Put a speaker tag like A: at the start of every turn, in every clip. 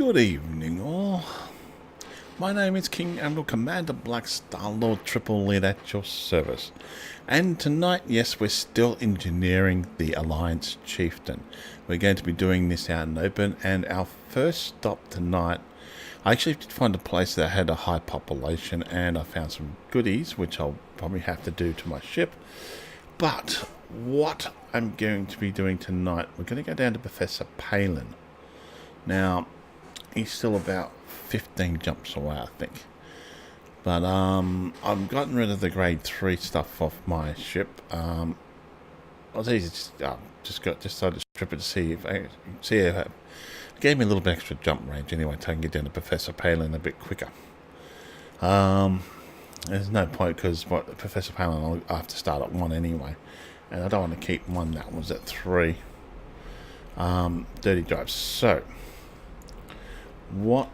A: Good evening, all. My name is King Admiral Commander Black Star Lord Triple Lead at your service. And tonight, yes, we're still engineering the Alliance Chieftain. We're going to be doing this out in open, and our first stop tonight, I actually did find a place that had a high population, and I found some goodies, which I'll probably have to do to my ship. But what I'm going to be doing tonight, we're going to go down to Professor Palin. Now, he's still about 15 jumps away, I think. But I've gotten rid of the grade 3 stuff off my ship. I was easy, just decided to strip it to see if it gave me a little bit extra jump range anyway, so I can get down to Professor Palin a bit quicker. There's no point because Professor Palin I'll have to start at 1 anyway, and I don't want to keep one that was at 3. Dirty drives. So what?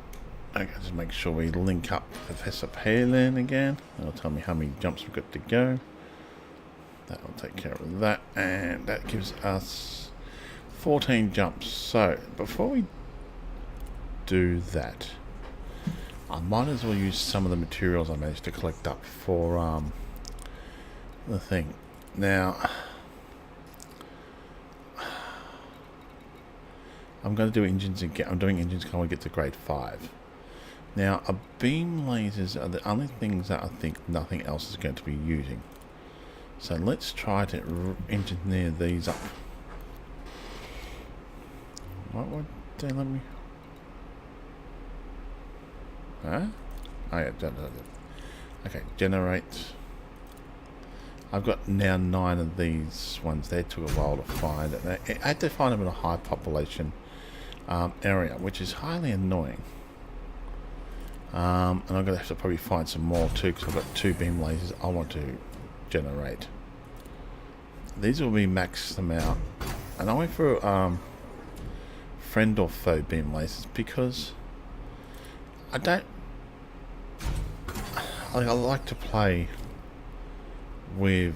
A: Okay, just make sure we link up Professor Palin again. It'll tell me how many jumps we've got to go. That will take care of that, and that gives us 14 jumps. So before we do that, I might as well use some of the materials I managed to collect up for the thing. Now, I'm going to do engines again. I'm doing engines until I get to grade 5. Now, beam lasers are the only things that I think nothing else is going to be using. So let's try to engineer these up. What would they let me? Huh? Oh yeah, okay, generate. I've got now 9 of these ones. They took a while to find it. I had to find them in a high population area, which is highly annoying. And I'm going to have to probably find some more too, because I've got 2 beam lasers I want to generate. These will be maxed them out, and I went for friend or foe beam lasers because I like to play with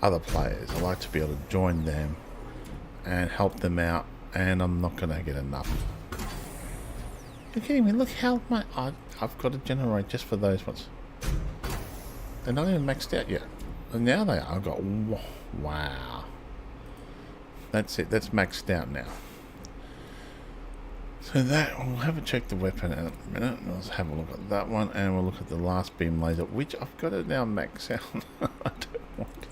A: other players. I like to be able to join them and help them out, and I'm not going to get enough. You're kidding me? Look how I've got to generate just for those ones. They're not even maxed out yet, and now they are. I've got, wow. That's it. That's maxed out now. So that, we'll have a check the weapon in a minute. Let's have a look at that one, and we'll look at the last beam laser, which I've got to now max out. I don't want.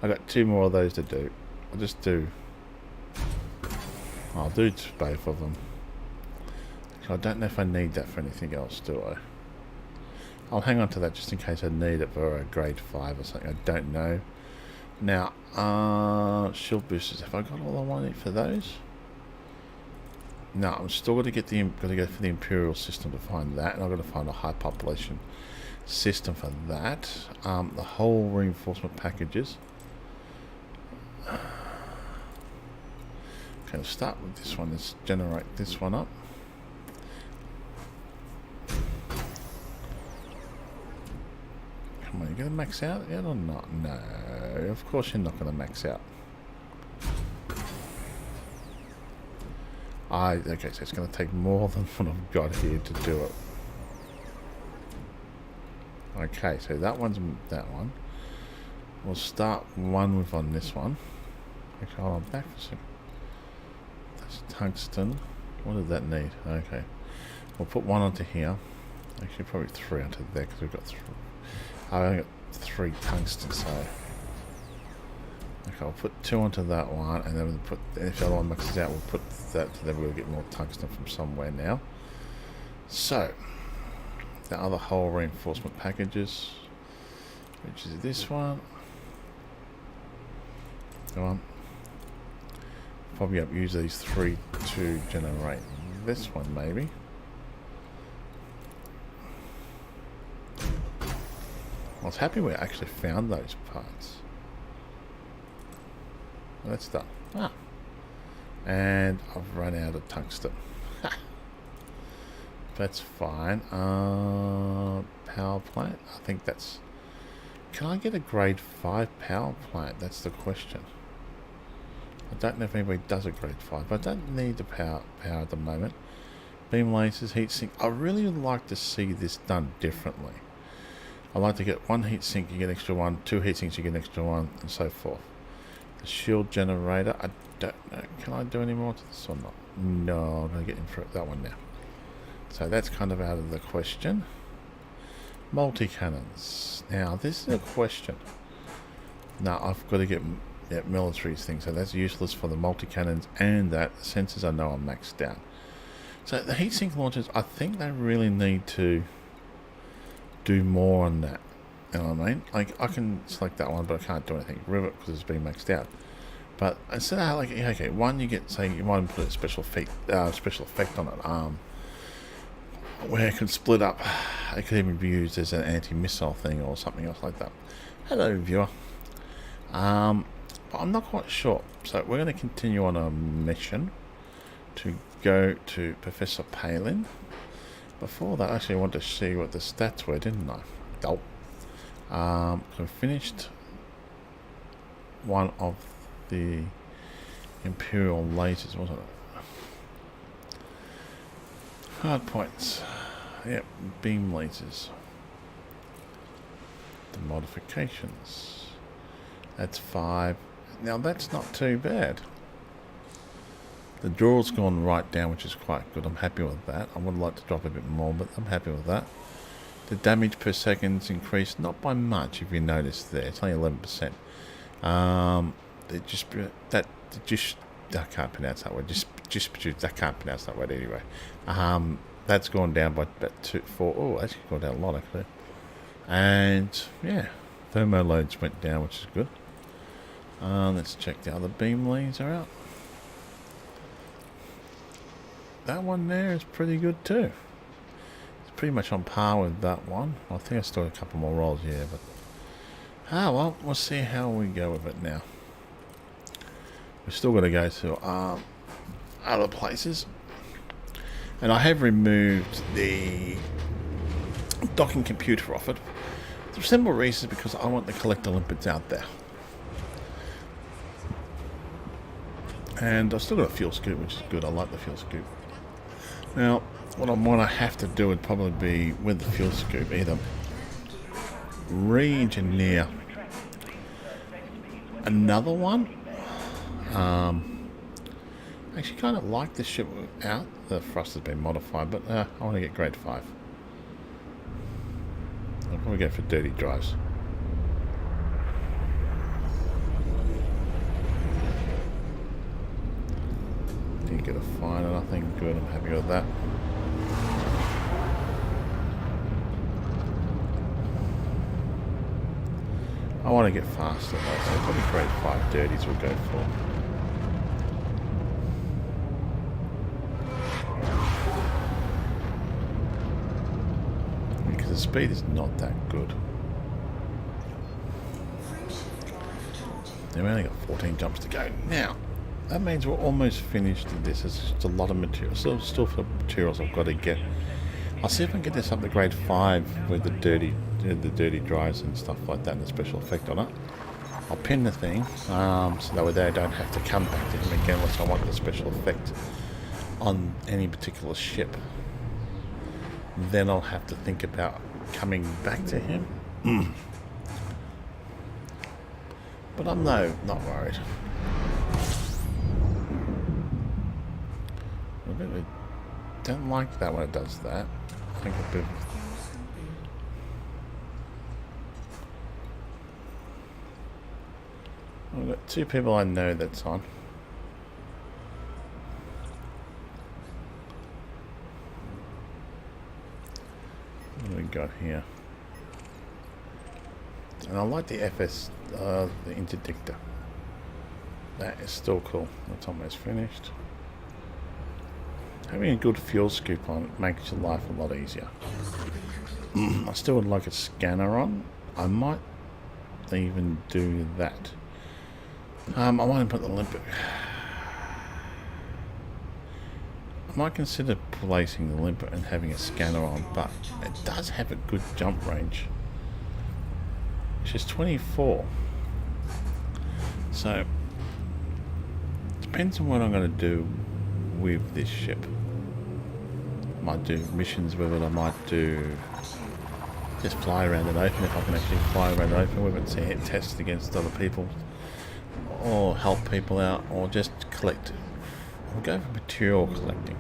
A: I got 2 more of those to do. I'll just do. I'll do both of them. I don't know if I need that for anything else, do I? I'll hang on to that just in case I need it for a grade 5 or something. I don't know. Now, shield boosters. Have I got all I wanted for those? No, I'm still going to get got to go for the Imperial system to find that, and I've got to find a high population system for that. The whole reinforcement packages. Okay, we'll start with this one. Let's generate this one up. Come on, you going to max out yet or not? No, of course you're not going to max out. Okay, so it's going to take more than what I've got here to do it. Okay, so that one. We'll start one with on this one. Actually, hold on, back for a second. That's tungsten. What does that need? Okay, we'll put one onto here. Actually, probably 3 onto there because we've got 3. I've only got 3 tungsten, so. Okay, I'll put 2 onto that one, and then we'll put, if the other one maxes out, we'll put that, then we'll get more tungsten from somewhere now. So, the other whole reinforcement packages, which is this one. Go on. Probably use these 3 to generate this one, maybe. I was happy we actually found those parts. That's done. And I've run out of tungsten. That's fine. Power plant. I think that's. Can I get a grade 5 power plant? That's the question. I don't know if anybody does a grade 5, but I don't need the power at the moment. Beam lasers, heatsink. I really would like to see this done differently. I like to get one heatsink, you get an extra one, two heatsinks, you get an extra one, and so forth. The shield generator, I don't know. Can I do any more to this or not? No, I'm going to get in for that one now. So that's kind of out of the question. Multi-cannons. Now, this is a question. Now, I've got to get military's thing, so that's useless for the multi-cannons, and that sensors I know are maxed out. So the heatsink launchers, I think they really need to do more on that. You know what I mean? Like, I can select that one, but I can't do anything with it because it's been maxed out. But instead of like, okay, one you get, say, you want to put a special effect on it, where it can split up. It could even be used as an anti-missile thing or something else like that. Hello, viewer. But I'm not quite sure. So we're going to continue on a mission to go to Professor Palin. Before that, actually, I wanted to see what the stats were, didn't I? Nope. So finished one of the Imperial lasers, wasn't it? Hard points. Yep, beam lasers. The modifications. That's 5. Now that's not too bad. The draw's gone right down, which is quite good. I'm happy with that. I would like to drop a bit more, but I'm happy with that. The damage per second's increased, not by much, if you notice there. It's only 11%. I can't pronounce that word. I can't pronounce that word anyway. That's gone down by about 4. Oh, actually gone down a lot, actually. And yeah, thermo loads went down, which is good. Let's check the other beam laser out. That one there is pretty good too. It's pretty much on par with that one. I think I still have a couple more rolls, yeah, but well, we'll see how we go with it now. We're still got to go to other places, and I have removed the docking computer off it. The simple reason is because I want to collect the limpets out there. And I've still got a fuel scoop, which is good. I like the fuel scoop. Now, what I have to do would probably be, with the fuel scoop, either re-engineer another one. Actually kind of like the ship without the thrust has been modified, but I want to get grade 5. I'll probably go for dirty drives. Didn't get a fine or nothing. Good, I'm happy with that. I want to get faster though, so probably grade 5 dirties we'll go for. Because the speed is not that good. We've only got 14 jumps to go. Now, that means we're almost finished with this. It's just a lot of material. Still for materials I've got to get. I'll see if I can get this up to grade 5 with the dirty drives and stuff like that and the special effect on it. I'll pin the thing so that way I don't have to come back to him again unless I want the special effect on any particular ship. Then I'll have to think about coming back to him. But I'm not worried. I really don't like that when it does that. I think a bit. I've got 2 people I know that's on. What do we got here? And I like the FS, the interdictor. That is still cool. That's almost finished. Having a good fuel scoop on it makes your life a lot easier. I still would like a scanner on. I might even do that. I want to put the limpet. I might consider placing the limpet and having a scanner on, but it does have a good jump range, which is 24. So Depends on what I'm going to do with this ship. Might do missions with it. I might do just fly around it open if I can actually fly around it open with it, see it tested against other people, or help people out, or just collect. I'll go for material collecting.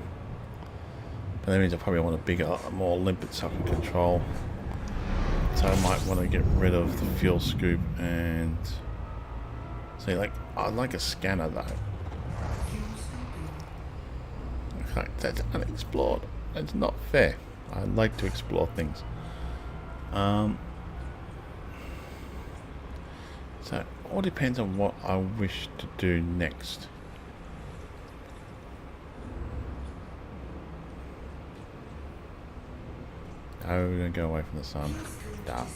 A: But that means I probably want a bigger, more limpet so I can control. So I might want to get rid of the fuel scoop and see, like, I'd like a scanner though. Okay, that's unexplored. It's not fair. I like to explore things. So it all depends on what I wish to do next. Oh, we're going to go away from the sun. Duh.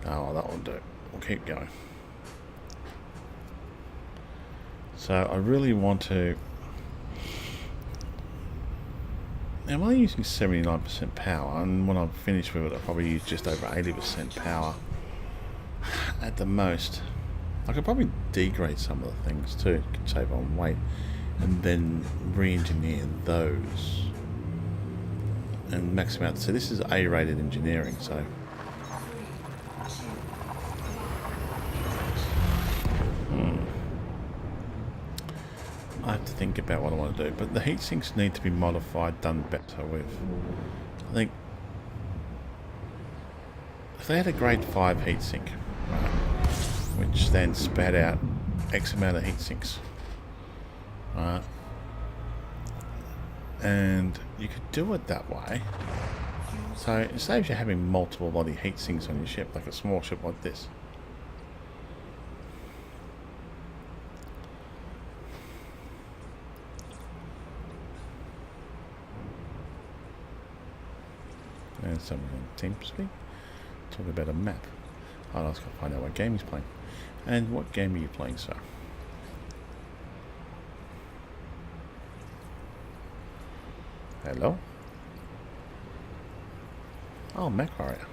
A: Oh, well, that will do. We'll keep going. So I really want to... Now, I'm only using 79% power, and when I'm finished with it, I'll probably use just over 80% power at the most. I could probably degrade some of the things too, could save on weight, and then re-engineer those and max them out. So this is A-rated engineering, so I have to think about what I want to do, but the heat sinks need to be modified, done better with. I think if they had a grade 5 heatsink, right, which then spat out X amount of heat sinks, right, and you could do it that way, so it saves you having multiple bloody heat sinks on your ship, like a small ship like this. And someone on TeamSpeak talk about a map. Oh, I was going to find out what game he's playing. And what game are you playing, sir? Hello? Oh, Mech Warrior.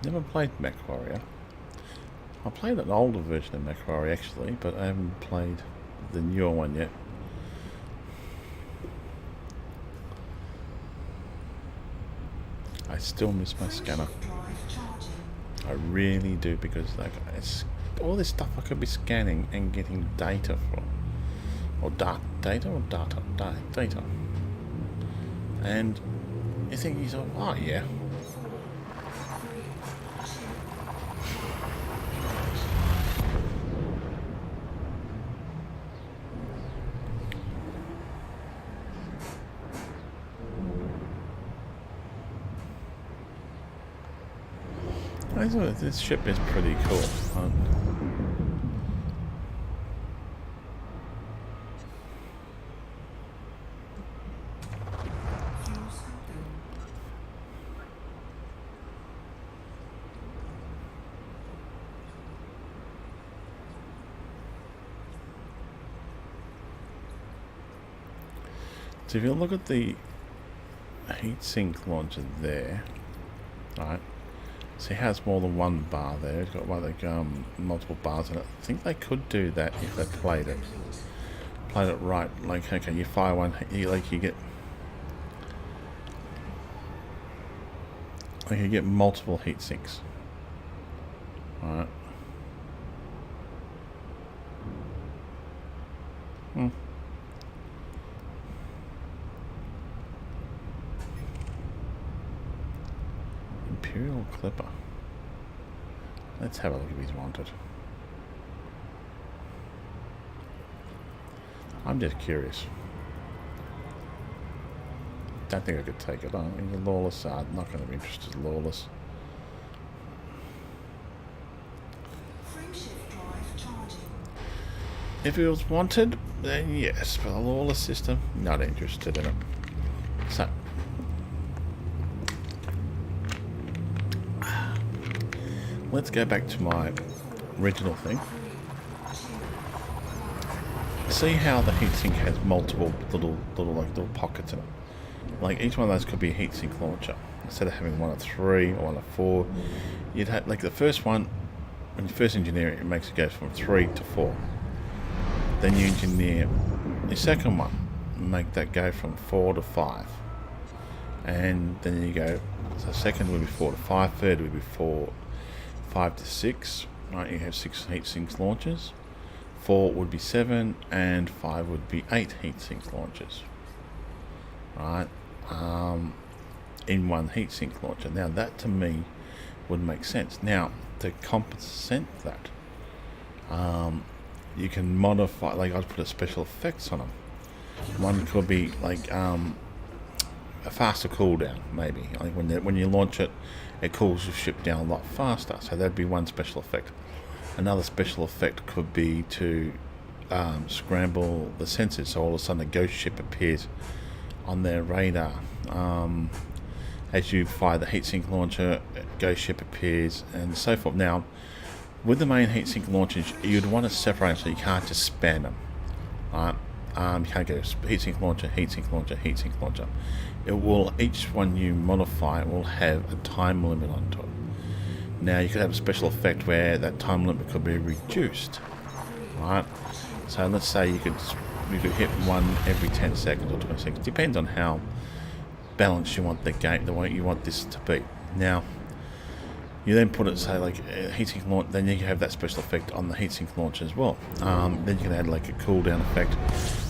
A: Never played Mech Warrior. I played an older version of Mech Warrior actually, but I haven't played the newer one yet. I still miss my scanner. I really do, because like it's all this stuff I could be scanning and getting data from, or data, and you think he's like, oh yeah. This ship is pretty cool. So if you look at the heatsink launcher there, right? See how it's more than one bar there. It's got like multiple bars in it. I think they could do that if they played it right. Like, okay, you fire one, you get multiple heat sinks. Alright. Imperial Clipper. Let's have a look if he's wanted. I'm just curious. Don't think I could take it on. He's a lawless. I'm not going to be interested in lawless. If it was wanted, then yes. For the lawless system, not interested in it. So. Let's go back to my original thing. See how the heatsink has multiple little pockets in it. Like each one of those could be a heatsink launcher. Instead of having one of 3 or one of 4, you'd have like the first one. When you first engineer it, it makes it go from 3 to 4. Then you engineer the second one, make that go from 4 to 5, and then you go. So second would be 4 to 5. Third would be 5 to 6. Right, you have 6 heatsink launchers. 4 would be 7, and 5 would be 8 heatsink launchers. Right, in one heatsink launcher. Now that to me would make sense. Now to compensate that, you can modify. Like I'd put a special effects on them. One could be like a faster cooldown, maybe. Like when you launch it, it cools your ship down a lot faster. So that'd be one special effect. Another special effect could be to scramble the sensors, so all of a sudden a ghost ship appears on their radar. As you fire the heatsink launcher, a ghost ship appears, and so forth. Now, with the main heatsink launchers, you'd want to separate them so you can't just span them. Right? You can't go heatsink launcher, heatsink launcher, heatsink launcher. It will, each one you modify will have a time limit onto it. Now you could have a special effect where that time limit could be reduced. Right? So let's say you could hit one every 10 seconds or 20 seconds. Depends on how balanced you want the game, the way you want this to be. Now, you then put it, say, like heatsink launch. Then you can have that special effect on the heatsink launch as well. Then you can add like a cooldown effect.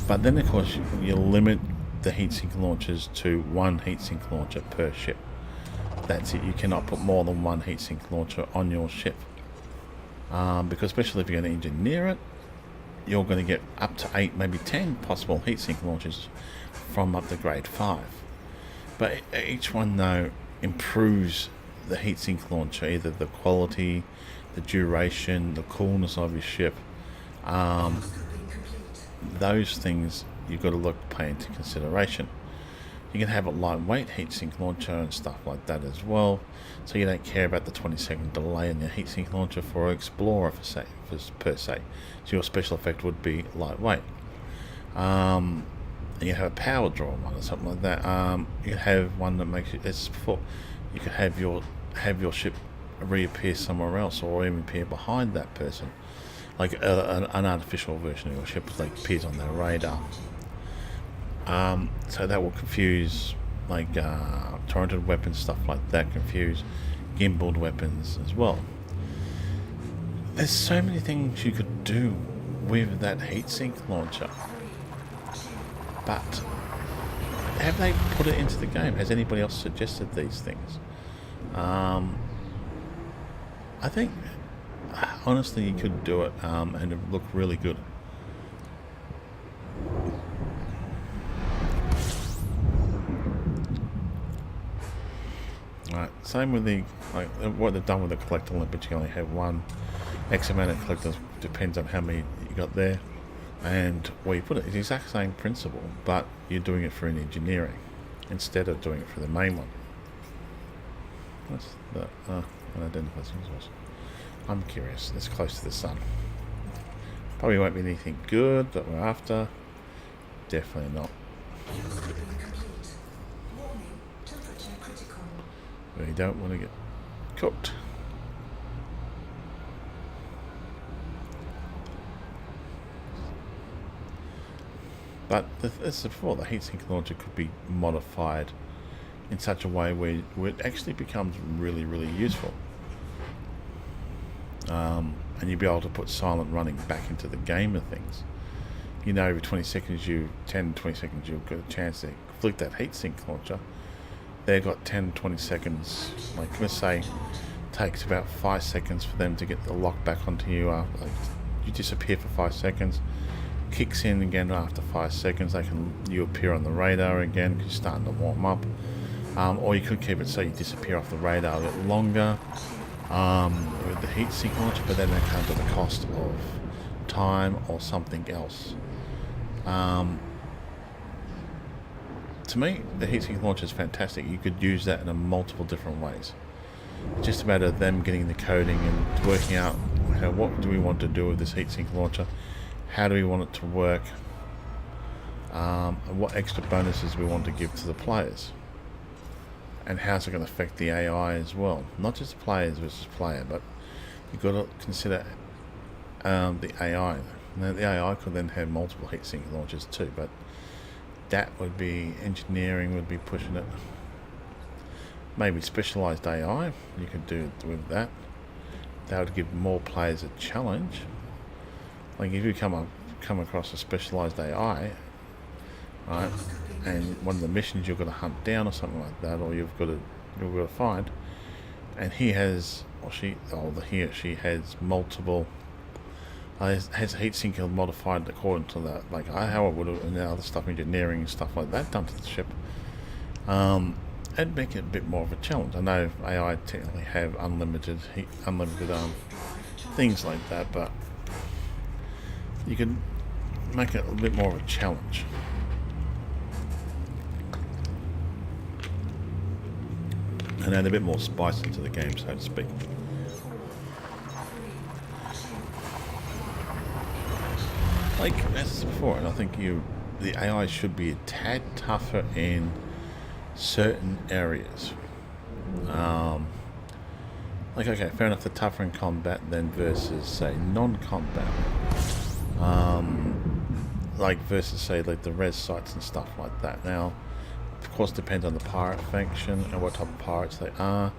A: But then, of course, you limit the heatsink launchers to one heatsink launcher per ship. That's it. You cannot put more than one heatsink launcher on your ship. Because especially if you're going to engineer it, you're going to get up to 8, maybe 10 possible heatsink launchers from up to grade 5. But each one, though, improves the heatsink launcher, either the quality, the duration, the coolness of your ship. Those things you've got to pay into consideration. You can have a lightweight heatsink launcher and stuff like that as well, so you don't care about the 20-second delay in your heatsink launcher for Explorer per se. So your special effect would be lightweight. You have a power draw one or something like that. You can have one that makes it. As before, you could have your ship reappear somewhere else, or even appear behind that person, like an artificial version of your ship, like appears on their radar. So that will confuse like turreted weapons, stuff like that. Confuse gimbaled weapons as well. There's so many things you could do with that heatsink launcher. But have they put it into the game? Has anybody else suggested these things? I think, honestly, you could do it and it would look really good. Right, same with what they've done with the collector limit. You only have one X amount of collectors, depends on how many you got there. And where you put it, it's the exact same principle, but you're doing it for an engineering instead of doing it for the main one. What's that? Unidentified source. I'm curious. It's close to the sun. Probably won't be anything good that we're after. Definitely not. We don't want to get cooked. But as before, the heatsink launcher could be modified in such a way where it actually becomes really, really useful. And you'd be able to put silent running back into the game of things. You know, every 20 seconds, 20 seconds, you've got a chance to flick that heatsink launcher. They've got 10, 20 seconds. Like, let's say, takes about 5 seconds for them to get the lock back onto you. Like, you disappear for 5 seconds. Kicks in again after 5 seconds. You appear on the radar again because you're starting to warm up. Or you could keep it so you disappear off the radar a bit longer with the heatsink launcher, but then that comes at the cost of time or something else. To me, the heatsink launcher is fantastic. You could use that in multiple different ways. It's just a matter of them getting the coding and working out what do we want to do with this heatsink launcher. how do we want it to work, and what extra bonuses we want to give to the players, and how's it going to affect the AI as well. Not just players versus player, but you've got to consider the AI. Now, the AI could then have multiple heatsink launchers too, but that would be engineering would be pushing it. Maybe specialized AI you could do with that. That would give more players a challenge. Like if you come across a specialized AI, right, and one of the missions you've got to hunt down or something like that, or you've got to find, and he has or she has multiple. Has heatsink modified according to that, like how it would have, and other stuff, engineering and stuff like that done to the ship. It'd make it a bit more of a challenge. I know AI technically have unlimited things like that, but you can make it a bit more of a challenge. And add a bit more spice into the game, so to speak. Like as before, and I think the AI should be a tad tougher in certain areas. Like okay, fair enough, they're tougher in combat than versus say non-combat. Like versus say like the res sites and stuff like that. Now, of course, depends on the pirate faction and what type of pirates they are.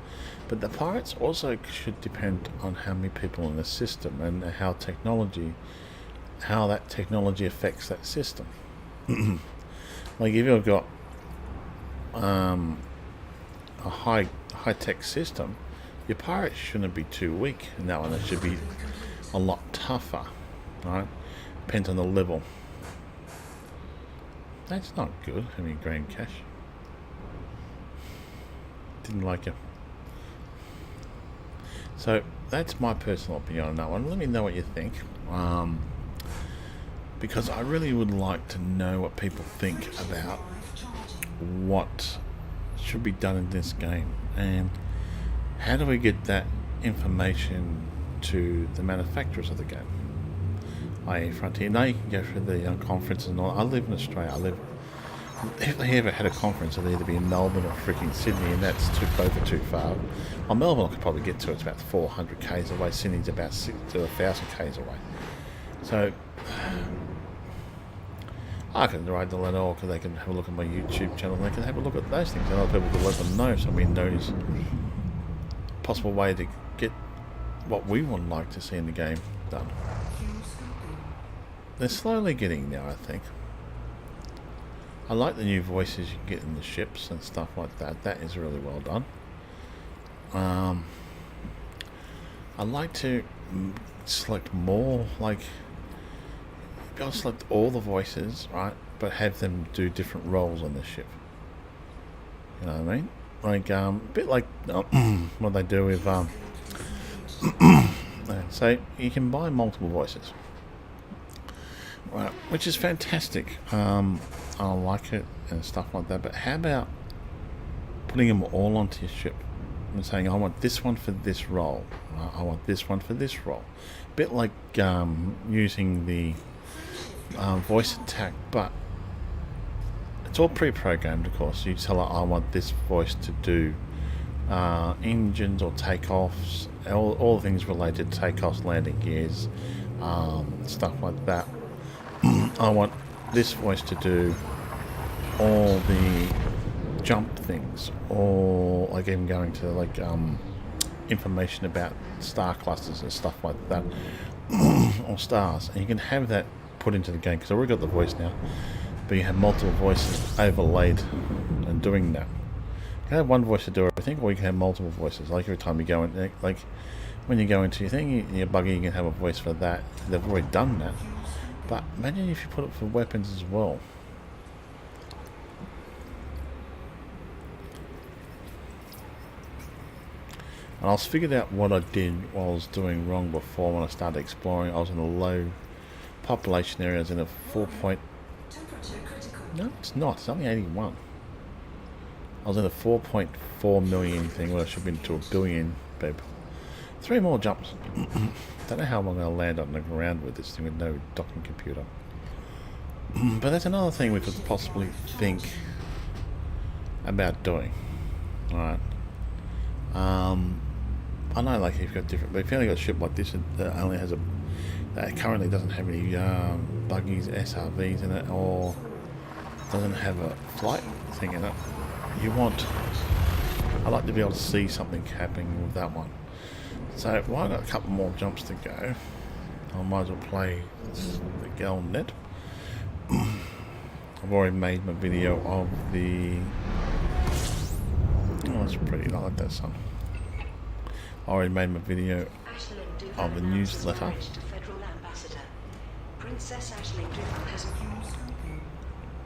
A: But the pirates also should depend on how many people in the system and how that technology affects that system. Like if you've got a high tech system, your pirates shouldn't be too weak in that one. It should be a lot tougher, right? Depends on the level. That's not good, having grand cash. Didn't like it. So that's my personal opinion on that one. Let me know what you think. Because I really would like to know what people think about what should be done in this game, and how do we get that information to the manufacturers of the game, i.e. Frontier. Now you can go for the conferences and all. I live in Australia. If they ever had a conference, it'd either be in Melbourne or freaking Sydney, and that's too far. Well, Melbourne I could probably get to. It's about 400 k's away. Sydney's about 6 to 1,000 k's away. So I can ride the Lenore because they can have a look at my YouTube channel and they can have a look at those things, and other people can let them know, so we knows possible way to get what we would like to see in the game done. They're slowly getting there, I think. I like the new voices you can get in the ships and stuff like that. That is really well done. I'd like to select more, like be able to select all the voices, right, but have them do different roles on the ship. You know what I mean? Like a bit like what they do with so you can buy multiple voices, right, which is fantastic. I like it and stuff like that, but how about putting them all onto your ship and saying, I want this one for this role, I want this one for this role. A bit like using the voice attack, but it's all pre-programmed, of course. You tell her, I want this voice to do engines or takeoffs, all things related to takeoffs, landing gears, stuff like that. I want this voice to do all the jump things, or like even going to like information about star clusters and stuff like that, or stars, and you can have that put into the game, because I've already got the voice now, but you have multiple voices overlaid and doing that. You can have one voice to do everything, or you can have multiple voices. Like every time you go in, like when you go into your thing, your buggy, you can have a voice for that. They've already done that, but imagine if you put it for weapons as well. And I was figured out what I did while I was doing wrong before when I started exploring. I was in a low population area. I was in a 4 point... No, it's not. It's only 81. I was in a 4.4 million thing where I should have been to a billion people. 3 more jumps. Don't know how I'm going to land on the ground with this thing with no docking computer. But that's another thing we could possibly think about doing. Alright. I know, like, if you've got different, but if you only got a ship like this that only has that currently doesn't have any buggies, SRVs in it, or doesn't have a flight thing in it, I'd like to be able to see something happening with that one. So, well, I've got a couple more jumps to go. I might as well play the girl net. I've already made my video of the... Oh, that's pretty. I like that song. I already made my video of the newsletter.
B: Princess Aisling Duval has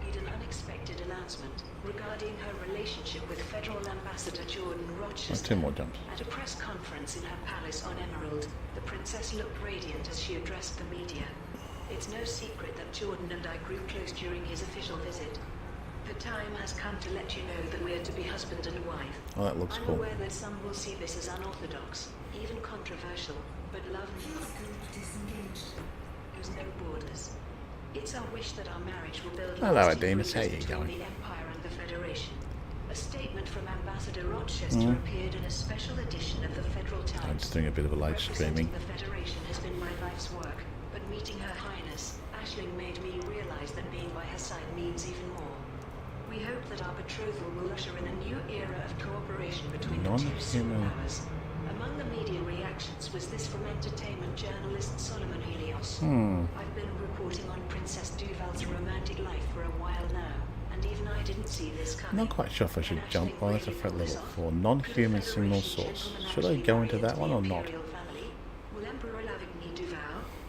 B: made an unexpected announcement regarding her relationship with Federal Ambassador Jordan Rochester.
A: 2 more jumps.
B: At a press conference in her palace on Emerald, the princess looked radiant as she addressed the media. It's no secret that Jordan and I grew close during his official visit. The time has come to let you know that we are to be husband and wife.
A: Oh, that looks cool.
B: I'm aware that some will see this as unorthodox, even controversial, but love knows no borders. It's our wish that our marriage will build
A: hello, Demas. How you
B: between
A: going?
B: the Empire and the Federation. A statement from Ambassador Rochester appeared in a special edition of the Federal Times.
A: I'm just doing a bit of a live streaming.
B: The Federation has been my life's work, but meeting Her Highness, Aisling made me realize that being by her side means even more. We hope that our betrothal will usher in a new era of cooperation between the two superpowers. Among the media reactions was this from entertainment journalist Solomon Helios. I've been reporting on Princess Duval's romantic life for a while now, and even I didn't see this coming.
A: I'm not quite sure if I should jump. Oh, that's a threat level 4. Non-human signal source. Should I go into that one or not?
B: Will Emperor Lavigny Duval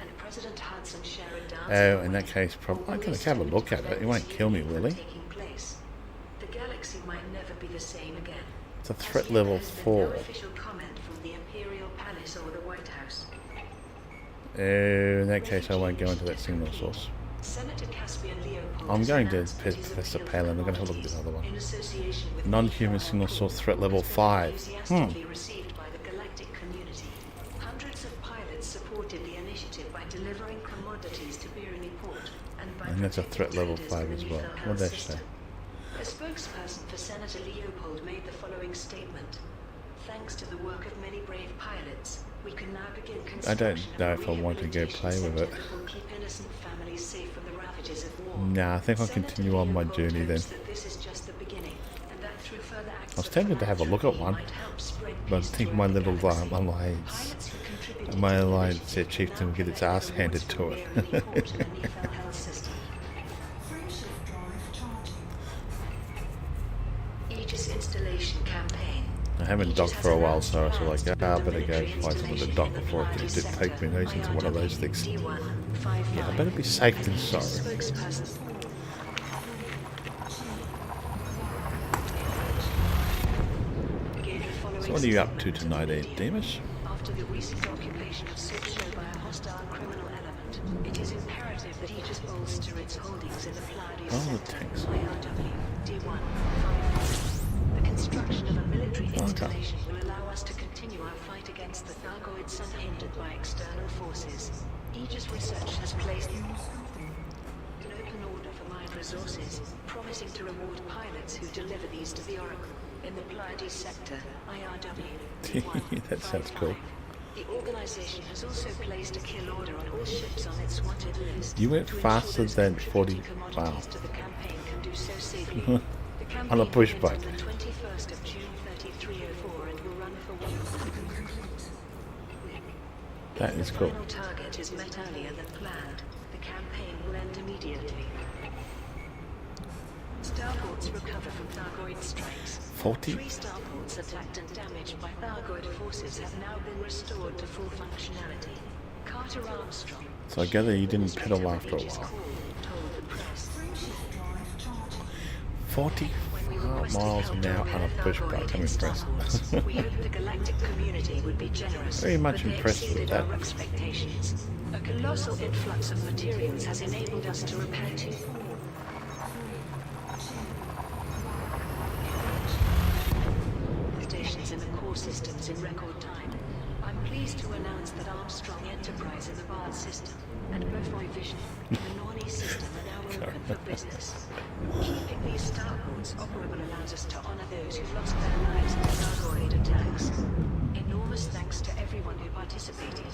B: and President Hudson share a dance?
A: Oh, in that case, probably I can have a look at it. He won't kill me, will he?
B: The galaxy might never be the same again.
A: It's a threat level 4.
B: No official comment from the Imperial Palace or the White House.
A: In that case, I won't go into that signal source.
B: Senator Caspian Leopold
A: I'm going to Professor Palin. I'm going to have a look at this other one. Non-human signal source threat level 5.
B: Received by the galactic community. Hundreds of pilots supported the initiative by delivering commodities to Biruni Port and by
A: And that's a threat level 5 as well. What did they say?
B: A spokesperson for Senator Leopold made the following statement. Thanks to the work of many brave pilots, we can now begin
A: I don't
B: construction
A: know
B: of a
A: if I want to go
B: rehabilitation
A: play with
B: centre
A: it.
B: that will keep innocent families safe from the ravages of war.
A: Nah, I think I'll
B: Senator
A: continue on my
B: Leopold
A: journey then.
B: hopes that this is just the beginning, and that through further acts
A: I was
B: of
A: tempted to have a look at one,
B: might help spread
A: but I
B: peace
A: think
B: throughout
A: my
B: the
A: little
B: galaxy.
A: alliance,
B: Pilots who contributed
A: my
B: to the
A: alliance
B: initiative
A: Chieftain will
B: now
A: get its
B: get their
A: ass handed
B: rewards
A: to
B: from
A: it.
B: Biruni Port and the Nephel health system. Aegis installation campaign.
A: I haven't docked for a while, so I was like, I better go find something to dock before it did take me nose into one of those things. Yeah, I better be safe than sorry. So what are you up to tonight, Demas?
B: After the recent occupation of Sub-Show by a hostile criminal element, it is imperative that Aegis bolster its holdings in the Pleiades
A: Oh, the
B: sector,
A: tanks.
B: IRW, D1, 5. The construction of a military installation will allow us to continue our fight against the Thargoids unhindered by external forces. Aegis Research has placed an open order for mined resources, promising to reward pilots who deliver these to the Oracle in the Pleiades sector, IRW. D1,
A: That sounds
B: 55.
A: cool.
B: The organization has also placed a kill order on all ships on its wanted list.
A: You went
B: to
A: faster
B: ensure
A: than
B: those
A: 40
B: contributing
A: wow.
B: commodities to the campaign can do so safely. The campaign
A: On a push
B: begins
A: bike.
B: on the 21st of June 3304 and will run for 1 month.
A: That
B: If
A: is
B: the
A: cool.
B: final target is met earlier than planned, the campaign will end immediately. Starports recover from Thargoid strikes.
A: 40?
B: 3 starports attacked and damaged by Thargoid forces have now been restored to full functionality. Carter Armstrong,
A: So I gather you didn't pedal after a
B: Aegis
A: while.
B: Corps, told the press.
A: 40 miles an hour on a push bike. I'm impressed.
B: We hope the galactic community would be generous.
A: Very much
B: but they
A: impressed with
B: exceeded
A: that.
B: our expectations. A colossal influx of materials has enabled us to repair 2 stations in the core systems in record time. I'm pleased pleased to announce that Armstrong Enterprise in the Bard system and Beaufoy Vision in the Norney system are now open for business. Keeping these starports operable allows us to honor those who've lost their lives in the Thargoid attacks. Enormous thanks to everyone who participated.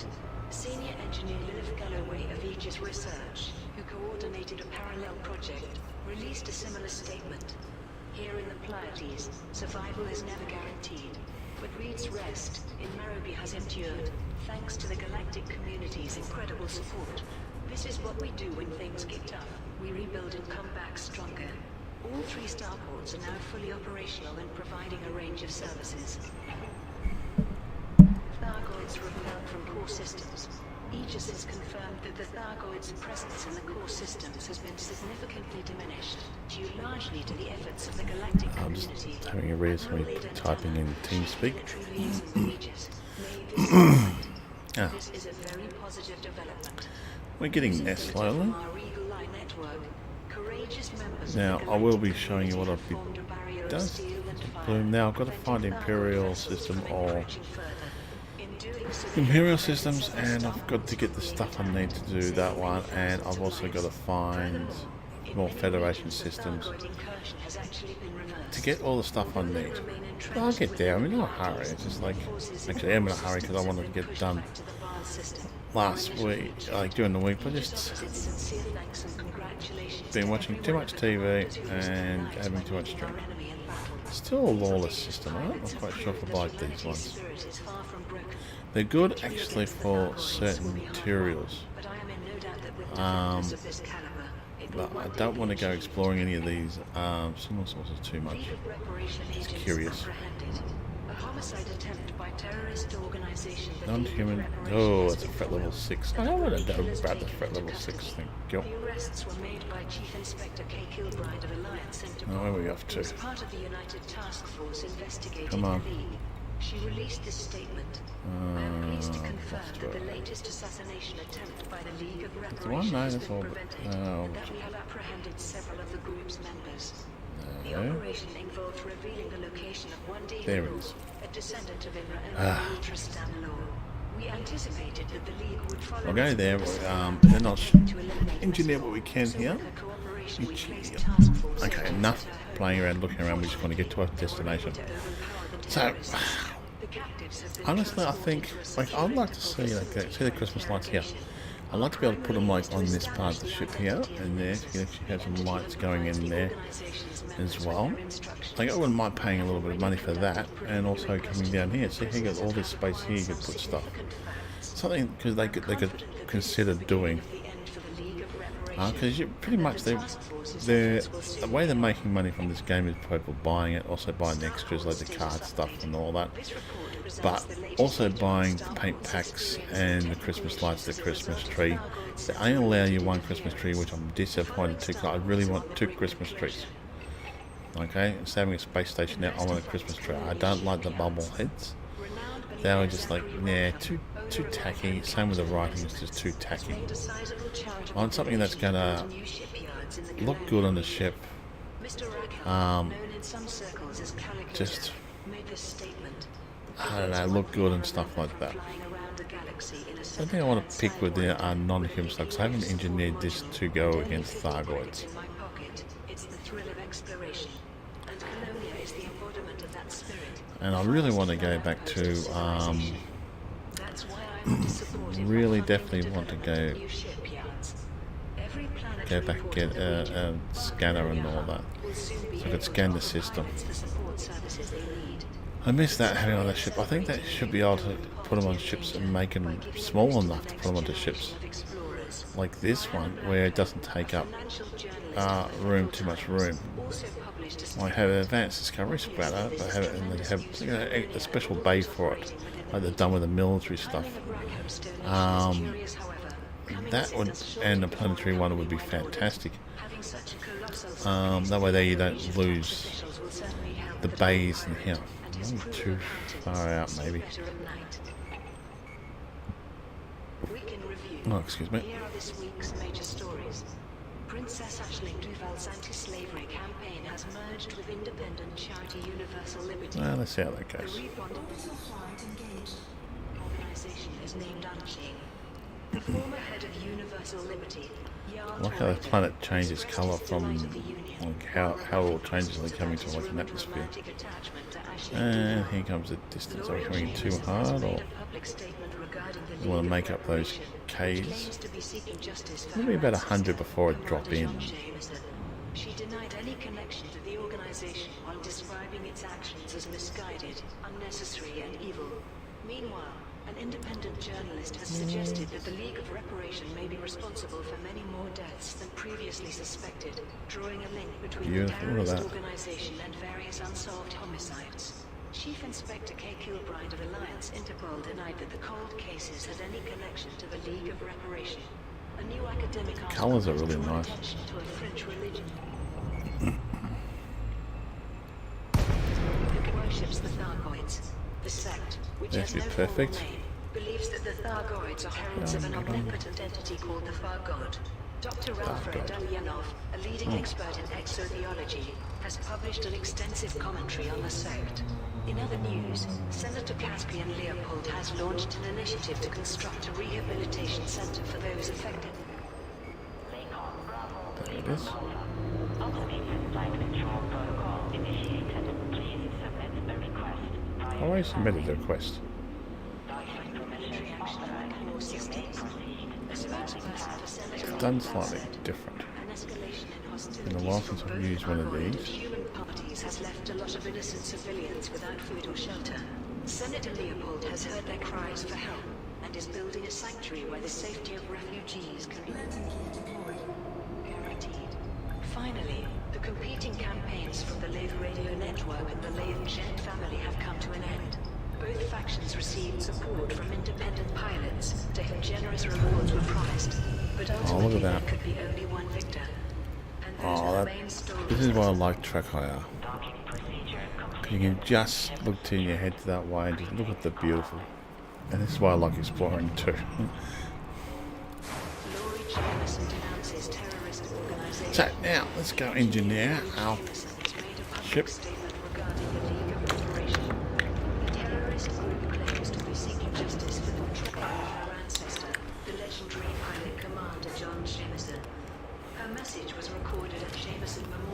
B: Senior Engineer Lilith Galloway of Aegis Research, who coordinated a parallel project, released a similar statement. Here in the Pleiades, survival is never guaranteed, but Reed's rest in Marrowby has endured, thanks to the galactic community's incredible support. This is what we do when things get tough. We rebuild and come back stronger. All 3 starports are now fully operational and providing a range of services. Thargoids repelled from core systems. Aegis has confirmed that the Thargoids' presence in the core systems has been significantly diminished, due largely to the efforts of the galactic community.
A: I'm just having a read of me typing in TeamSpeak.
B: This is a very positive development.
A: We're getting there slowly. Now, I will be showing you what I've done. Now, I've got to find Imperial system or Imperial systems, and I've got to get the stuff I need to do that one, and I've also got to find more Federation systems to get all the stuff I need. But I'll get there. I'm in no hurry. It's just like, actually, I'm in a hurry because I wanted to get it done last week, like during the week, but just been watching too much TV and having too much drink. Still a lawless system, right? I'm not quite sure if I like these ones. They're good actually for certain materials. But I don't want to go exploring any of these single sources too much. Just curious. Non-human. Oh, it's a threat level 6. I don't want to know about the threat level 6 thing. Go. Oh, where are we off to? Come on.
B: She released this statement. I am pleased to confirm that the latest assassination attempt by the League of Reparation has been prevented, and that we have apprehended several of the group's members. The operation involved revealing the location of one day a descendant of Imra and Ultrastan Law. We anticipated that the League would follow.
A: We'll go there. Then I'll engineer what we can here. Okay, enough playing around, looking around. We just want to get to our destination. So, honestly, I think, like, I'd like to see, like, see the Christmas lights here. I'd like to be able to put them, like, on this part of the ship here, and there, you can actually have some lights going in there as well. Like, I wouldn't mind paying a little bit of money for that, and also coming down here. See, you got all this space here, you could put stuff. Something, because they could consider doing. Because pretty much the way they're making money from this game is people buying it, also buying extras like the card stuff and all that, but also buying the paint packs and the Christmas lights, the Christmas tree. They only allow you one Christmas tree, which I'm disappointed to, because I really want 2 Christmas trees. Okay, instead of having a space station now, I want a Christmas tree. I don't like the bubble heads. They were just like, nah, too tacky. Same with the writing, it's just too tacky. I want something that's gonna look good on the ship. Just, I don't know, look good and stuff like that. I think I want to pick with the non-human stuff, because I haven't engineered this to go against Thargoids. And I really want to go back to, really definitely want to go back and get a scanner and all that, so I could scan the system. I miss that, having on that ship. I think that should be able to put them on ships and make them small enough to put them onto ships. Like this one, where it doesn't take up too much room. I have an advanced discovery splatter, but have it, and they have a special bay for it, like they've done with the military stuff. That would, and the planetary one would be fantastic. That way there you don't lose the bays in here. Not too far out, maybe. Oh, excuse me.
B: Here are this week's major stories. Princess Aisling Duval's anti-slavery campaign has merged with independent charity Universal Liberty.
A: Let's see how that goes.
B: organization is named Unchain. The former head of Universal Liberty,
A: I like how the planet changes colour from like how it all changes like coming to like an atmosphere. And here comes the distance. Are we coming in too hard, or you want to make up those K's? Maybe about 100 before I drop in.
B: She denied any connection to the organization while describing its actions as misguided, unnecessary, and evil. Meanwhile, an independent journalist has suggested that the League of Reparation may be responsible for many more deaths than previously suspected, drawing a link between the terrorist organization and various unsolved homicides. Chief Inspector K. Kilbride of Alliance Interpol denied that the cold cases had any connection to the League of Reparation. A new academic
A: colours are really nice.
B: To a French religion. It worships the Thargoids. The sect, which has no formal name, believes that the Thargoids are heralds of an omnipotent entity called the Far God. Dr. Alfred Dalyanov, a leading expert in exotheology, has published an extensive commentary on the sect. In other news, Senator Caspian Leopold has launched an initiative to construct a rehabilitation center for those affected.
A: There it is. I always submitted the request. It's done slightly different. It's been a while since I've used one of these.
B: Human parties has left a lot of innocent civilians without food or shelter. Senator Leopold has heard their cries for help and is building a sanctuary where the safety of refugees can be guaranteed. Finally, the competing campaigns from the Live Radio Network and the Live Jet family have come to an end. Both factions received support from independent pilots, to whom generous rewards were promised. But ultimately, there could be only one victor.
A: This is why I like track hire. You can just look to your head that way and just look at the beautiful. And this is why I like exploring too. So now let's go engineer our ship.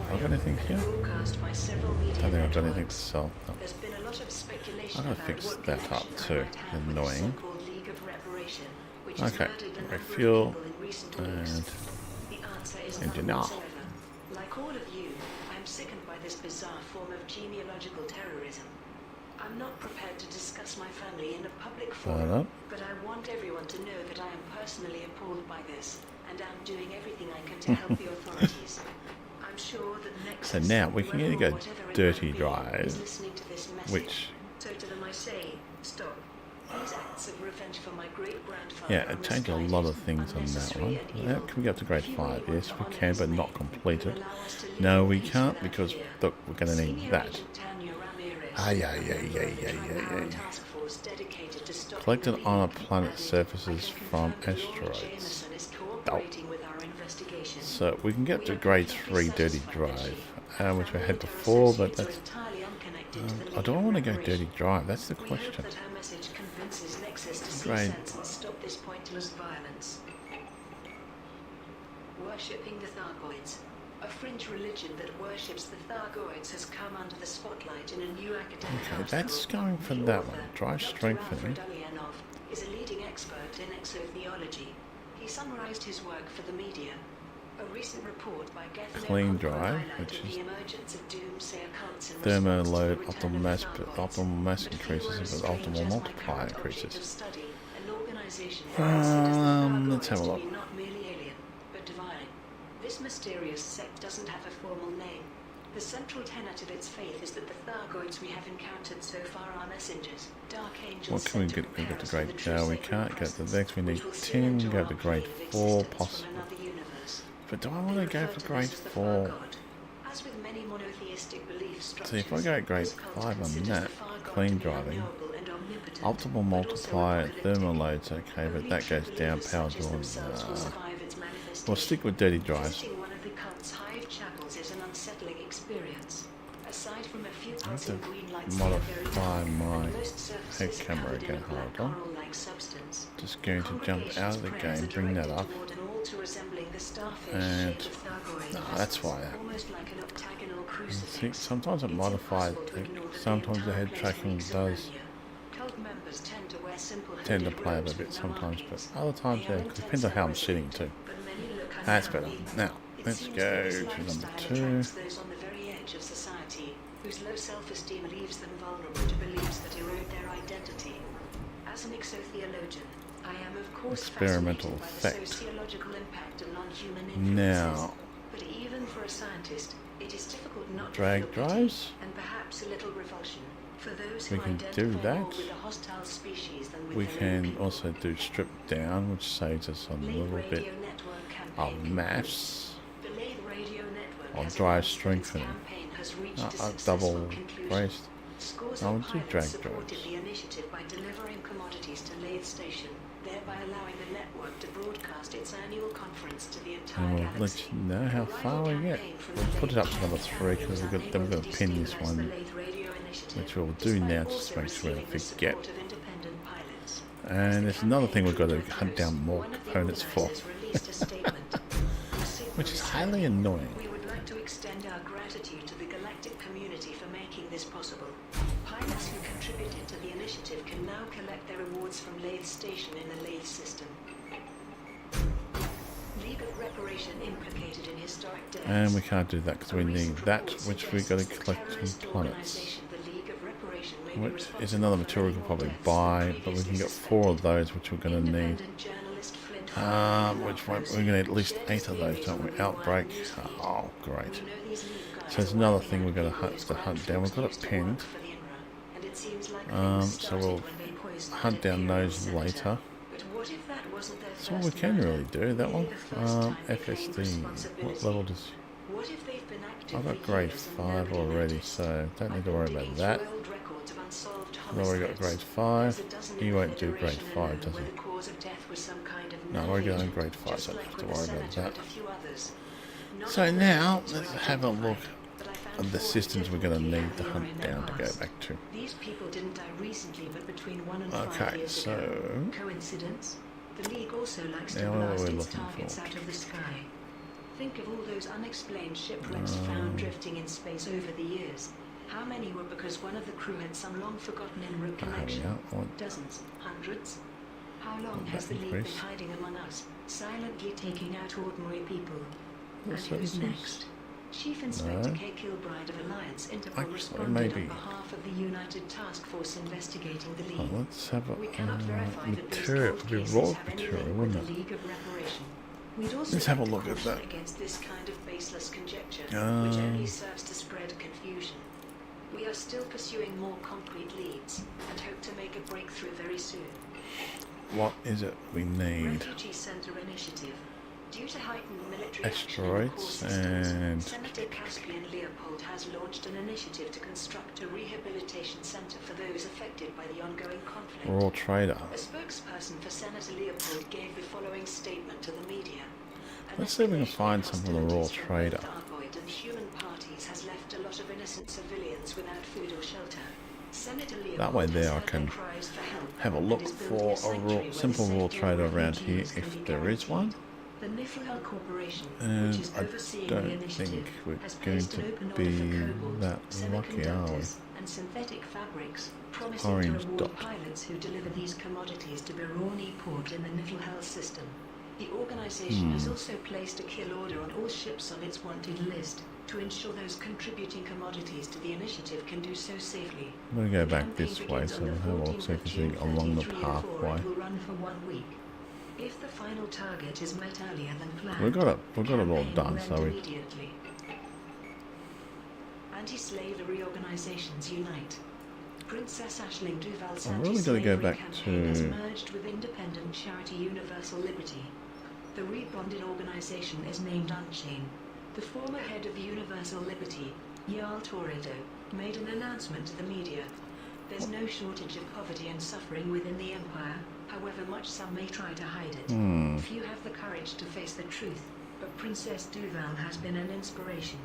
A: Have I got anything here? I don't think I've got anything to sell. No. I've got to fix that up too. Annoying. Okay, refuel and engineer.
B: Like all of you, I am sickened by this bizarre form of genealogical terrorism. I'm not prepared to discuss my family in a public forum, but I want everyone to know that I am personally appalled by this, and I'm doing everything I can to help the authorities. I'm sure that next
A: so now we can either go dirty drive, which yeah, it changed a lot of things on that one. Now, can we go up to grade 5? Yes, we can, but not completed. No, we can't because look, we're going to need that. Collected on a planet's surfaces from asteroids. Oh. So we can get to grade 3 dirty drive, which we had before, but that's... I don't want to go dirty drive, that's the question. Grade...
B: Worshipping the Thargoids. A fringe religion that worships the Thargoids has come under the spotlight in a new academic
A: Okay, that's going for that one. Drive strengthening.
B: Is a leading expert in exotheology. He summarized his work for the media. A recent report by
A: Clean drive, which is thermal load, optimal mass increases, but optimal multiplier increases. Let's have a look.
B: This mysterious sect doesn't have a formal name. The central tenet of its faith is that the Thargoids we have encountered so far are messengers, dark angels.
A: What can we get? We get to grade? No, we can't get the next. We need 10. Go to grade 4, possible. But do I want to go for grade 4? See, if I go grade 5 on that, clean driving, optimal multiplier, thermal loads, okay, but that goes down. Power drawn. We'll stick with dirty drives.
B: results in green light
A: modify my
B: most surfaces
A: head
B: are
A: camera
B: covered in a
A: again.
B: black
A: Hold on.
B: coral-like substance.
A: Just going to jump out of the game, bring that up. And that's why. I think sometimes it modifies. Sometimes the head tracking does tend to play up a bit sometimes, but other times, yeah, it depends on how I'm sitting too. That's better. Now, let's go to number 2.
B: Whose low self-esteem leaves them vulnerable to beliefs that erode their identity. As an exotheologian, I am of course
A: Experimental
B: fascinated by
A: effect.
B: the sociological impact of non-human influences.
A: Now,
B: But even for a scientist, it is difficult not
A: drag
B: to feel
A: drives.
B: pity and perhaps a little revulsion for those
A: We
B: who
A: can
B: identify
A: do
B: more
A: that.
B: with a hostile species than with
A: We
B: their own
A: can
B: people.
A: also do strip down, which saves us a
B: Lathe
A: little bit
B: Radio Network
A: of
B: campaign
A: maths.
B: The Lathe Radio Network
A: I'll
B: has
A: drive
B: announced that its
A: strengthening.
B: campaign has reached a
A: A
B: successful
A: double
B: conclusion.
A: brace.
B: Scores
A: I
B: of
A: would do
B: pilots
A: drag
B: supported
A: drives.
B: the initiative by delivering commodities to Lathe Station, thereby allowing the network to broadcast its annual conference to the entire
A: And we'll
B: galaxy.
A: let you know how far we get. We'll put it up to number 3 because then we've got to pin this one, which we'll do now just to make sure we don't forget. And there's another thing we've got to hunt down more components for, which is highly annoying.
B: We would like to extend our gratitude to the galactic community for making this possible. Pilots who contributed to the initiative can now collect their rewards from Lathe Station in the Lathe system. League of Reparation implicated in historic deaths.
A: And we can't do that because we need that, which we've got to collect from planets. Which is another material we can probably buy, but we can get 4 of those, which we're going to need. We're going to need at least 8 of those, don't we? Outbreak. Oh, great. So there's another thing we're going to hunt down. We've got it pinned. So we'll hunt down those later. That's all we can really do, that one. FSD. What level does... I've got grade 5 already, so don't need to worry about that. I've already got grade 5. He won't do grade 5, does he? No, I've already got grade 5, so I don't have to worry about that. So now, let's have a look at the systems we're going to need to hunt down to go back to.
B: These people didn't die recently, but between 1 and 5
A: Okay,
B: years
A: so...
B: ago. Coincidence? The League also likes to
A: Now what are
B: blast
A: we
B: its
A: looking
B: targets
A: for?
B: out of the sky. Think of all those unexplained shipwrecks found drifting in space over the years. How many were because one of the crew had some long-forgotten en route connection? Dozens? Hundreds? How long has the League been hiding among us, silently taking out ordinary people? And who's next? Chief Inspector K. Kilbride of Alliance Interpol responded on behalf of the United Task Force investigating the League.
A: Let's have a
B: We cannot verify that those
A: material.
B: cold
A: It'll be
B: cases
A: raw
B: have any
A: material,
B: link with
A: wouldn't
B: the
A: it?
B: League of Reparation. We'd also
A: Let's have a
B: like to
A: look at
B: caution
A: that.
B: against this kind of baseless conjecture, which only serves to spread confusion. We are still pursuing more concrete leads and hope to make a breakthrough very soon.
A: What is it we need?
B: Refugee Center Initiative. Due to heightened military action in the core
A: Asteroids
B: systems,
A: and...
B: Senator Caspian Leopold has launched an initiative to construct a rehabilitation center for those affected by the ongoing conflict.
A: Raw Trader.
B: A spokesperson for Senator Leopold gave the following statement to the media.
A: Let's see if we can find some from the Raw Trader.
B: Argoid and human parties has left a lot of innocent civilians without food or shelter. Senator Leopold
A: That way there I
B: has heard
A: can
B: their cries for help
A: have a
B: and
A: look
B: is building
A: for a
B: sanctuary
A: raw,
B: where
A: simple
B: the
A: Raw
B: safety
A: Trader
B: of
A: around here
B: refugees can
A: if
B: be
A: there is one.
B: guaranteed. The Niflhel Corporation,
A: And
B: which is
A: I
B: overseeing the
A: don't
B: initiative,
A: think we're
B: has
A: going
B: placed an
A: to
B: open order
A: be
B: for cobalt,
A: that lucky, are we?
B: semiconductors, and synthetic fabrics, promising
A: Orange
B: to reward
A: dot.
B: pilots who deliver these commodities to Biruni port in the Niflhel system. The organization has also placed a kill order on all ships on its wanted list to ensure those contributing commodities to the initiative can do so safely.
A: I'm going to go
B: The
A: back
B: campaign
A: this way
B: begins
A: so
B: on the
A: we'll have a look
B: 14th
A: so you
B: of
A: can see
B: June
A: along the
B: 3304
A: pathway.
B: and will run for 1 week. If the final target is met earlier than planned,
A: We've got it all
B: campaign
A: done,
B: will
A: so
B: end
A: we...
B: immediately. Anti-slavery organizations unite. Princess Aisling Duval's
A: I'm really going to go
B: anti-slavery
A: back
B: campaign has
A: to...
B: merged with independent charity Universal Liberty. The rebonded organization is named Unchain. The former head of Universal Liberty, Jarl Toredo, made an announcement to the media. There's no shortage of poverty and suffering within the Empire, however much some may try to hide it. Few have the courage to face the truth, but Princess Duval has been an inspiration.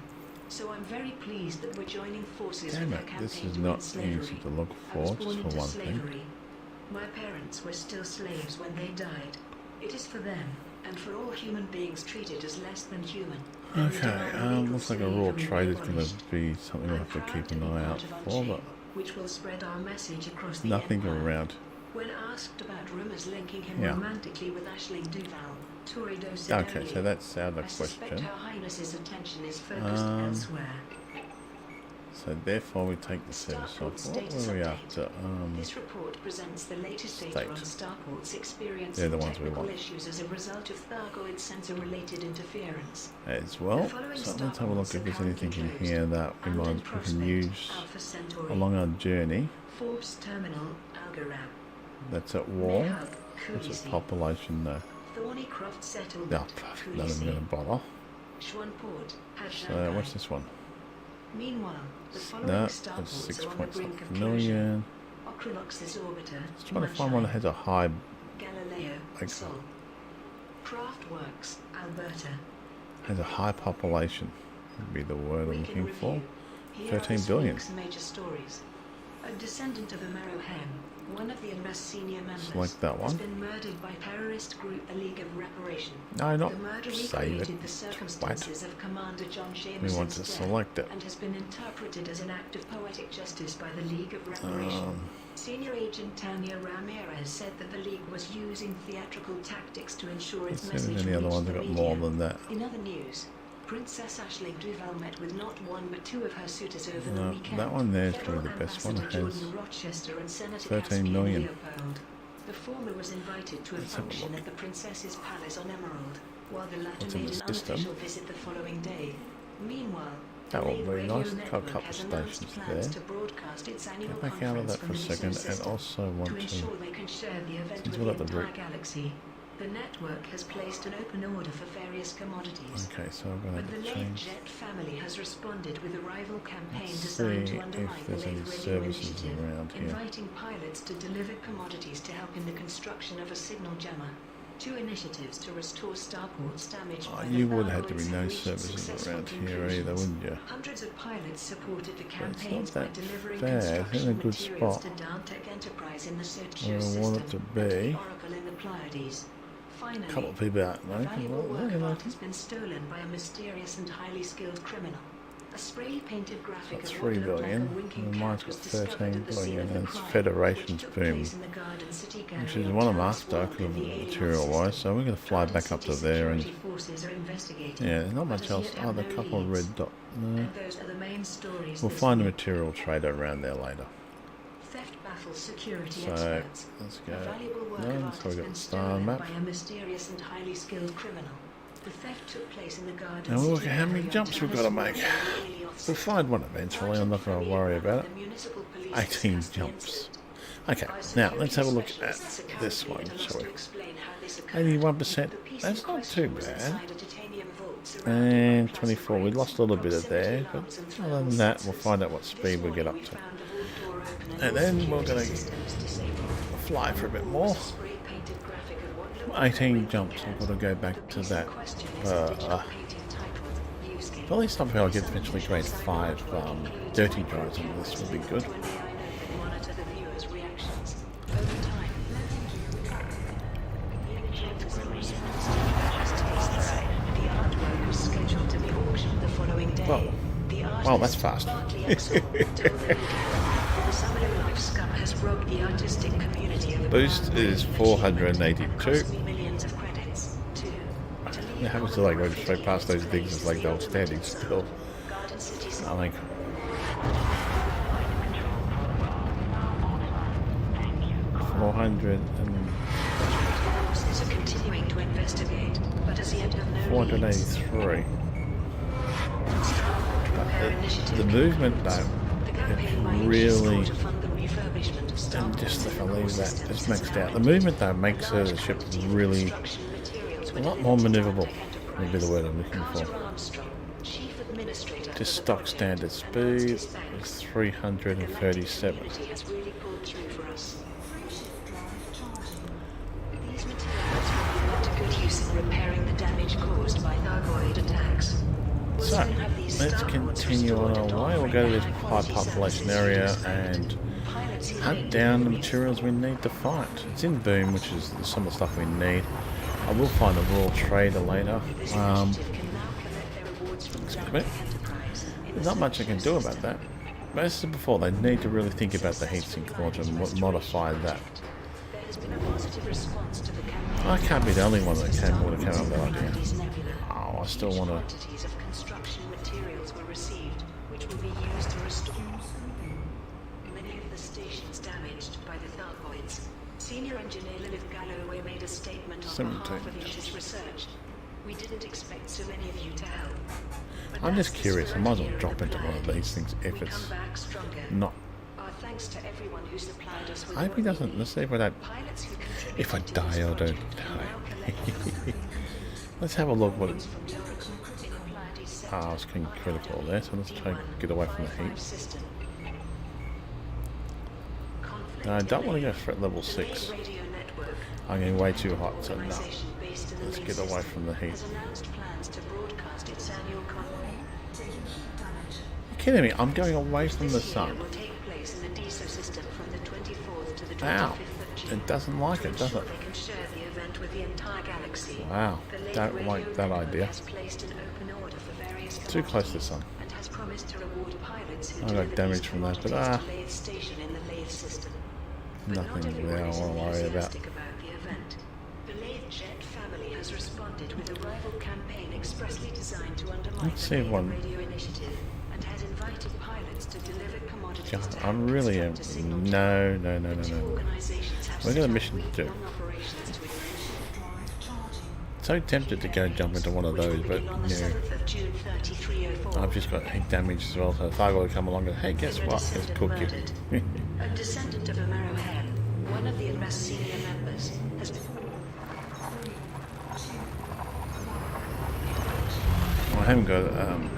B: So I'm very pleased that we're joining forces
A: Damn
B: with
A: it,
B: their
A: this
B: campaign
A: is
B: to
A: not
B: end slavery.
A: easy to look
B: I was
A: for,
B: born
A: just for
B: into
A: one thing.
B: slavery. My parents were still slaves when they died. It is for them, and for all human beings treated as less than human.
A: Okay, looks like a raw trade is going to be something we'll have to keep an eye out for, but
B: which will spread our message across the
A: nothing
B: empire.
A: around.
B: When asked about rumours linking him
A: Yeah.
B: romantically with Aisling Duval, Torido said
A: Okay,
B: only,
A: so that's our
B: I suspect
A: question.
B: Her Highness's attention is focused elsewhere.
A: So therefore we take the service
B: Starport
A: off. What
B: status
A: were we
B: update.
A: after?
B: This report presents the latest data
A: State.
B: on Starport's experience
A: They're the
B: and
A: ones we
B: technical
A: want.
B: issues as a result of Thargoid sensor-related interference.
A: As well.
B: The following
A: So let's have a look if there's
B: Starports are
A: anything in
B: currently
A: here that we
B: Amden
A: we
B: Prospect,
A: can use
B: Alpha Centauri,
A: along our journey.
B: Forbes Terminal, Algorab,
A: That's at war.
B: Mehug,
A: That's
B: Coolisi,
A: a population though.
B: Thornycroft Settlement,
A: No, none of them going to bother.
B: Schwanport,
A: So what's this one?
B: Meanwhile, the following
A: No, that's
B: starports are on the brink of
A: 6.6
B: closure.
A: million.
B: Ocrolox's Orbiter,
A: Just trying to find one that has a high,
B: Galileo,
A: Okay.
B: Sol. Craftworks, Alberta.
A: has a high population. Would be the word I'm
B: Week in
A: looking for.
B: review. Here
A: 13
B: are this
A: billion.
B: week's major stories. A descendant of Amaro Hen, one of the Invest senior members,
A: Select that
B: has
A: one.
B: been murdered by terrorist group The League of Reparation.
A: No, not
B: The murder
A: save it.
B: recreated the circumstances of Commander John
A: We
B: Jameson's
A: want to
B: death
A: select it.
B: and has been interpreted as an act of poetic justice by the League of Reparation. Senior Agent Tanya Ramirez said that the League was using theatrical tactics to ensure its
A: Let's see if
B: message
A: there's any other
B: reached
A: ones
B: the
A: that got
B: media.
A: more than that.
B: In other news, Princess Aisling Duval met with not one but two of her suitors over the
A: No,
B: weekend.
A: that one there is
B: Federal
A: probably the best one. It
B: Ambassador
A: has
B: Jordan Rochester and Senator
A: 13
B: Caspian
A: million.
B: Leopold. The former was invited to a
A: Let's have a
B: function
A: look.
B: at the Princess's Palace on Emerald, while the latter
A: What's in
B: made
A: the
B: an
A: system?
B: unofficial visit the following day. Meanwhile,
A: That
B: the
A: will
B: main
A: be
B: radio
A: nice. Got a
B: network
A: couple
B: has
A: of
B: announced
A: stations
B: plans
A: there.
B: to broadcast its annual
A: Get back out of
B: conference
A: that
B: from
A: for a
B: the
A: second,
B: Niso
A: and
B: system.
A: also want
B: To
A: to.
B: ensure they can share the event
A: Since
B: with
A: we've
B: the
A: got the
B: entire
A: brick.
B: galaxy, the network has placed an open order for various commodities.
A: Okay, so I'm going
B: But
A: to
B: the
A: have to
B: late
A: change.
B: Jet family has responded with a rival campaign
A: Let's
B: designed
A: see
B: to undermine
A: if
B: the
A: there's any
B: late radio
A: services
B: initiative,
A: around here.
B: inviting pilots to deliver commodities to help in the construction of a signal jammer. Two initiatives to restore starports damaged
A: Oh,
B: by
A: you
B: the
A: would have to
B: Thargoids
A: be no
B: have reached
A: services
B: successful
A: around here
B: conclusions.
A: either, wouldn't you?
B: Hundreds of pilots supported the
A: But
B: campaigns
A: it's not
B: by
A: that
B: delivering
A: bad. It's in a
B: construction
A: good
B: materials
A: spot
B: to Dantec Enterprise in the Sirtio
A: where I
B: system
A: want it to
B: and
A: be.
B: the Oracle in the Pleiades. Finally,
A: A couple of people out
B: a
A: there.
B: valuable
A: Well,
B: work
A: there
B: of
A: you
B: art
A: go.
B: has been stolen by a mysterious and highly skilled criminal. A spray-painted graphic
A: Got
B: of
A: 3
B: what looked like a
A: billion,
B: winking
A: and
B: cat
A: mine's
B: was
A: got
B: discovered
A: 13
B: at the scene
A: billion,
B: of the
A: and it's
B: crime,
A: Federation's
B: which took
A: boom,
B: place in the Garden City
A: which
B: gallery
A: is
B: of
A: one of
B: Talos
A: my stock
B: Walk in the Aeon
A: material-wise,
B: system.
A: so we're going to fly
B: Garden
A: back up
B: City
A: to there and...
B: security forces are investigating,
A: Yeah, there's not
B: but
A: much
B: as
A: else.
B: yet
A: Oh,
B: have
A: the
B: no
A: couple of
B: leads.
A: red dot. No.
B: And those are the main stories
A: We'll
B: this
A: find a
B: week.
A: material trader around there later.
B: Theft baffles security
A: So,
B: experts.
A: let's
B: A
A: go.
B: valuable work
A: No,
B: of art
A: so
B: has
A: we got
B: been
A: the star
B: stolen
A: map.
B: by a mysterious and highly skilled criminal. The theft took place in the Garden
A: And we'll look
B: City
A: at how many
B: gallery of
A: jumps we've got to
B: Talos
A: make.
B: Walk in the Aeon
A: We'll
B: system.
A: find one eventually, I'm not going to worry about it.
B: The municipal police
A: 18
B: discussed the
A: jumps.
B: incident.
A: Okay,
B: Our
A: now let's have a look
B: security
A: at
B: specialists are
A: this
B: currently
A: one,
B: at a loss
A: shall we?
B: to explain how this occurred.
A: 81%,
B: The piece
A: that's
B: in
A: not
B: question
A: too
B: was
A: bad.
B: inside a titanium vault surrounded
A: And
B: by plasma
A: 24, we
B: crates,
A: lost a little bit of
B: proximity
A: there, but
B: alarms and
A: other
B: thermal
A: than that, we'll
B: sensors.
A: find out what
B: This
A: speed we get
B: morning
A: up
B: we
A: to.
B: found the vault door open
A: And
B: all
A: then we're
B: security
A: going to
B: systems disabled.
A: fly for a bit
B: On the
A: more.
B: wall was a spray-painted graphic of what looked like a
A: 18
B: winking
A: jumps,
B: cat.
A: I've got to go
B: The
A: back to
B: piece
A: that.
B: in question is a digital painting titled Viewscape.
A: But at least somehow I'll get eventually grade 5 dirty drives on this, would be good.
B: Monitor the viewer's reactions. Over time, the artwork was scheduled to be auctioned the following day.
A: Well,
B: The
A: well, that's
B: artist,
A: fast.
B: Bartley Exel, told the media, the Summoning Life scum has robbed the artistic community of a
A: Boost
B: groundbreaking
A: is
B: achievement
A: 482.
B: and cost me millions of credits.
A: It happens to like go straight past those things, it's like they're standing still.
B: Garden City
A: I think. 400 and
B: forces are continuing to investigate, but as yet have no leads.
A: 483.
B: Repair initiative
A: The movement though,
B: The campaign by
A: it's
B: Aegis
A: really,
B: called to fund the refurbishment of
A: and
B: Starport's
A: just if I
B: physical
A: leave that,
B: systems
A: just
B: and
A: maxed out. The
B: surroundings.
A: movement though makes the ship
B: Quantity of
A: really
B: construction materials
A: a
B: were
A: lot more
B: delivered to
A: maneuverable,
B: Dantec
A: would be the word I'm looking
B: Enterprise.
A: for.
B: Carter Armstrong, Chief Administrator
A: Just
B: for the
A: stock
B: project,
A: standard
B: announced
A: speed
B: his thanks.
A: is
B: The
A: 337.
B: galactic community has really pulled through for us. These materials will be put to good use in repairing the damage caused by Thargoid attacks.
A: So, let's continue on our way. We'll go to this high population area and hunt down the materials we need to fight. It's in Boom, which is some of the stuff we need. I will find a rural trader later. Excuse me. There's not much I can do about that. But as I said before, they need to really think about the heatsink launcher and modify that. I can't be the only one that would have came up with that idea. Oh, I still want to...
B: Senior engineer Lilith Galloway made a statement on behalf of his research. We didn't expect so many of you to help.
A: I'm just curious. I might as well drop into one of these things if it's not.
B: Our thanks to everyone who supplied us with
A: I hope he doesn't. Let's see if I don't. If I die or don't die. Let's have a look. What it... I was getting critical there, so let's try and get away from the heat. No, I don't want to go threat level 6. I'm getting way too hot, so no. Let's get away from the heat. You're kidding me? I'm going away from the sun. Ow. It doesn't like it, does it? Wow. Don't like that idea. Too close to the sun. I got damage from that, but nothing there I want to worry about. Let's see one. God, I really am. No. We've got a mission to do. So tempted to go jump into one of those, but yeah. I've just got heat damage as well, so if I got to come along and hey, guess what? Let's cook you.
B: A descendant of a Marrowhead, one of the Unrest senior members, has been...
A: Well, I haven't got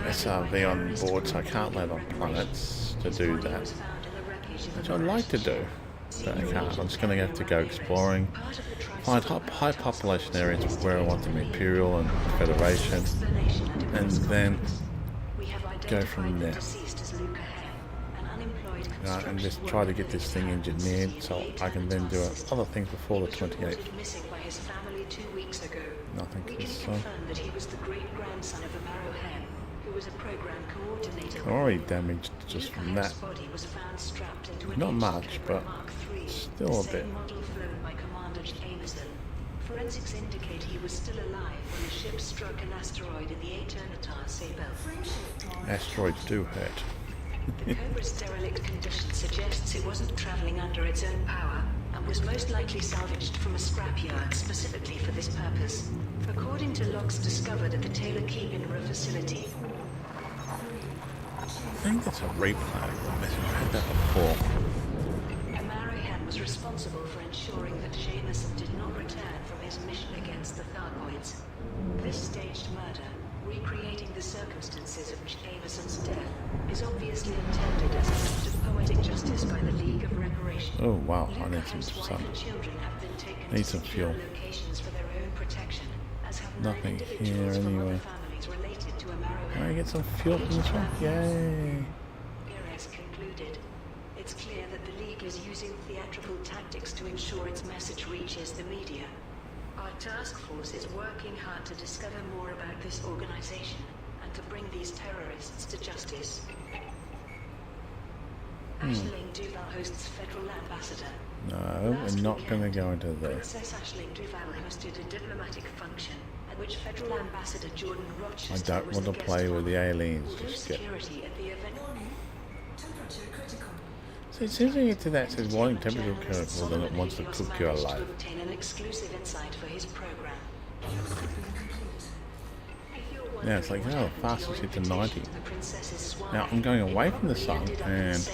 A: SRV on board, so I can't land on planets to do that. Which I'd like to do, but I can't. I'm just going to have to go exploring, find high population areas where I want them, Imperial and Federation, and then go from there. And just try to get this thing engineered so I can then do other things before the 28th. Nothing. Already damaged just from that. Not much, but still a bit.
B: Forensics indicate he was still alive when the ship struck an asteroid in the Eternitas belt.
A: Asteroids do hurt.
B: The Cobra's derelict condition suggests it wasn't traveling under its own power and was most likely salvaged from a scrapyard specifically for this purpose, according to logs discovered at the Taylor Keep Inra facility.
A: I think that's a replay of the message. I've had that before.
B: Amarihan was responsible for ensuring that Jameson did not return from his mission against the Thargoids. This staged murder, recreating the circumstances of Jameson's death, is obviously intended as an act of poetic justice by the League of Reparation.
A: Oh wow, I need some sun. Need some fuel. Nothing here anyway. Can I get some fuel from this one? Yay!
B: Concluded. It's clear that the League is using theatrical tactics to ensure its message reaches the media. Our task force is working hard to discover more about this organization and to bring these terrorists to justice. Aisling Duval hosts federal ambassador.
A: No, we're not going to go into there.
B: Princess Aisling Duval hosted a diplomatic function at which federal ambassador Jordan Rochester
A: I don't want to play with the aliens. Just get. So as soon as you get to that, it says warning temperature critical, then it wants to cook you alive. Now it's like, oh, fastest hit to 90. Now I'm going away from the sun and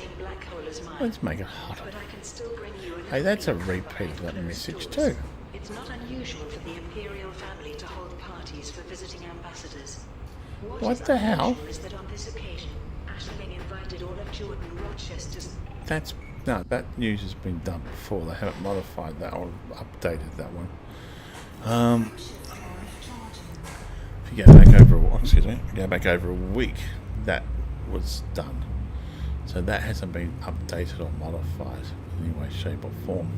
A: let's make it hotter. Hey, that's a repeat of that message too.
B: It's not unusual for the Imperial family to hold parties for visiting ambassadors.
A: What the hell?
B: Is that on this occasion, Aisling invited all of Jordan Rochester's...
A: That's... No, that news has been done before. They haven't modified that or updated that one. If you go back over, excuse me, go back over a week, that was done. So that hasn't been updated or modified in any way, shape or form.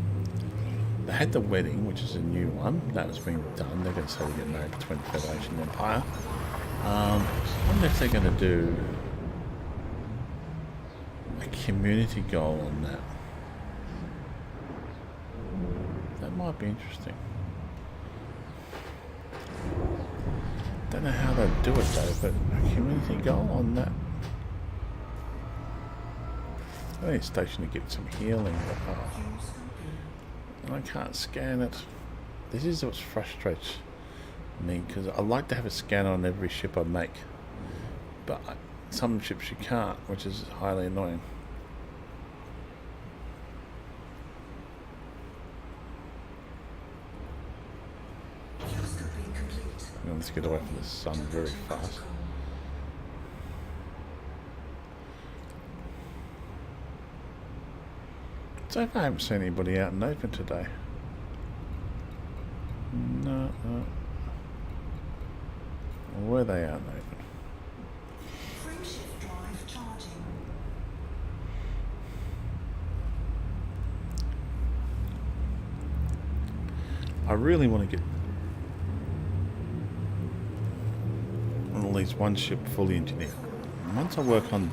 A: They had the wedding, which is a new one. That was being done. They're going to say they get married between Federation and Empire. I wonder if they're going to do a community goal on that. That might be interesting. Don't know how they'd do it though, but a community goal on that. I need a station to get some healing, but I can't scan it. This is what frustrates me, because I like to have a scanner on every ship I make, but some ships you can't, which is highly annoying. Let's get away from the sun very fast. So I haven't seen anybody out in open today. No. Or were they out in open?
B: Frameshift drive charging.
A: I really want to get at least one ship fully engineered. And once I work on,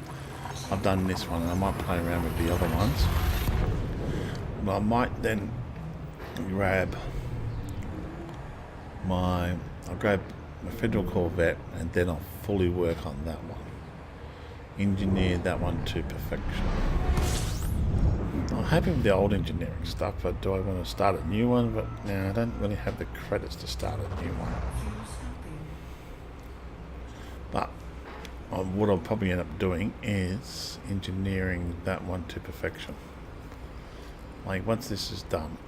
A: I've done this one, and I might play around with the other ones. But I might then grab I'll grab my Federal Corvette, and then I'll fully work on that one. Engineer that one to perfection. I'm happy with the old engineering stuff, but do I want to start a new one? But no, I don't really have the credits to start a new one. But what I'll probably end up doing is engineering that one to perfection. Like, once this is done,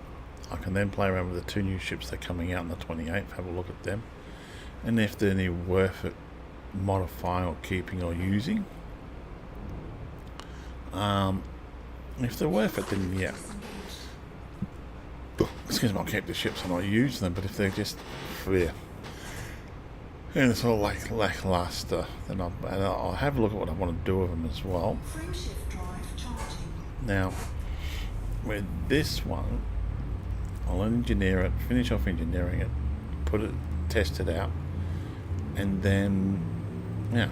A: I can then play around with the two new ships that are coming out on the 28th, have a look at them, and if they're any worth it modifying or keeping or using. If they're worth it, then yeah. Excuse me, I'll keep the ships and I'll use them, but if they're just, yeah, and it's all like lackluster, then I'll have a look at what I want to do with them as well. Now, with this one, I'll engineer it, finish off engineering it, test it out, and then, yeah,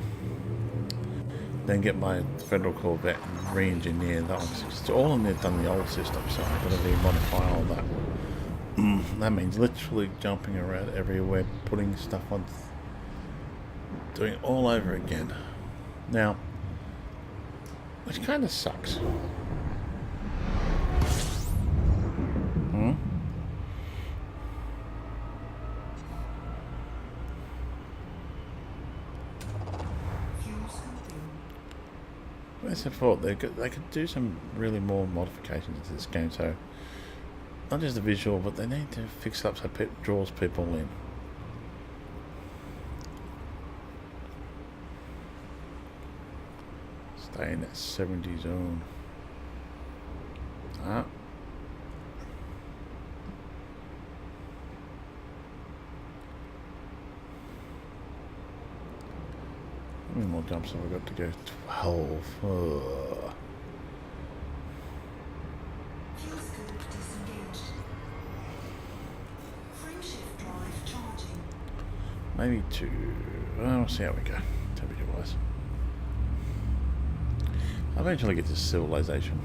A: then get my Federal Corvette and re-engineer that one. It's all in there done the old system, so I've got to re-modify all that. That means literally jumping around everywhere, putting stuff on, doing it all over again. Now, which kind of sucks. As I thought, they could do some really more modifications to this game, so not just the visual, but they need to fix it up so it draws people in. Stay in that 70 zone. How many more jumps have I got to go? 12. Maybe 2. We'll see how we go, temperature-wise. I'll eventually get to civilization.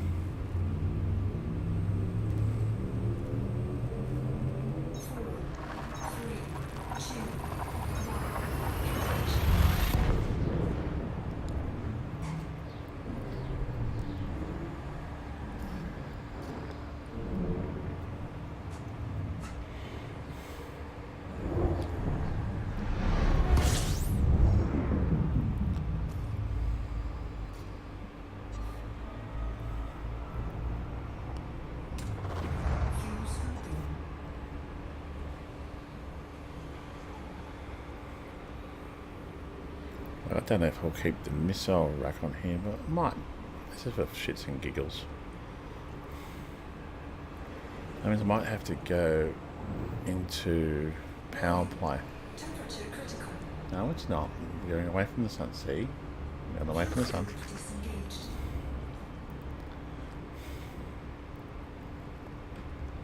A: I don't know if I'll keep the missile rack on here, but I might. This is for shits and giggles. That means I might have to go into power play. No, it's not. We're going away from the sun. See? We're going away from the sun.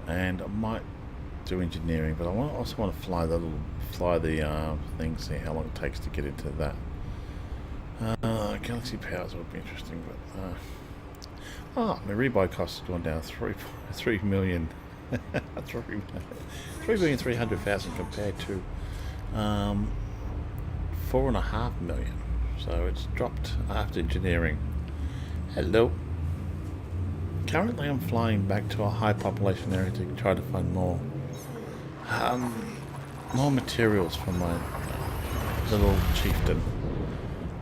A: And I might do engineering, but I also want to fly the thing, see how long it takes to get into that. Galaxy powers would be interesting, but my rebuy cost has gone down 3 million, 3,300,000 compared to 4.5 million. So it's dropped after engineering. Hello. Currently, I'm flying back to a high population area to try to find more materials for my little chieftain,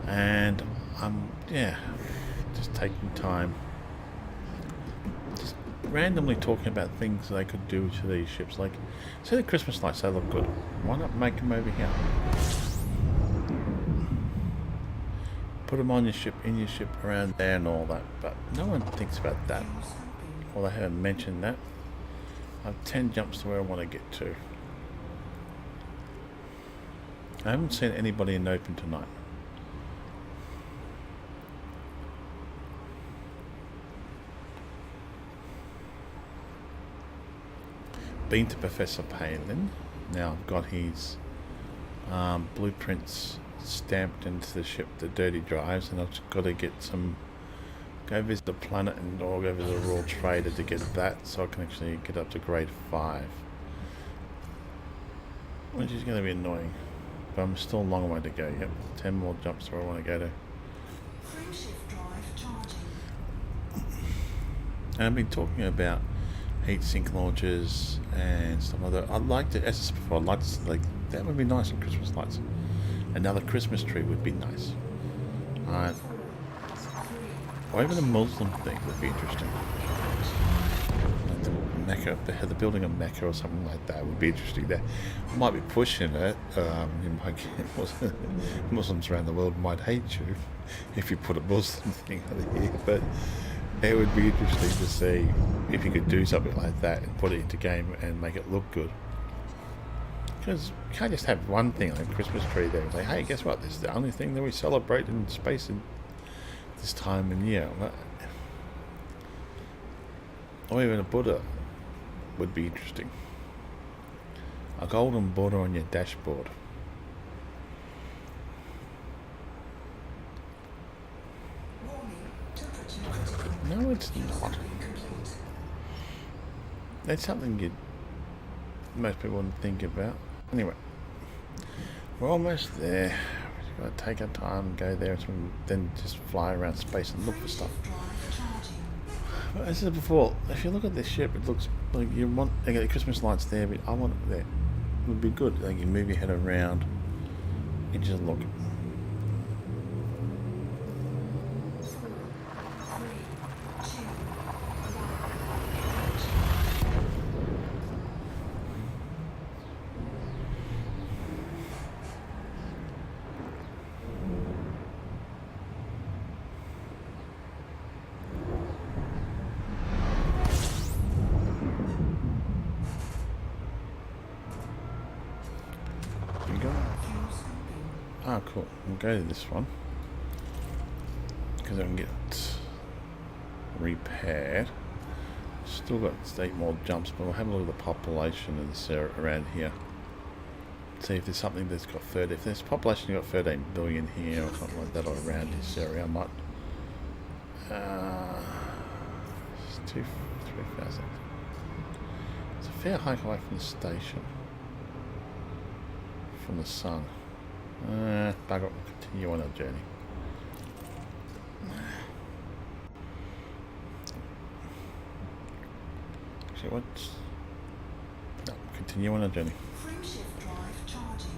A: and I'm just taking time, just randomly talking about things they could do to these ships. Like, say the Christmas lights, they look good. Why not make them over here? Put them on your ship, in your ship, around there and all that, but no one thinks about that. Well, they haven't mentioned that. I have 10 jumps to where I want to get to. I haven't seen anybody in open tonight. Been to Professor Palin. Now I've got his blueprints stamped into the ship, the dirty drives, and I've just got to get go visit the planet and or go visit a Royal Trader to get that, so I can actually get up to grade 5, which is going to be annoying, but I'm still a long way to go. Yep, 10 more jumps where I want to go to. And I've been talking about heat sink launches and stuff like that. I'd like to, as I said before, I'd like to, like, that would be nice on Christmas lights. Another Christmas tree would be nice. Or even a Muslim thing would be interesting. Like the Mecca, the building of Mecca or something like that would be interesting. There, I might be pushing it. You might get Muslims around the world might hate you if you put a Muslim thing over here, but it would be interesting to see if you could do something like that and put it into game and make it look good. Because you can't just have one thing like a Christmas tree there and say, hey, guess what? This is the only thing that we celebrate in space in this time of year. Or even a Buddha would be interesting. A golden Buddha on your dashboard. No, it's not. That's something most people wouldn't think about. Anyway, we're almost there. We've got to take our time and go there, and then just fly around space and look for stuff. But as I said before, if you look at this ship, it looks like you want the Christmas lights there, but I want it there. It would be good. Like you move your head around and just look. Ah, cool. We'll go to this one because I can get it repaired. Still got 8 more jumps, but we'll have a look at the population of this area around here. See if there's something that's got 30. If there's population got 13 billion here or something like that, or around this area, I might. It's 3,000. It's a fair hike away from the station, from the sun. Back up, continue on our journey. Actually, what's... No, continue on our journey.
C: Frameshift drive charging.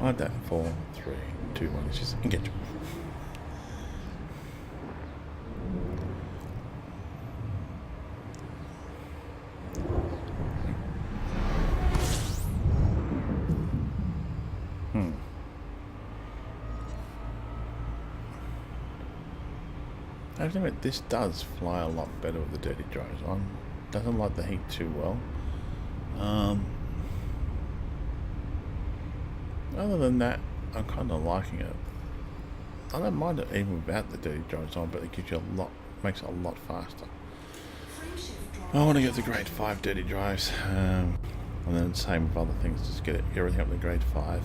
A: Like that. 4, 3, 2, 1. Let's just engage. I have to admit, this does fly a lot better with the dirty drives on. Doesn't like the heat too well. Other than that, I'm kind of liking it. I don't mind it even without the dirty drives on, but it gives you a lot, makes it a lot faster. I want to get the grade 5 dirty drives, and then same with other things, just get everything up to grade 5,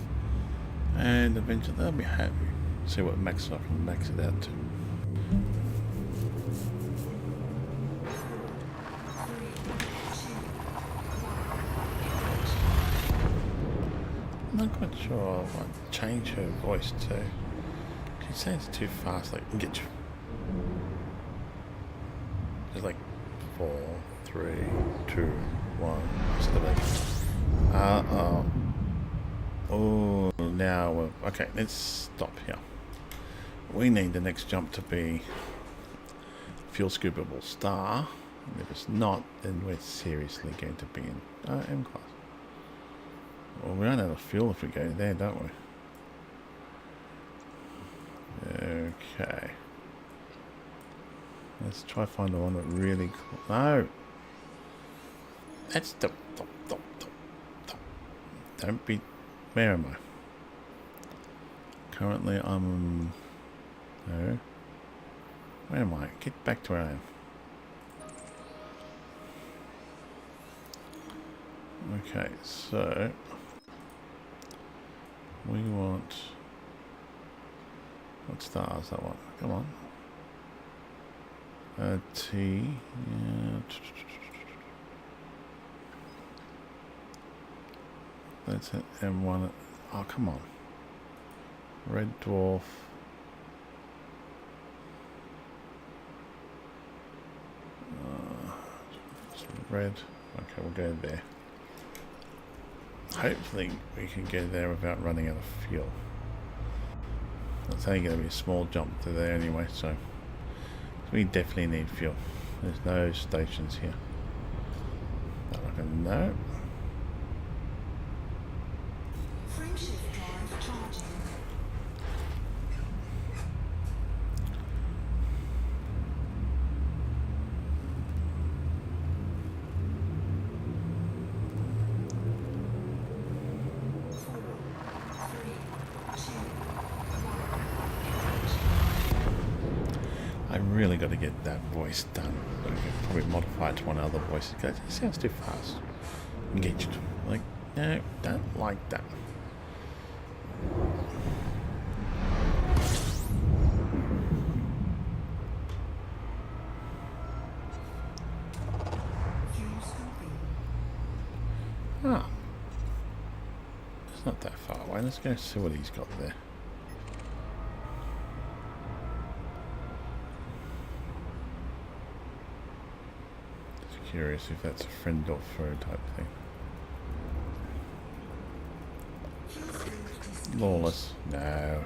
A: and eventually they'll be happy. See what max I can max it out to. I'm not quite sure I might change her voice too. She's saying it's too fast, like, get you. It's like 4, 3, 2, 1. Oh, now we're okay. Let's stop here. We need the next jump to be fuel scoopable star. And if it's not, then we're seriously going to be in M class. Well, we run out of fuel if we go there, don't we? Okay. Let's try find the one that really cool. No! That's the... Don't be... Where am I? Currently I'm... No. Where am I? Get back to where I am. Okay, so... We want... What star is that one? Come on. T. Yeah. That's it. M1. Oh, come on. Red dwarf. Red. Okay, we'll go there. Hopefully we can go there without running out of fuel. It's only going to be a small jump to there anyway, so we definitely need fuel. There's no stations here. But I can know.
C: Frameshift drive charging.
A: I really got to get that voice done. I can probably modify it to one of the other voices. It sounds too fast. Engaged. Like, no, don't like that. Ah. It's not that far away. Let's go see what he's got there. Curious if that's a friend or foe type thing. Lawless. No.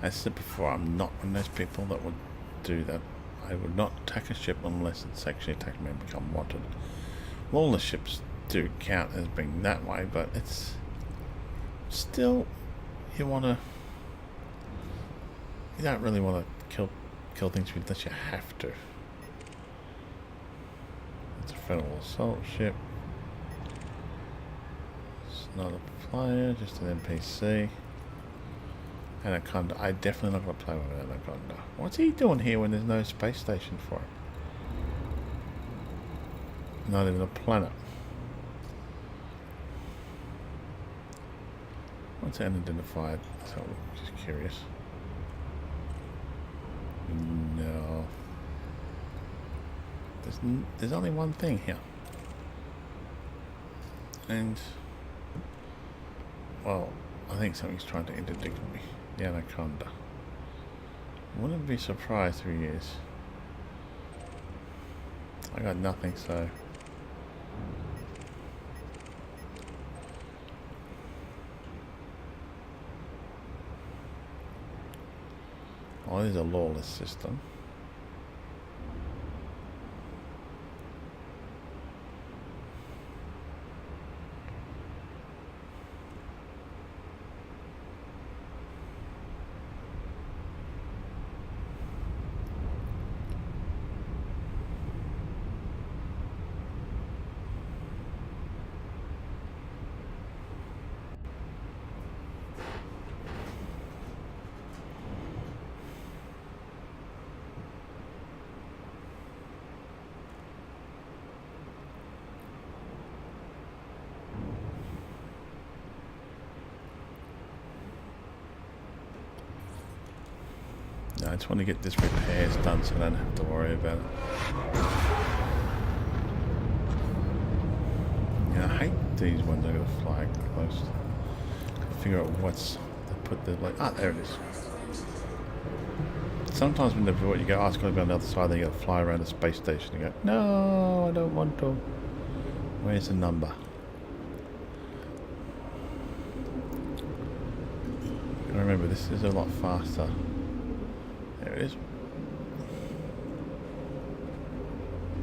A: I said before, I'm not one of those people that would do that. I would not attack a ship unless it's actually attacked me and become wanted. Lawless ships do count as being that way, but it's still, you don't really want to kill things unless you have to. It's a federal assault ship. It's not a player, just an NPC. Anaconda. I definitely not going to play with an Anaconda. What's he doing here when there's no space station for him? Not even a planet. What's unidentified? So, just curious. No. There's only one thing here. And, well, I think something's trying to interdict me. The Anaconda. Wouldn't be surprised if he is. I got nothing, so... Oh, this is a lawless system. I just want to get this repairs done so I don't have to worry about it. Yeah, I hate these ones that are going to fly close. Figure out what's to put the like. Ah, there it is. Sometimes when what you go, oh, it's going to be on the other side, then you got to fly around the space station and go, no, I don't want to. Where's the number? I remember this is a lot faster. There it is.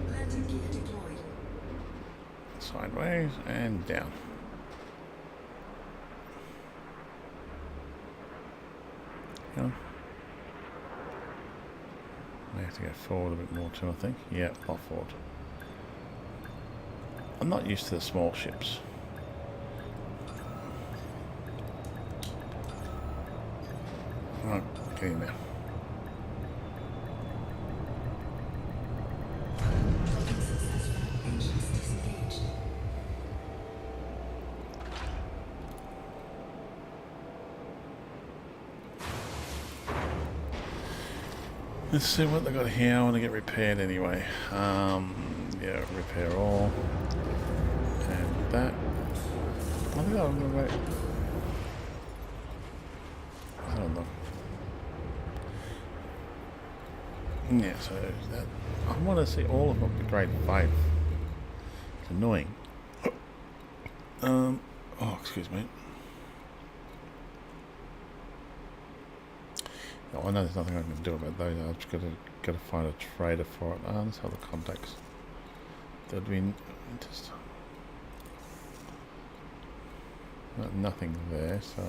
C: Landing gear deployed.
A: Sideways and down. Go. I have to go forward a bit more too, I think. Yeah, a lot forward. I'm not used to the small ships. Right, get in there.
C: Docking successful. Engines disengaged.
A: Let's see what they got here. I want to get repaired anyway. Yeah, repair all. And that. I think I'm going to wait. I don't know. Yeah, so that. I want to see all of them up to grade 5. It's annoying. Oh, excuse me. Oh, I know there's nothing I can do about those. I've just got to find a trader for it. Let's have the contacts. There'd be just nothing there. So,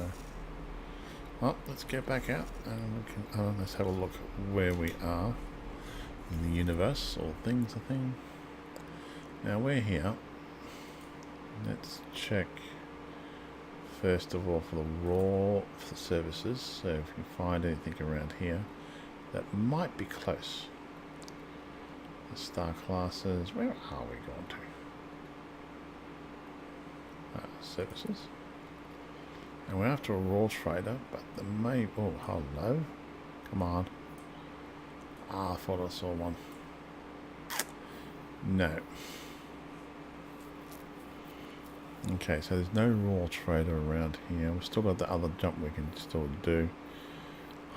A: well, let's get back out and we can. Let's have a look where we are in the universe. All things a thing. Now we're here. Let's check. First of all, for the raw for the services, so if you find anything around here that might be close. The star classes, where are we going to? Services. And we're after a raw trader, but there may. Oh, hello. Come on. Ah, I thought I saw one. No. Okay, so there's no raw trader around here. We've still got the other jump we can still do.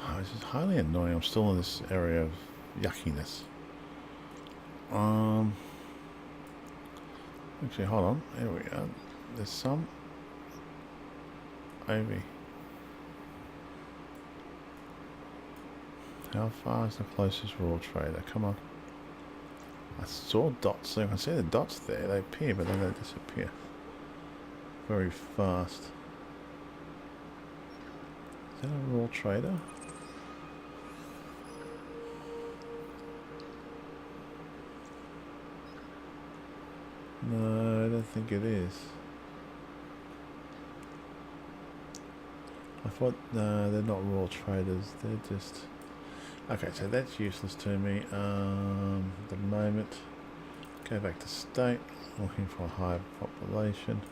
A: Oh, this is highly annoying. I'm still in this area of yuckiness. Actually, hold on. Here we go. There's some over. How far is the closest raw trader? Come on. I saw dots. So I can see the dots there. They appear, but then they disappear. Very fast. Is that a raw trader? No, I don't think it is. I thought, no, they're not raw traders. They're just... Okay, so that's useless to me. At the moment, go back to state, looking for a higher population.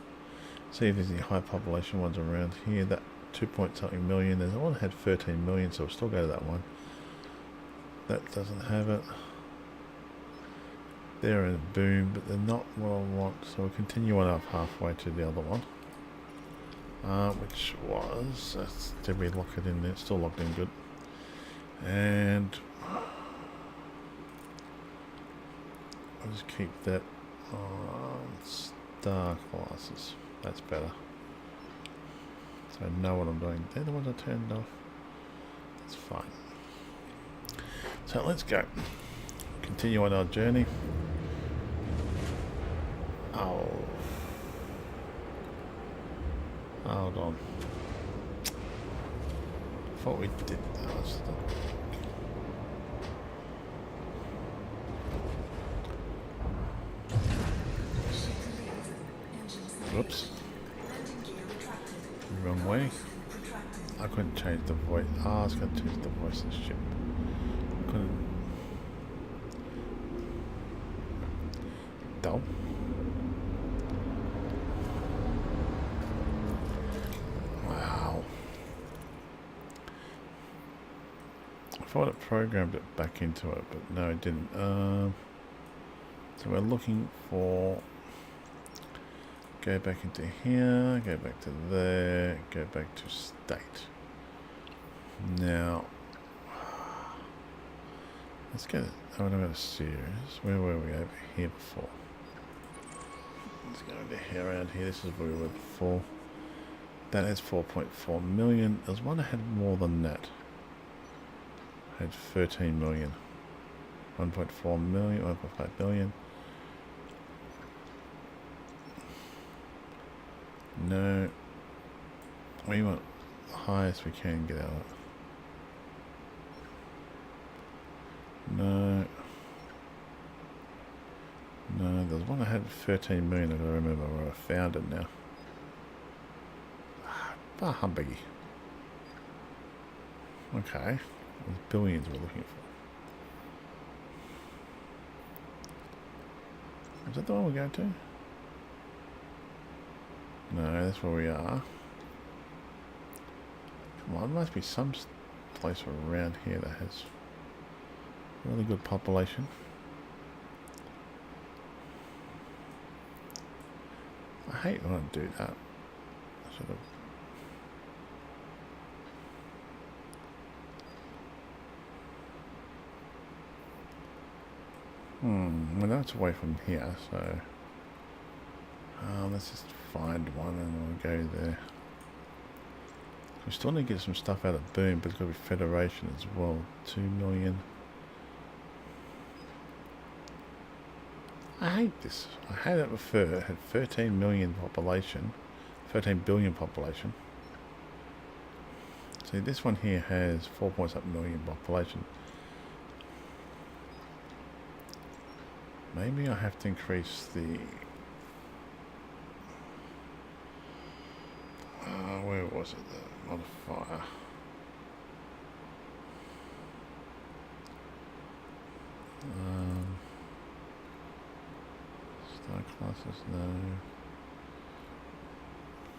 A: See if there's any high population ones around here. That 2 point something million. There's one that had 13 million, so we'll still go to that one. That doesn't have it. They're in a boom, but they're not what I want. So we'll continue on up halfway to the other one. Which was, did we lock it in there? It's still locked in good. And I'll just keep that on star classes. That's better. So I know what I'm doing. They're the ones I turned off. That's fine. So let's go. Continue on our journey. Oh. Hold on. I thought we did that. Whoops. Wrong way. I couldn't change the voice. I was going to change the voice of the ship. Couldn't. Dull. Wow. thought it programmed it back into it, but no, it didn't. So we're looking for... Go back into here, go back to there, go back to state. Now, let's get it. Oh, we're not a series. Where were we over here before? Let's go over here, around here. This is where we were before. That has 4.4 million. There's one that had more than that. Had 13 million. 1.4 million, 1.5 million. No. We want the highest we can get out of it. No. No, there's one that had 13 million. I don't remember where I found it now. Ah, humbuggy. Okay. There's billions we're looking for. Is that the one we're going to? No, that's where we are. Come on, there must be some place around here that has really good population. I hate when I do that. Sort of. Well, that's away from here, so let's just find one and we'll go there. We still need to get some stuff out of Boom, but it's got to be Federation as well. 2 million. I hate this. I hate it before. It had 13 million population. 13 billion population. See, this one here has 4 point something million population. Maybe I have to increase the... where was it? The modifier. Star classes, no.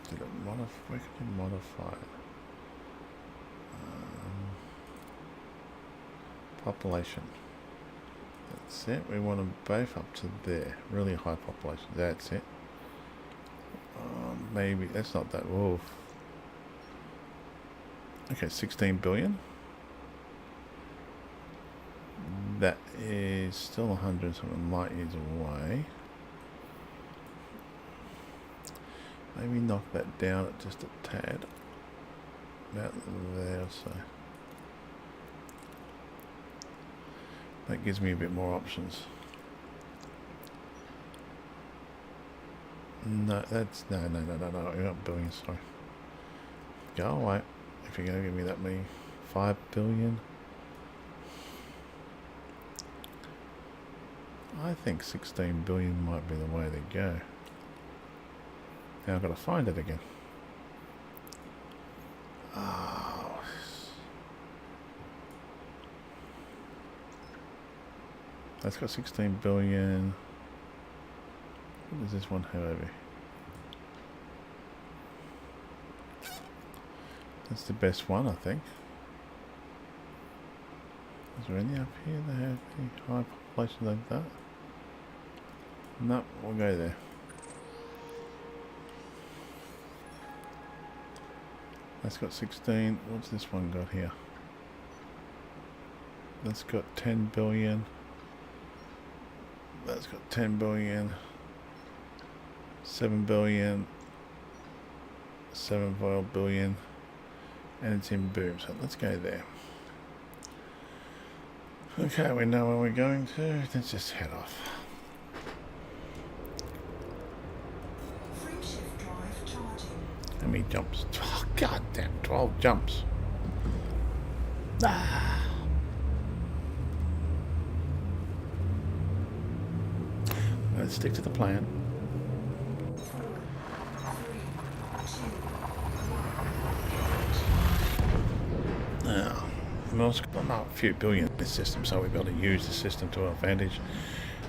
A: Did it modify? Where can you modify it? Population. That's it. We want them both up to there. Really high population. That's it. Maybe that's not that. Whoa. Okay, 16 billion. That is still 100 something light years away. Maybe knock that down at just a tad. About there, so. That gives me a bit more options. No, that's no. You're not billion, sorry. Go away. If you're going to give me that many, 5 billion. I think 16 billion might be the way to go. Now I've got to find it again. Oh. That's got 16 billion. What does this one have over? That's the best one, I think. Is there any up here that have the high population like that? No, we'll go there. That's got 16. What's this one got here? That's got 10 billion. That's got 10 billion. 7 billion. 7 billion. And it's in Boom, so let's go there. Okay, we know where we're going to. Let's just head off.
C: Frameshift drive charging.
A: How many jumps? Oh, God damn, 12 jumps. Ah. Let's stick to the plan.
C: 4, 3, 2, 1.
A: Now, we've also got a few billion in this system, so we've got to use the system to our advantage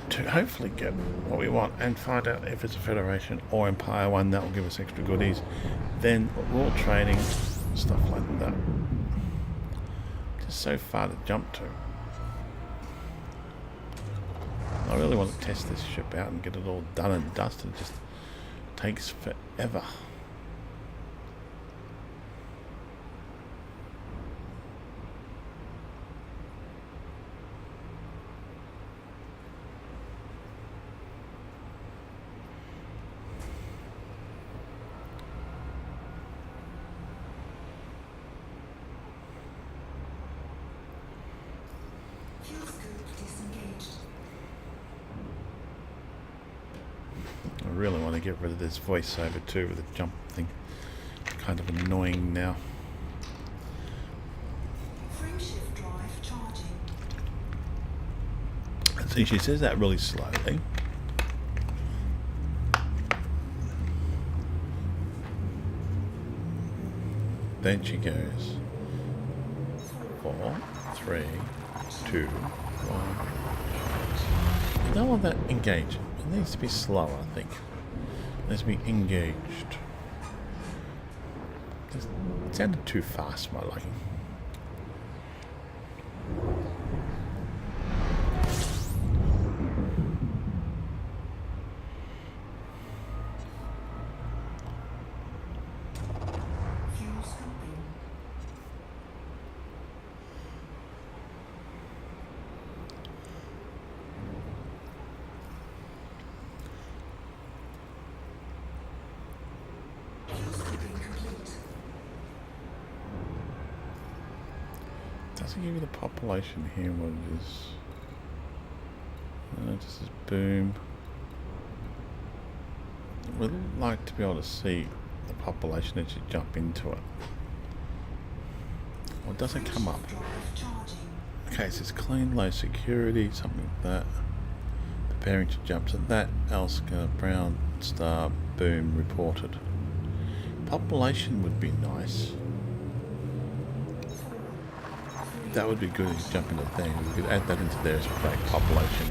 A: to hopefully get what we want and find out if it's a Federation or Empire one. That will give us extra goodies. Then raw training, stuff like that. Just so far to jump to. I really want to test this ship out and get it all done and dusted. It just takes forever.
C: Fuel scoop disengaged.
A: I really want to get rid of this voiceover too with the jump thing. Kind of annoying now.
C: Frameshift drive charging.
A: See, she says that really slowly. Then she goes 4, 3, 2, 1. I don't want that engaged. It needs to be slow, I think. It needs to be engaged. It sounded too fast for my liking.
C: Fuel scooping. Fuel scooping complete.
A: Doesn't give you the population here, what it is. Just says boom. We'd like to be able to see the population as you jump into it. Or does it come up?
C: Frameshift drive charging.
A: Okay, it says clean, low security, something like that. Preparing to jump to that. Elska, brown star, boom, reported. Population would be nice. That would be good if you jump into the thing. We could add that into there as fake population.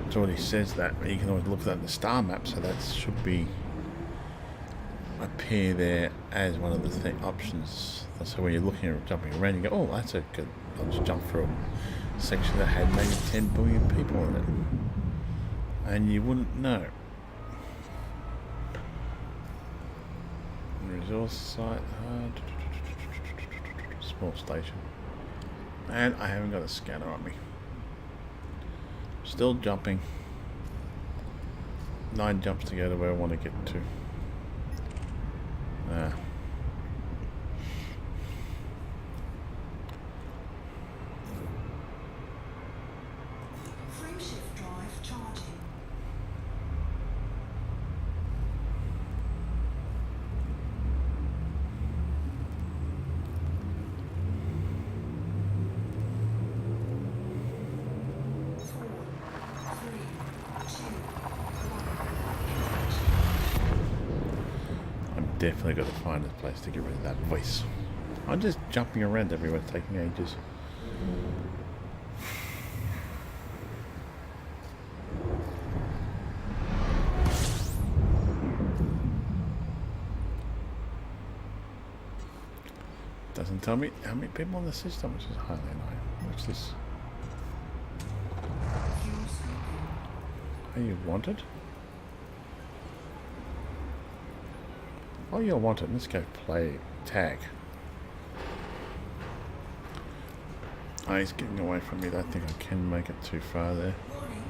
A: It already says that, but you can always look at that in the star map, so that should be appear there as one of the options. So when you're looking at jumping around, you go, oh, that's a good. I'll just jump through a section that had maybe 10 billion people in it, and you wouldn't know. Resource site, small station. And I haven't got a scanner on me. Still jumping. 9 jumps to go to where I want to get to.
C: Frameshift drive charging.
A: I'm definitely got to find a place to get rid of that voice. I'm just jumping around everywhere, taking ages. Doesn't tell me how many people on the system, which is highly annoying. What's this?
C: Fuel scooping.
A: Are you wanted? Oh, you're wanted. Let's go play tag. Oh, he's getting away from me. I don't think I can make it too far there.
C: Warning.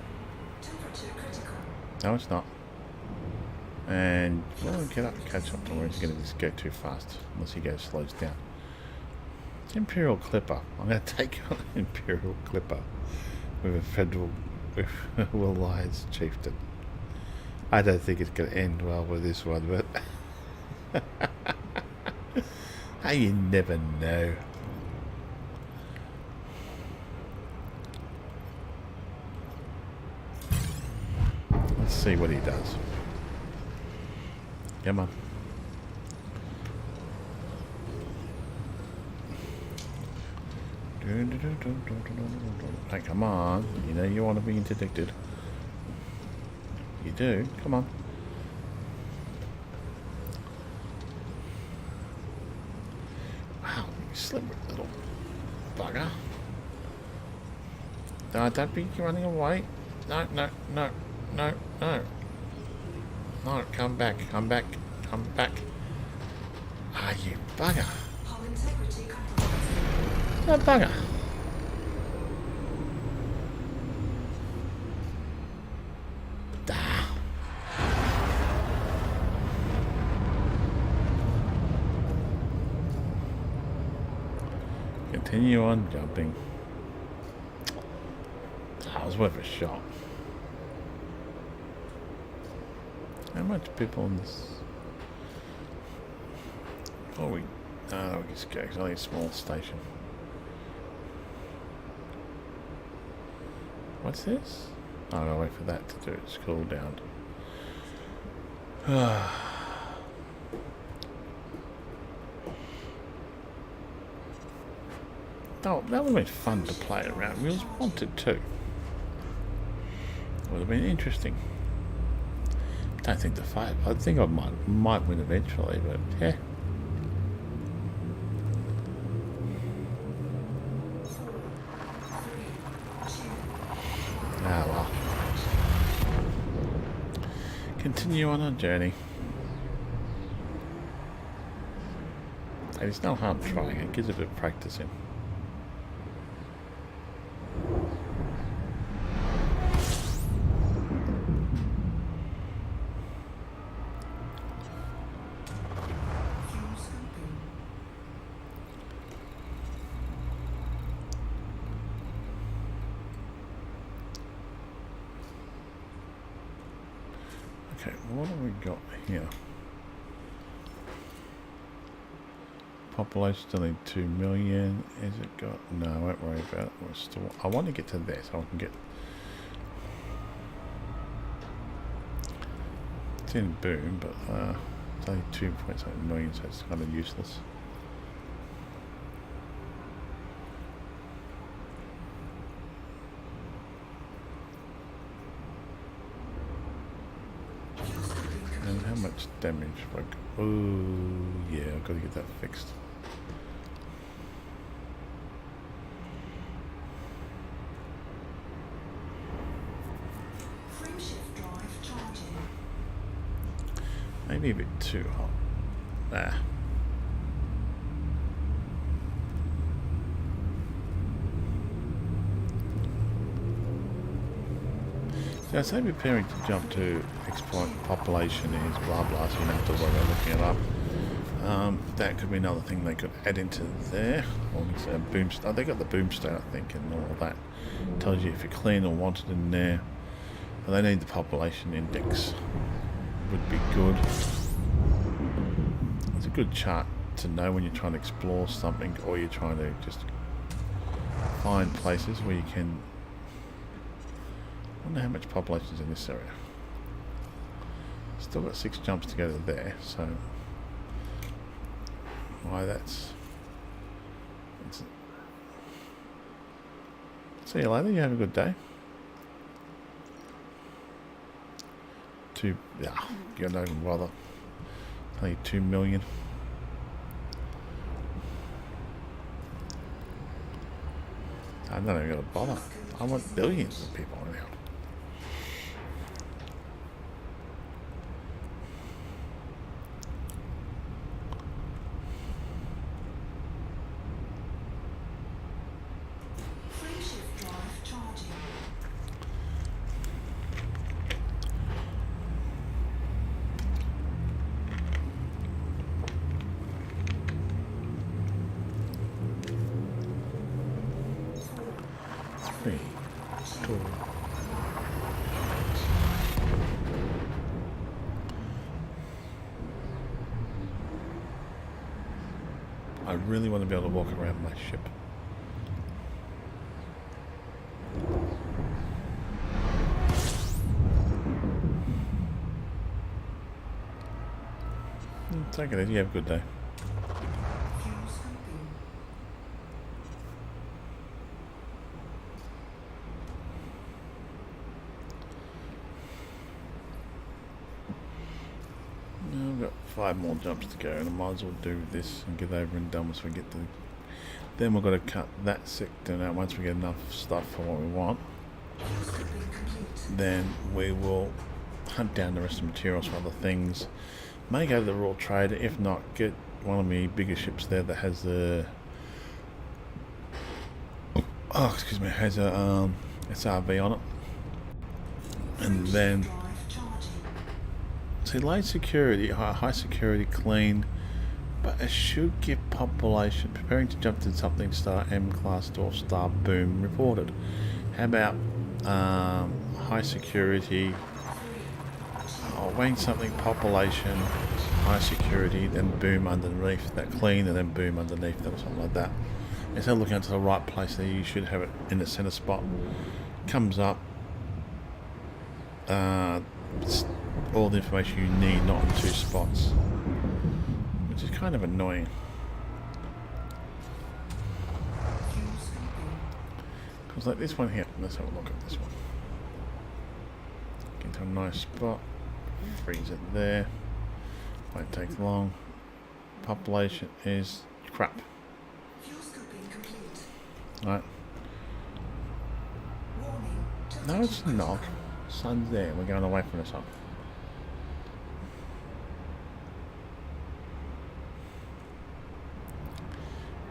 C: Temperature critical.
A: No, it's not. And well, get up and catch up to where he's going to just go too fast, unless he slows down. It's Imperial Clipper. I'm going to take on Imperial Clipper with a federal, with Alliance Chieftain. I don't think it's going to end well with this one, but you never know. Let's see what he does. Come on. Hey, come on. You know you want to be interdicted. You do. Come on. Wow, you slippery little bugger. No, don't be running away. No, no, no, no, no. No, come back, come back, come back. Ah, you bugger.
C: Hull integrity compromised.
A: Oh, bugger. Ah. Continue on jumping. That was worth a shot. How much people in this? Oh, we just go. It's only a small station. What's this? Oh, I'll wait for that to do its cool down. Oh, that would have been fun to play around. We was wanted to. Would have been interesting. Don't think the fight. I think I might win eventually, but yeah. Ah well. Continue on our journey. And it's no harm trying. It gives a bit of practicing. Okay, what have we got here? Population still need 2 million. Is it got? No, I won't worry about it. We're still. I want to get to there so I can get. It's in boom, but it's only 2.7 million, so it's kind of useless. And how much damage? Like, oh yeah, I've got to get that fixed.
C: Frame shift drive charging.
A: Maybe a bit too hot. Ah. So I say preparing to jump to exploit population is blah blah, so you don't have to worry about looking it up. That could be another thing they could add into there. Or boomstone. Oh, they got the boomstone, I think, and all of that. Tells you if you're clean or wanted in there. But they need the population index. Would be good. It's a good chart to know when you're trying to explore something or you're trying to just find places where you can. I wonder how much population is in this area. Still got 6 jumps to go to there, so why that's see you later. You have a good day. You don't even bother. Only 2 million. I'm not even gonna bother. I want billions of people around.
C: Frame shift drive charging.
A: Three, two. I really want to be able to walk around my ship. Take it easy. You have a good day.
C: Fuel scoping.
A: I've got 5 more jumps to go, and I might as well do this and get over and done once we get to Then we've got to cut that sector out once we get enough stuff for what we want. Then we will hunt down the rest of the materials for other things. May go to the Royal Trader, if not, get one of my bigger ships there that has the has a SRV on it. And then see, low security, high security, clean, but it should give population preparing to jump to something star M class dwarf star boom reported. How about high security, weighing something population, high security, then boom underneath that clean, and then boom underneath that or something like that. Instead of looking out to the right place there, you should have it in the center spot. Comes up all the information you need, not in two spots, which is kind of annoying. Because like this one here, let's have a look at this one. Get to a nice spot, freeze it there, won't take long. Population is crap. Right. No, it's not. Sun's there. We're going away from the sun.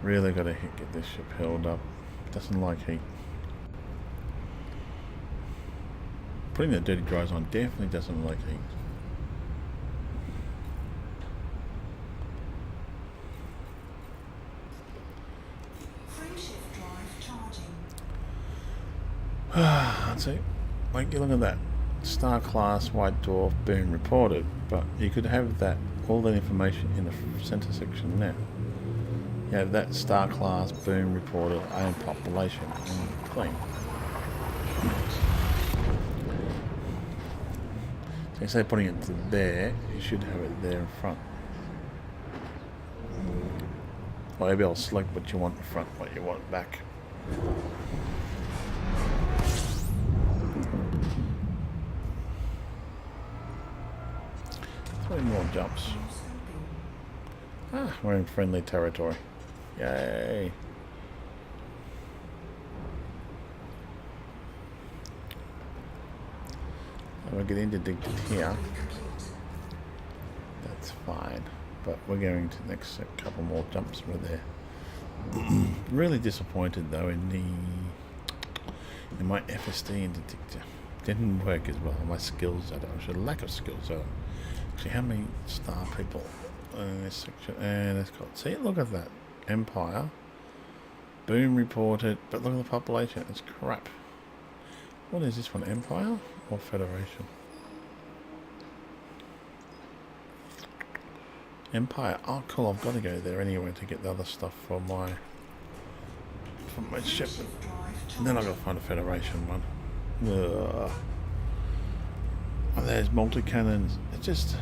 A: Really got to get this ship held up. Doesn't like heat. Putting the dirty dries on definitely doesn't like heat. That's it. Like, you look at that. Star class white dwarf boom reported, but you could have that, all that information in the center section there. You have that star class boom reported and population and clean. So instead of putting it to there, you should have it there in front. Or maybe I'll select what you want in front, what you want back. 3 more jumps. Ah, we're in friendly territory. Yay. We're getting addicted here. That's fine. But we're going to the next couple more jumps. We're there. Really disappointed though in my FSD and detector. Didn't work as well. My skills, I don't. Lack of skills. Actually, how many star people in this section? And it's got. See, look at that. Empire. Boom reported. But look at the population. It's crap. What is this one? Empire or Federation? Empire. Oh, cool. I've got to go there anyway to get the other stuff for my ship. And then I've got to find a Federation one. Ugh. Oh, there's multi-cannons. It's just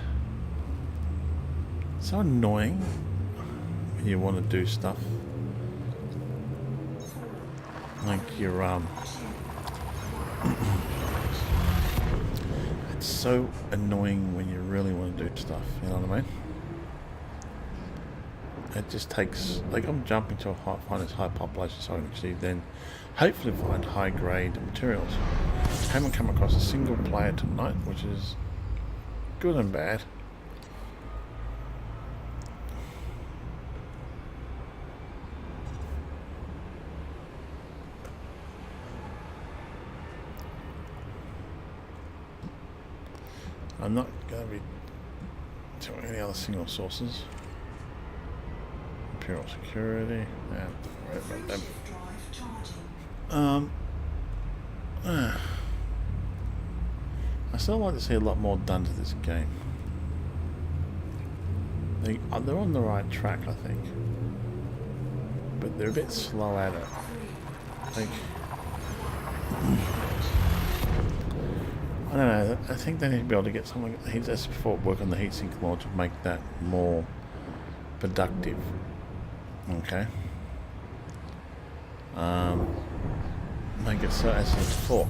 A: so annoying when you want to do stuff. Like your it's so annoying when you really want to do stuff, you know what I mean? It just takes, like, I'm jumping to find this high population so I can actually then hopefully find high grade materials. Haven't come across a single player tonight, which is good and bad. I'm not going to be doing any other single sources. Imperial security. Yeah, right about them. I still like to see a lot more done to this game. They're on the right track, I think, but they're a bit slow at it. Like, I don't know. I think they need to be able to get something. That's before work on the heatsink launch to make that more productive. Okay. Make it so as before.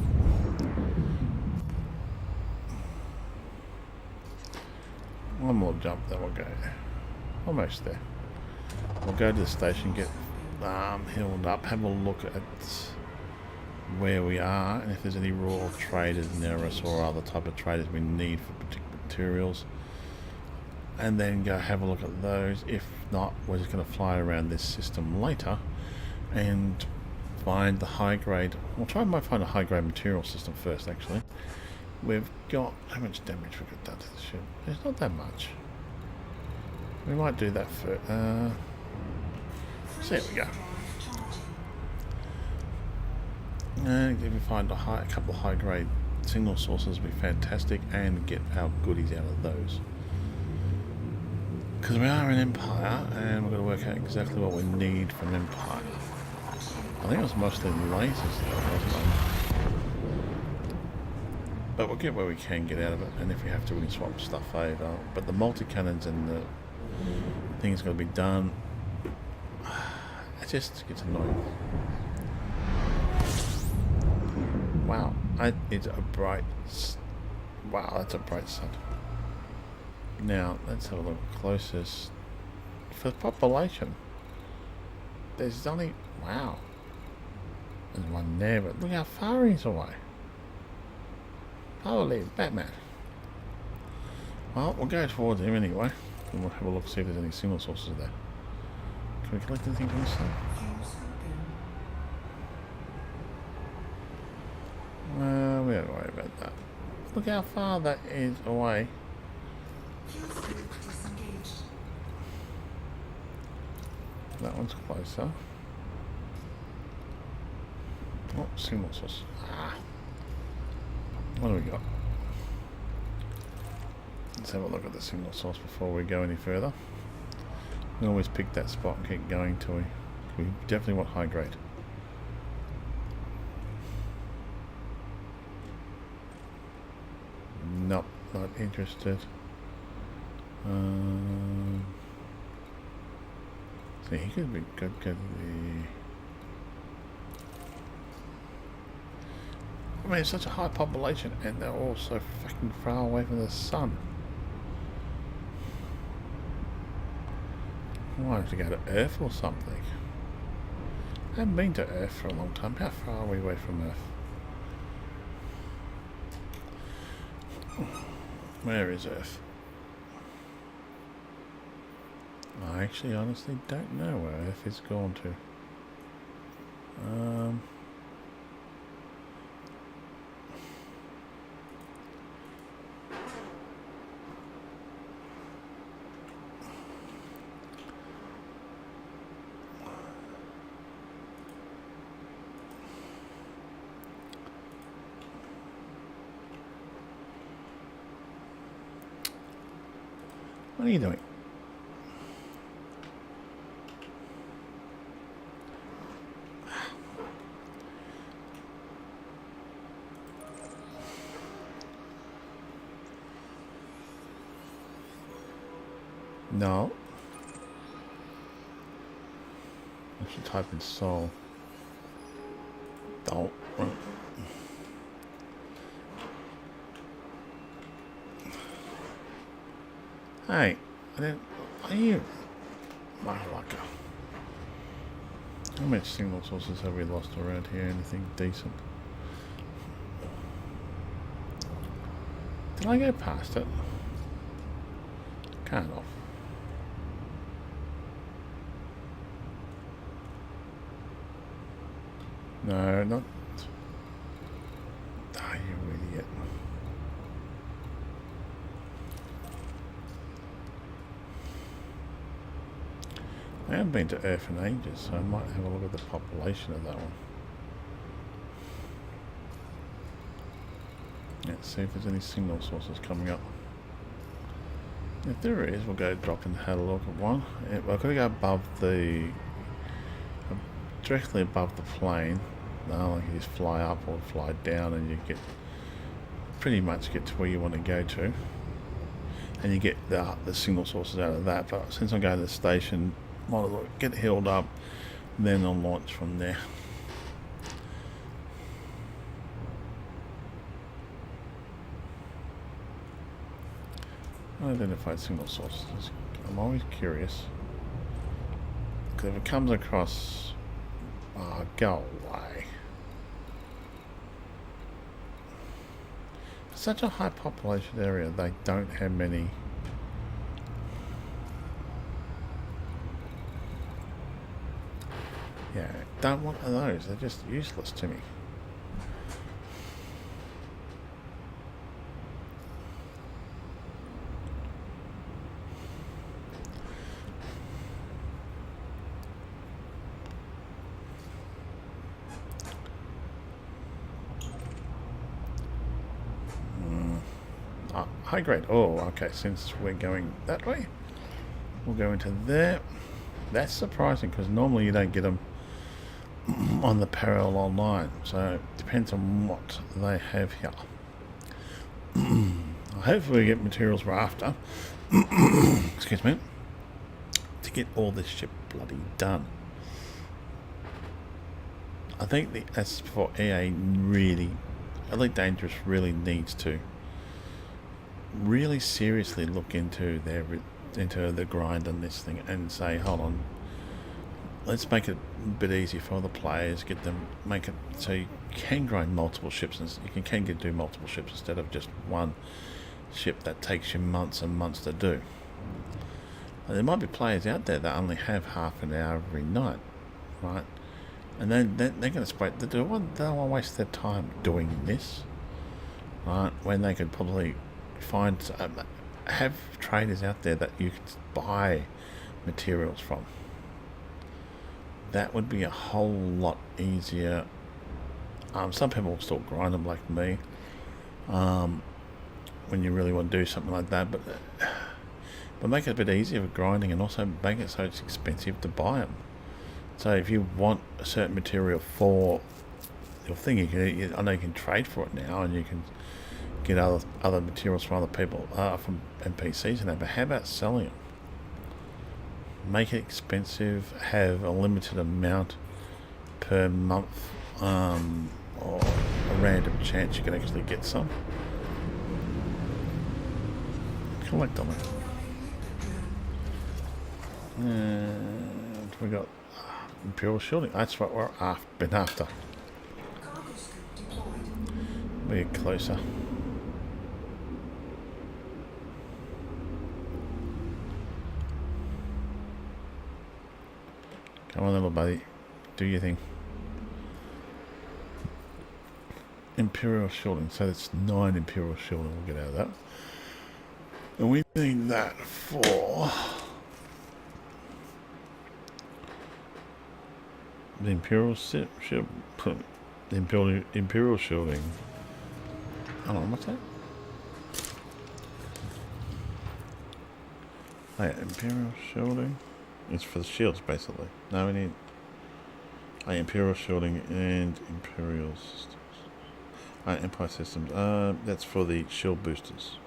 A: One more jump, then we'll go. Almost there. We'll go to the station, get healed up, have a look at where we are and if there's any raw traders near us or other type of traders we need for particular materials, and then go have a look at those. If not, we're just going to fly around this system later and find the high grade. We'll try and might find a high grade material system first. Actually, we've got how much damage we've got done to the ship. It's not that much. We might do that for so there we go. And if we find a couple of high grade signal sources, would be fantastic, and get our goodies out of those. Because we are an empire, and we're going to work out exactly what we need from empire. I think it was mostly lasers though, wasn't it? But we'll get where we can get out of it, and if we have to, we can swap stuff over. But the multi-cannons and the thing's got to be done. It just gets annoying. Wow, it's a bright... Wow, that's a bright sun. Now, let's have a look closest. For the population, there's only... Wow. There's one there, but look how far he's away. Holy Batman. Well, we'll go towards him anyway. And we'll have a look, see if there's any signal sources there. Can we collect anything from this thing? Well, we don't worry about that. Look how far that is away. That one's closer. Oh, signal source. Ah. What do we got? Let's have a look at the signal source before we go any further. We always pick that spot and keep going till we definitely want high grade. Nope, not interested. See, he could be good. I mean, it's such a high population, and they're all so fucking far away from the sun. I might have to go to Earth or something. I haven't been to Earth for a long time. How far are we away from Earth? Where is Earth? I actually honestly don't know where Earth is gone to. What are you doing? No. I should type in soul. Don't. Hey, I didn't. Are you? My lucker. How much signal sources have we lost around here? Anything decent? Did I go past it? Kind of. No, not. Ah, you idiot. I haven't been to Earth in ages, so I might have a look at the population of that one. Let's see if there's any signal sources coming up. If there is, we'll go drop and have a look at one. I've got to go above the... directly above the plane. No, like you just fly up or fly down and you get... pretty much get to where you want to go to. And you get the signal sources out of that. But since I'm going to the station, might as well get healed up, then I'll launch from there. Unidentified signal sources. I'm always curious. Because if it comes across... Oh, go away. It's such a high population area, they don't have many... Yeah, don't want those, they're just useless to me. High grade. Oh, okay. Since we're going that way, we'll go into there. That's surprising because normally you don't get them on the parallel line. So it depends on what they have here. Hopefully we get materials we're after. Excuse me. To get all this shit bloody done. I think as for EA really, Elite Dangerous really needs to really seriously look into the grind on this thing and say, hold on, let's make it a bit easier for the players, make it so you can grind multiple ships and you can do multiple ships instead of just one ship that takes you months and months to do. And there might be players out there that only have half an hour every night, right? And then they're going to spread. They don't want to waste their time doing this, right? When they could probably have traders out there that you can buy materials from. That would be a whole lot easier. Some people will still grind them like me when you really want to do something like that, but make it a bit easier for grinding and also make it so it's expensive to buy them. So if you want a certain material for your thing, I know you can trade for it now and you can get other materials from other people, from NPCs and that, but how about selling them? Make it expensive, have a limited amount per month, or a random chance you can actually get some. Collect on it. And we got Imperial Shielding. That's what we're been after. We're closer. Come on, little buddy. Do your thing. Imperial Shielding. So that's 9 Imperial Shielding we'll get out of that. And we need that for the Imperial Imperial Shielding. Hold on, what's that? Oh, yeah, Imperial Shielding. It's for the shields, basically. No, we need Imperial Shielding and Imperial Systems. Empire Systems. That's for the shield boosters.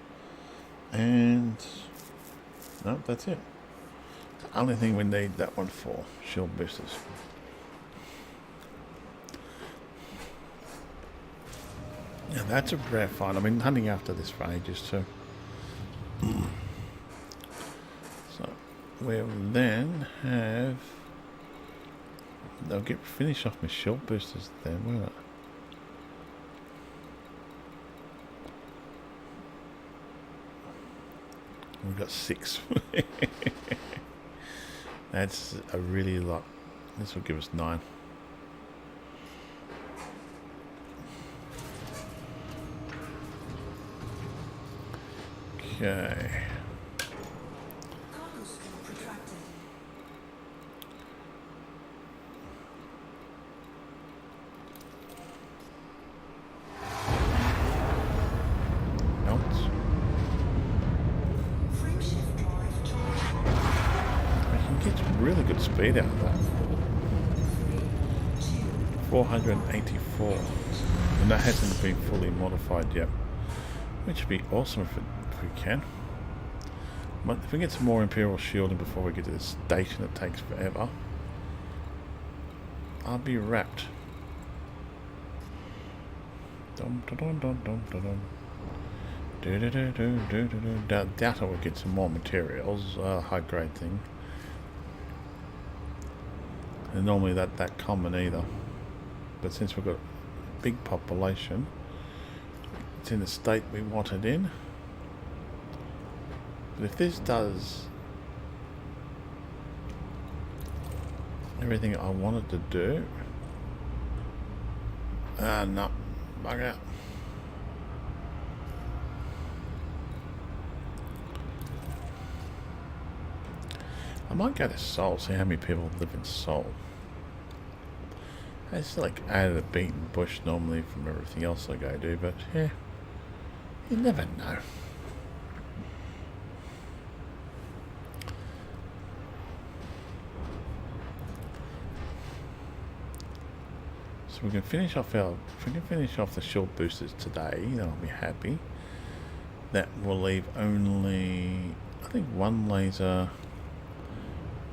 A: And no, that's it. The only thing we need that one for, shield boosters. Yeah, that's a rare find. I've been hunting after this for ages too. So we'll then have... They'll finish off my shield boosters then, won't it? We've got 6. That's a really lot. This will give us 9. Okay. Really good speed out of that. 484, and that hasn't been fully modified yet, which would be awesome if we can. But if we get some more Imperial Shielding before we get to this station that takes forever, I'll be wrapped. Dum dum dum dum dum dum. Do do do do do do. Doubt I will get some more materials. High grade thing. And normally that common either. But since we've got a big population, it's in the state we want it in. But if this does everything I wanted to do, no, bug out. I might go to Seoul, see how many people live in Seoul. It's like out of the beaten bush normally from everything else I go to, but yeah, you never know. So we can finish off if we can finish off the shield boosters today, then I'll be happy. That will leave only, I think, one laser,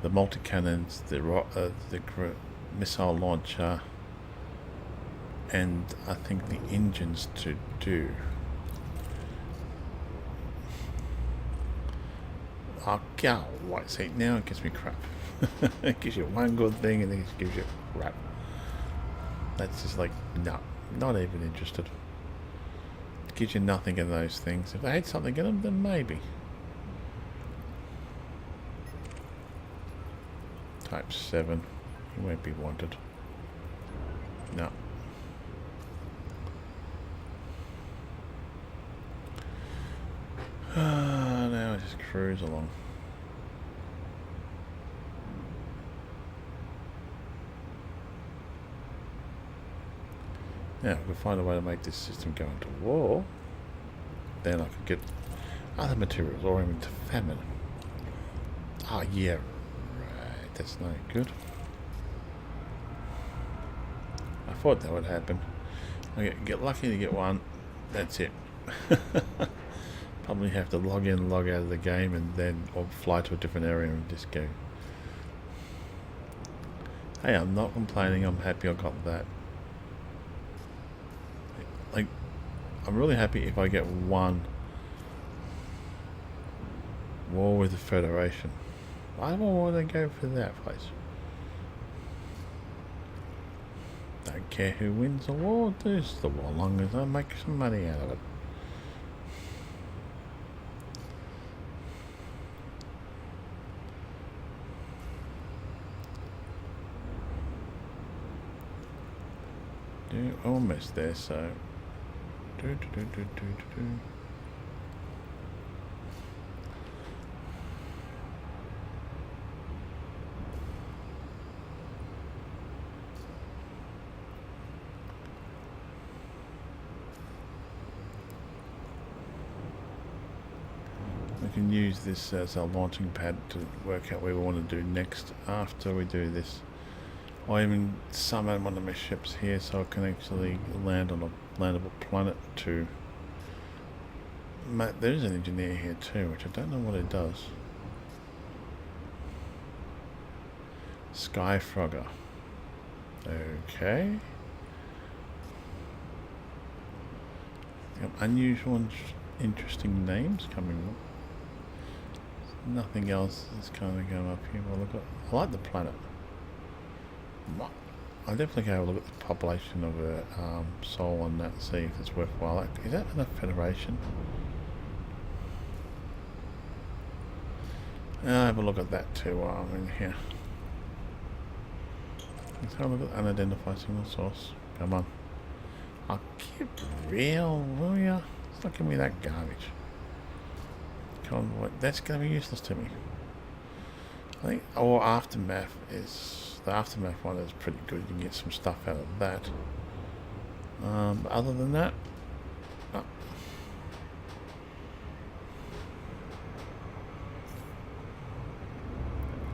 A: the multi-cannons, the missile launcher, and I think the engines to do. Oh, wait, see, now it gives me crap. It gives you one good thing and then it gives you crap. That's just like, no, not even interested. It gives you nothing in those things. If they had something in them, then maybe. Type 7, you won't be wanted. No. Now I just cruise along. Now, if we find a way to make this system go into war, then I could get other materials or even to famine. Oh yeah, right, that's no good. I thought that would happen. I get lucky to get one, that's it. Probably have to log in, log out of the game, and then or fly to a different area and just go. Hey, I'm not complaining, I'm happy I got that. Like, I'm really happy if I get one war with the Federation. Why do I want to go for that place? Don't care who wins the war, there's the war, long as I make some money out of it. Almost there, so we can use this as our launching pad to work out where we want to do next after we do this. I even summon one of my ships here so I can actually land on a landable planet to... There's an engineer here too, which I don't know what it does. Skyfrogger. Okay. Unusual and interesting names coming up. Nothing else is kind of going up here. Well, look at, I like the planet. I'll definitely go have a look at the population of Seoul on that and see if it's worthwhile. Is that enough Federation? I'll have a look at that too while I'm in here. Let's have a look at unidentified signal source. Come on. I'll keep real, will ya? It's not giving me that garbage. Convoy, that's going to be useless to me. I think, or Aftermath is... The Aftermath one is pretty good. You can get some stuff out of that. But other than that, no.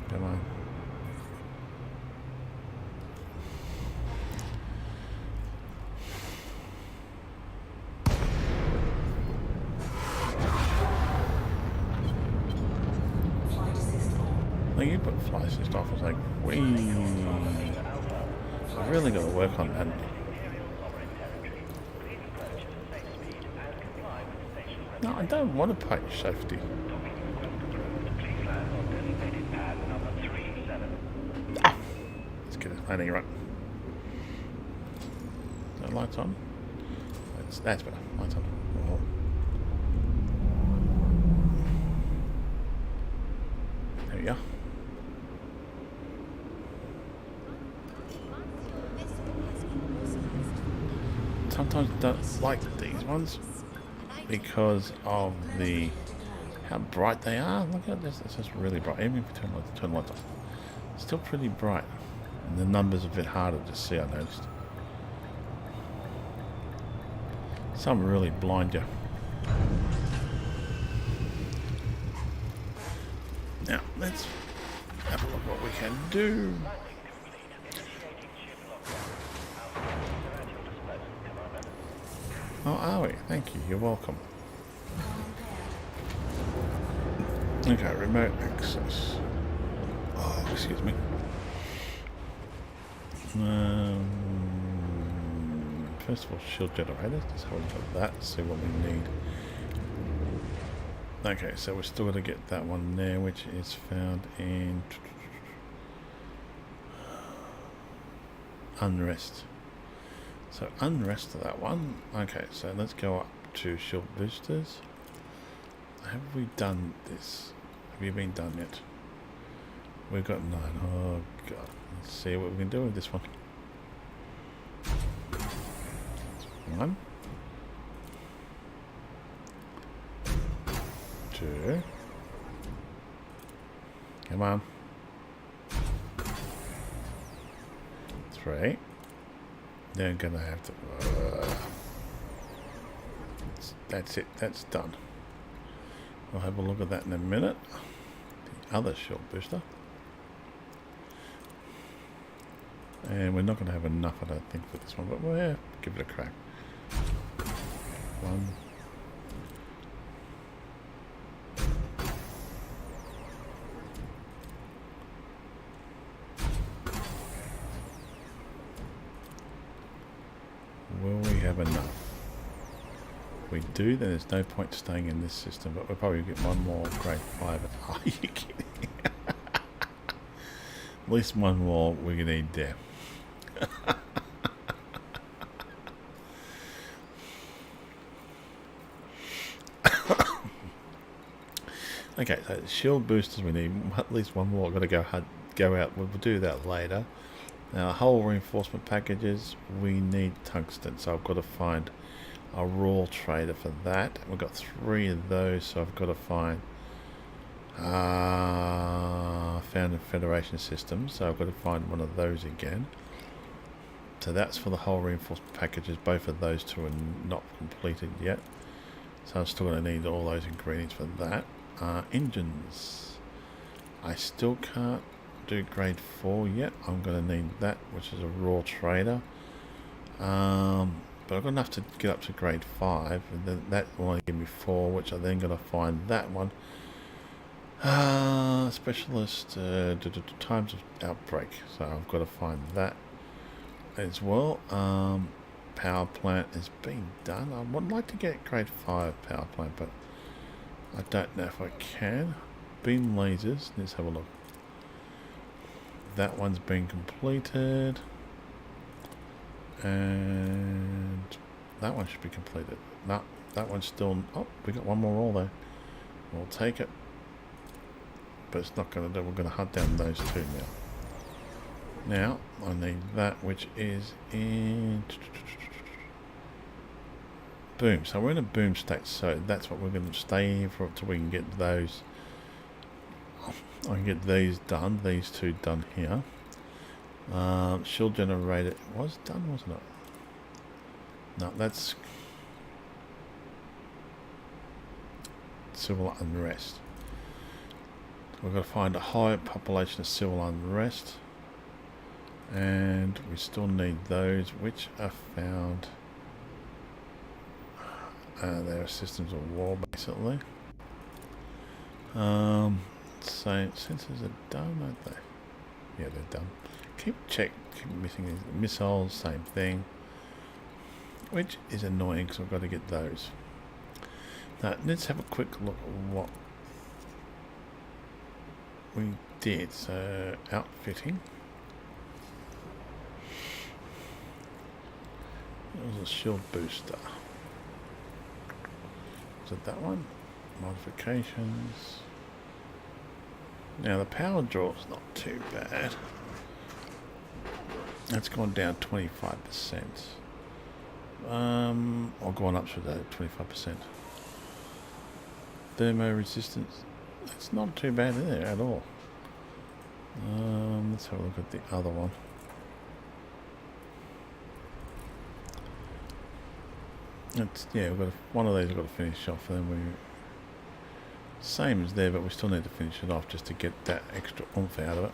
A: Come on. Like you put fly assist off, it's like, wee. I've really got to work on that. No, I don't want to pay safety. Ah, let's get landing right. So lights on. That's better. Lights on. Oh. There we go. Sometimes don't like these ones because of how bright they are. Look at this. This is really bright. Even if you turn lights off, it's still pretty bright. And the numbers are a bit harder to see, I noticed. Some really blind you. Now, let's have a look what we can do. Oh, are we? Thank you. You're welcome. Okay, remote access. Oh, excuse me. First of all, shield generators. Let's have a look at that. See what we need. Okay, so we're still going to get that one there, which is found in unrest. So unrest of that one. Okay, so let's go up to shield boosters. Have we done this? Have you been done yet? We've got 9. Oh god. Let's see what we can do with this one. 1. 2. Come on. 3. They're gonna have to. That's it. That's done. We'll have a look at that in a minute. The other shield booster. And we're not going to have enough, I don't think, for this one, but we'll give it a crack. 1. Will we have enough? If we do, then there's no point staying in this system, but we'll probably get one more grade 5. Are you kidding? At least one more we need there. Okay, so shield boosters we need at least one more. Got to go out. We'll do that later. Now, hull reinforcement packages, we need tungsten, so I've got to find a raw trader for that. We've got 3 of those, so I've got to find found in Federation systems, so I've got to find one of those again. So that's for the hull reinforcement packages. Both of those 2 are not completed yet, so I'm still going to need all those ingredients for that. Engines, I still can't do grade 4 yet. I'm going to need that, which is a raw trader, but I've got enough to get up to grade 5, and then that will only give me 4, which I'm then going to find that one. Specialist times of outbreak, so I've got to find that as well. Power plant is being done. I would like to get grade 5 power plant, but I don't know if I can. Beam lasers, let's have a look. That one's been completed, and that one should be completed. No, that one's still. Oh, we got one more roll though. We'll take it, but it's not going to do. We're going to hunt down those 2 now. Now I need that, which is in boom. So we're in a boom state, so that's what we're going to stay here for until we can get those. I can get these done, these 2 done here. Shield generator, it was done, wasn't it? No, that's civil unrest. We've got to find a high population of civil unrest, and we still need those, which are found. They are systems of war, basically. So sensors are done, aren't they? Yeah, they're done. Keep missing these missiles, same thing, which is annoying because I've got to get those. Now let's have a quick look at what we did. So outfitting. It was a shield booster. Is it that one? Modifications. Now the power draw is not too bad. That's gone down 25%. Or gone up to that 25%. Thermo resistance. It's not too bad in there at all. Let's have a look at the other one. It's, yeah, we've got one of these we've got to finish off, and then we same as there, but we still need to finish it off just to get that extra oomph out of it.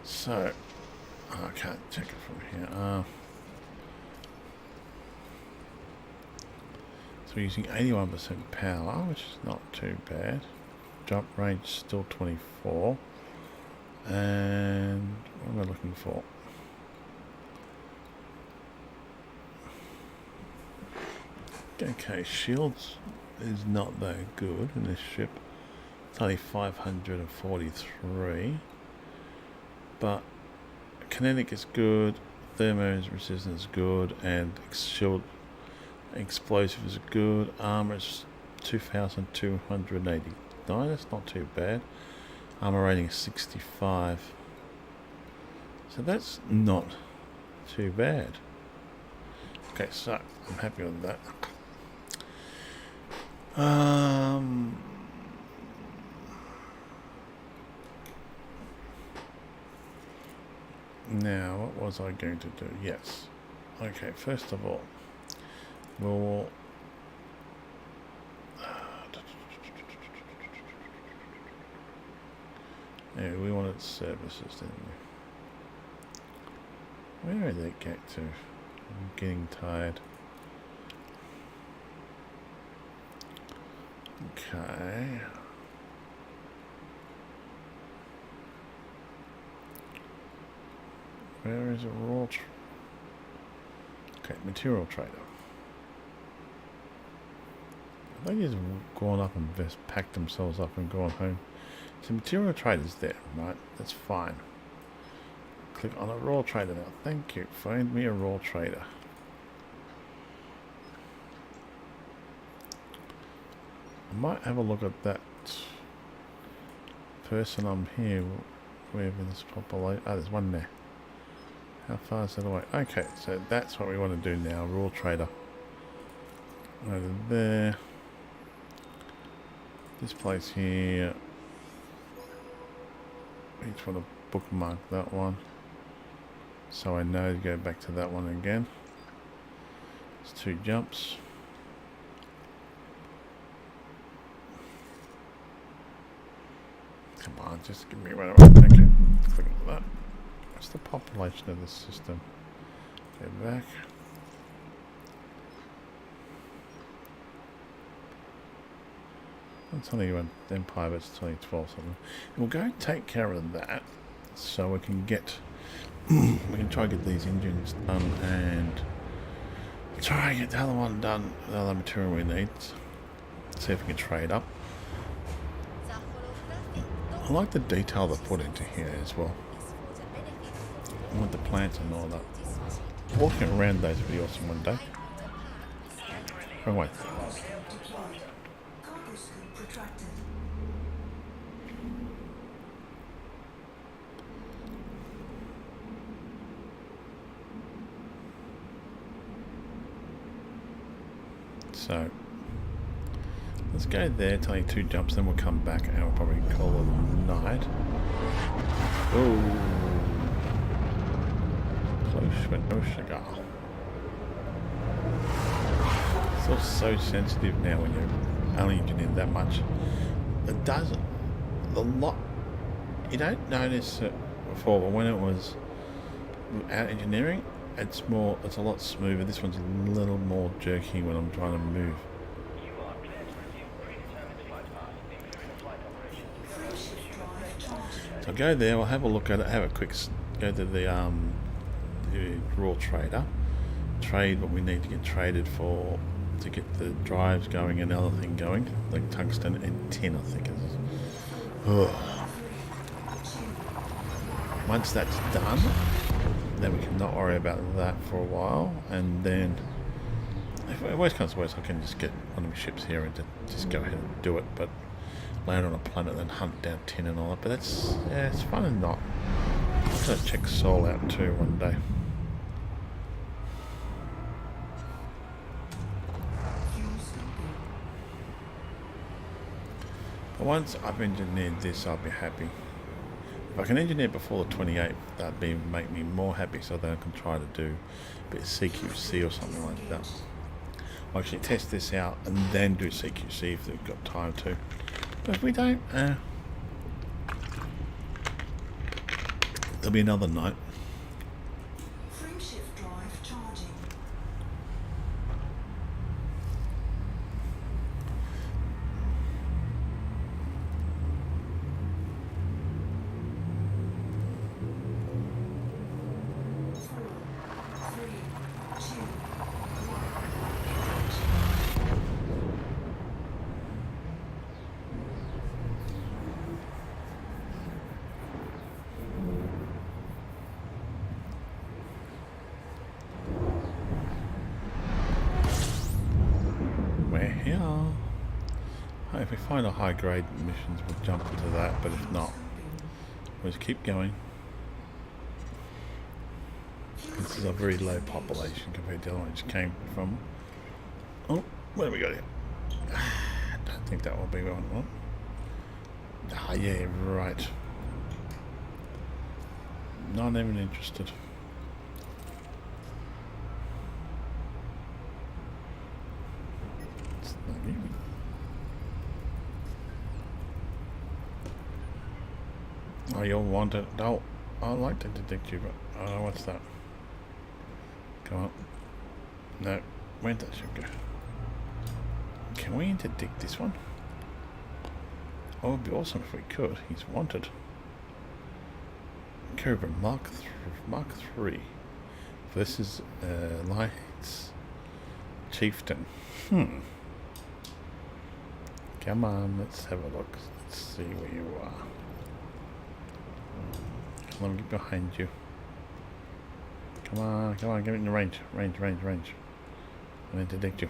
A: So I can't check it from here. So we're using 81% power, which is not too bad. Jump range still 24. And what am I looking for? Okay, shields is not that good in this ship. It's only 543. But kinetic is good, thermo resistance is good, and shield explosive is good. Armor is 2,289. That's not too bad. Armor rating is 65. So that's not too bad. Okay, so I'm happy with that. Now, what was I going to do? Yes. Okay, first of all, we'll... yeah, we wanted services, didn't we? Where did it get to? I'm getting tired. Okay. Where is it? Okay, material trader. They just gone up and just packed themselves up and gone home. So material trader's there, right? That's fine. Click on a raw trader now. Thank you. Find me a raw trader. I might have a look at that person I'm here. Wherever this population. Oh, there's one there. How far is that away? Okay, so that's what we want to do now. Raw trader. Over there. This place here. I just want to bookmark that one. So I know to go back to that one again. It's 2 jumps. Come on, just give me one. Okay, click on that. What's the population of this system? Go back. It's only one Empire, but it's only 12 something. We'll go take care of that, so we can get, we can try and get these engines done, and try and get the other one done, the other material we need. See if we can trade up. I like the detail they put into here as well. I want the plants and all that. Walking around those would be awesome one day. Wrong way.
C: Cargo scoop retracted.
A: So let's go there, it's only 2 jumps, then we'll come back and we'll probably call it a night. Oh, close but no cigar. It's all so sensitive now when you're only engineering that much. It doesn't, a lot, you don't notice it before, but when it was out engineering, it's a lot smoother. This one's a little more jerky when I'm trying to move. So go there, we'll have a look at it, have a quick, go to the raw trader, trade what we need to get traded for, to get the drives going and the other thing going, like tungsten and tin, I think it is. Ugh. Once that's done, Then we can not worry about that for a while, and then if worst comes to worst, I can just get one of my ships here and just go ahead and do it, but land on a planet, then hunt down tin and all that. But that's, yeah, it's fun and not. I'm gonna check Sol out too one day. But once I've engineered this, I'll be happy. If I can engineer before the 28th, that'd make me more happy, so then I can try to do a bit of CQC or something like that. I'll actually test this out and then do CQC if they've got time to. But if we don't, there'll be another night.
C: Frameshift drive charging.
A: We're here. If we find a high grade missions, we'll jump into that, but if not, we'll just keep going. This is a very low population compared to the one which came from. Oh, what have we got here? I don't think that will be one. What? Ah, yeah, right. Not even interested. It's not even. Oh, you'll want it. Oh, I'd like to detect you, but what's that? Come on. No, where'd that ship go? Can we interdict this one? Oh, it'd be awesome if we could. He's wanted. Cobra Mark 3. This is Lights Chieftain. Come on, let's have a look. Let's see where you are. Let me get behind you. Come on, get in the range. Range. I'm gonna interdict you.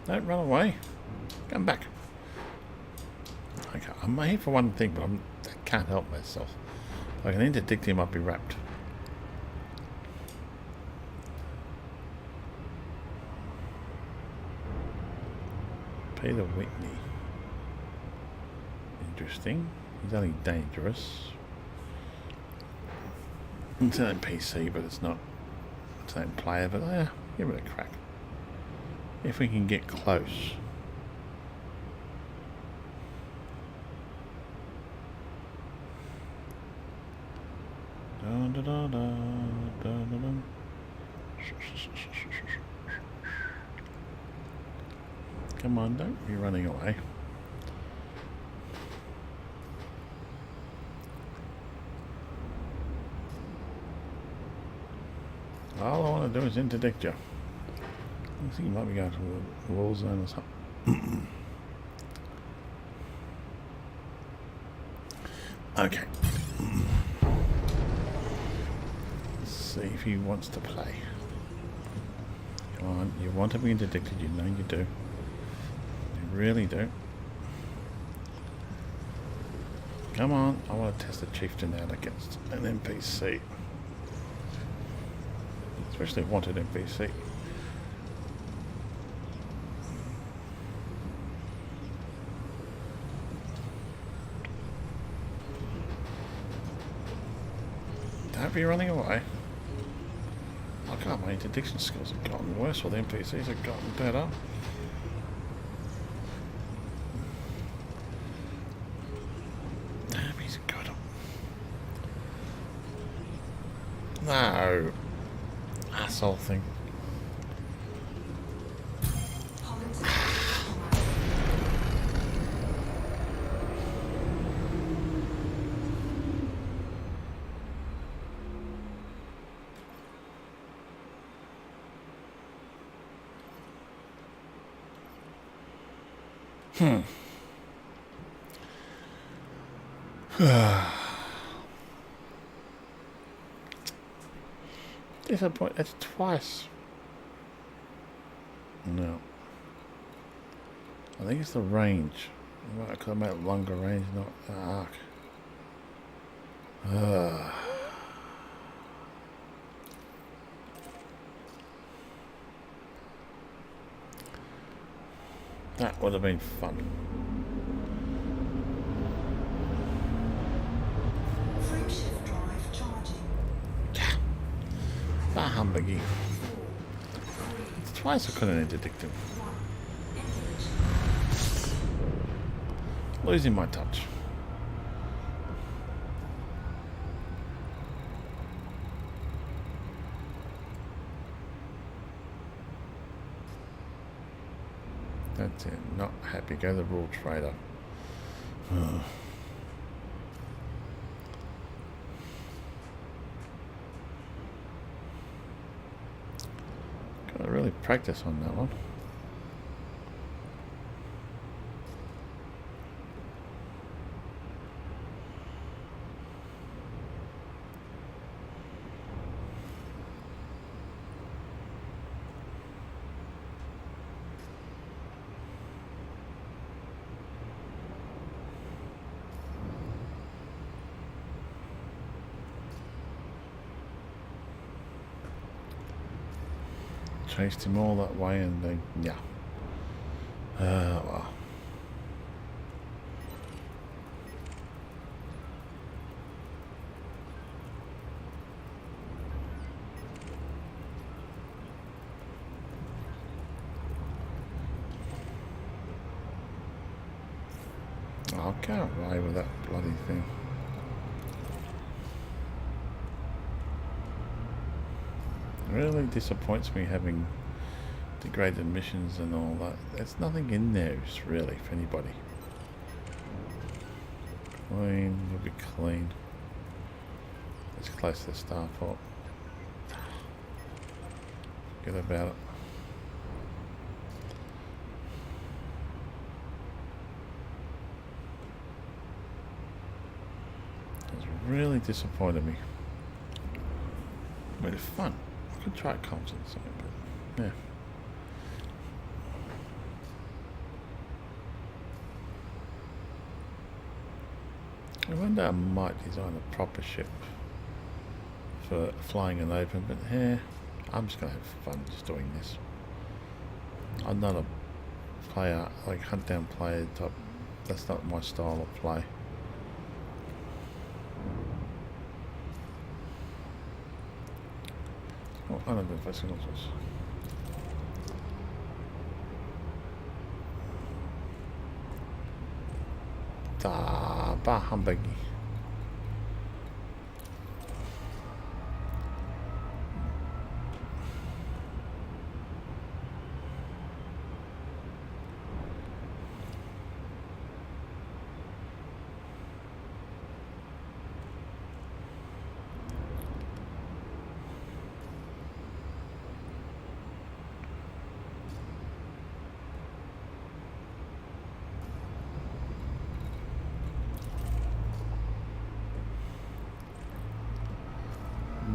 A: Don't run away. Come back. Okay, I'm here for one thing, but I can't help myself. If I can interdict him, I'll be wrapped. Peter Whitney. Interesting. He's only dangerous. It's an NPC, but it's not its own player, but give it a crack. If we can get close. Dun, dun, dun, dun, dun, dun, dun. Come on, don't be running away. All I want to do is interdict you. I think you might be going to the wall zone or something. Okay. Let's see if he wants to play. Come on, you want to be interdicted, you know you do. You really do. Come on, I want to test the Chieftain out against an NPC. Especially a wanted NPC. Don't be running away. Oh god, my interdiction skills have gotten worse, or the NPCs have gotten better. Damn, he's got him. No. Asshole thing. Disappoint. That's twice. No. I think it's the range. I could have made longer range, not the arc. That would have been fun.
C: Frameshift drive charging.
A: Bah humbuggy.
C: 4, 3,
A: It's twice I couldn't interdict him.
C: 1. Engage.
A: Losing my touch. That's it. Not happy. Go to the rule trader. Gotta really practice on that one. Chased him all that way and then, yeah. Well. I can't ride with that bloody thing. Really disappoints me having degraded missions and all that. There's nothing in there, really, for anybody. Clean, you'll be clean. It's close to the starport. Forget about it. It's really disappointed me. But it's fun. I could try comms and something, but yeah. I wonder I might design a proper ship for flying in open, but yeah, I'm just gonna have fun just doing this. I'm not a player, like hunt down player type. That's not my style of play. Oh, I don't know if I signals was. Bah humbuggy.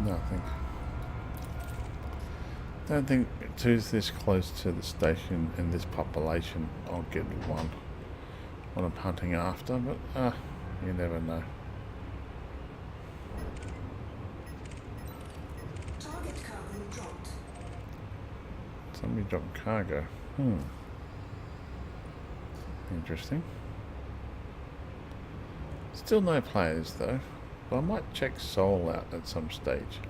A: Nothing. Don't think two's this close to the station and this population. I'll get one. What I'm hunting after, but you never know.
C: Target cargo dropped.
A: Somebody dropped cargo. Interesting. Still no players though. But I might check Soul out at some stage.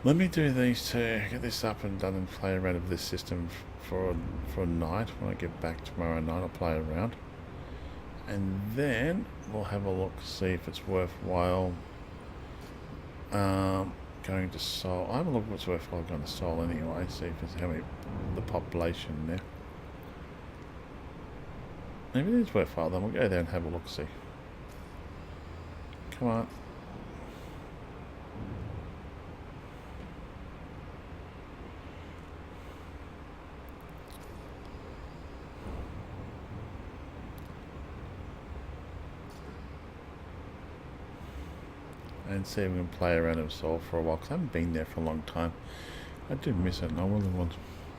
A: Let me do these two, get this up and done and play around with this system for a night. When I get back tomorrow night, I'll play around. And then we'll have a look, see if it's worthwhile going to Soul. I have a look if it's worthwhile going to Soul anyway, see if it's how many the population there. Maybe it is worthwhile, then we'll go there and have a look, see. Come on. and see if we can play around in Seoul for a while, because I haven't been there for a long time. I do miss it, and I really want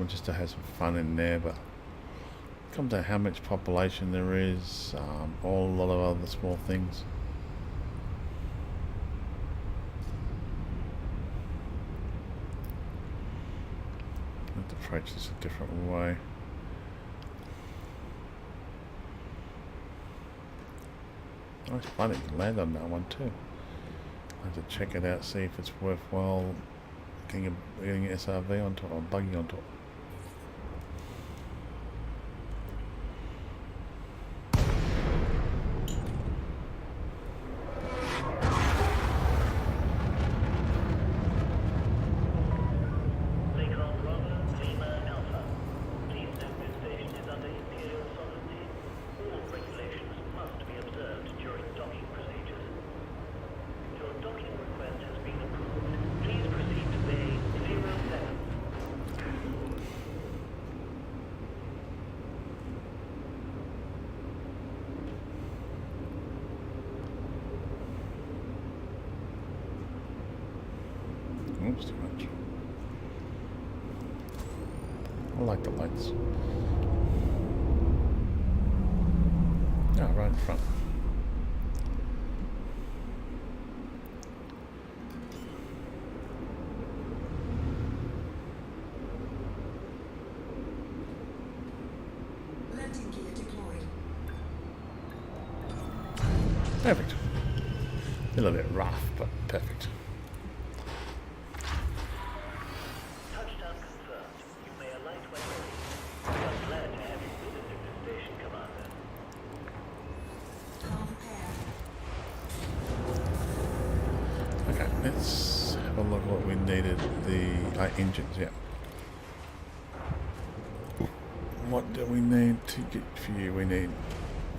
A: just to have some fun in there, but it comes down to how much population there is, a lot of other small things. I have to approach this a different way. Nice fun, you can land on that one too. I have to check it out, see if it's worthwhile getting an SRV onto it or buggy onto it. Oops, too much. I like the lights. Right in front.
C: Landing gear deployed.
A: Perfect. A little bit rough, but perfect.
D: Touchdown confirmed. You may alight when ready. I'm glad to have you visiting the station, Commander.
C: Car prepared.
A: Okay, let's have a look at what we needed. The engines, yeah. What do we need to get for you? We need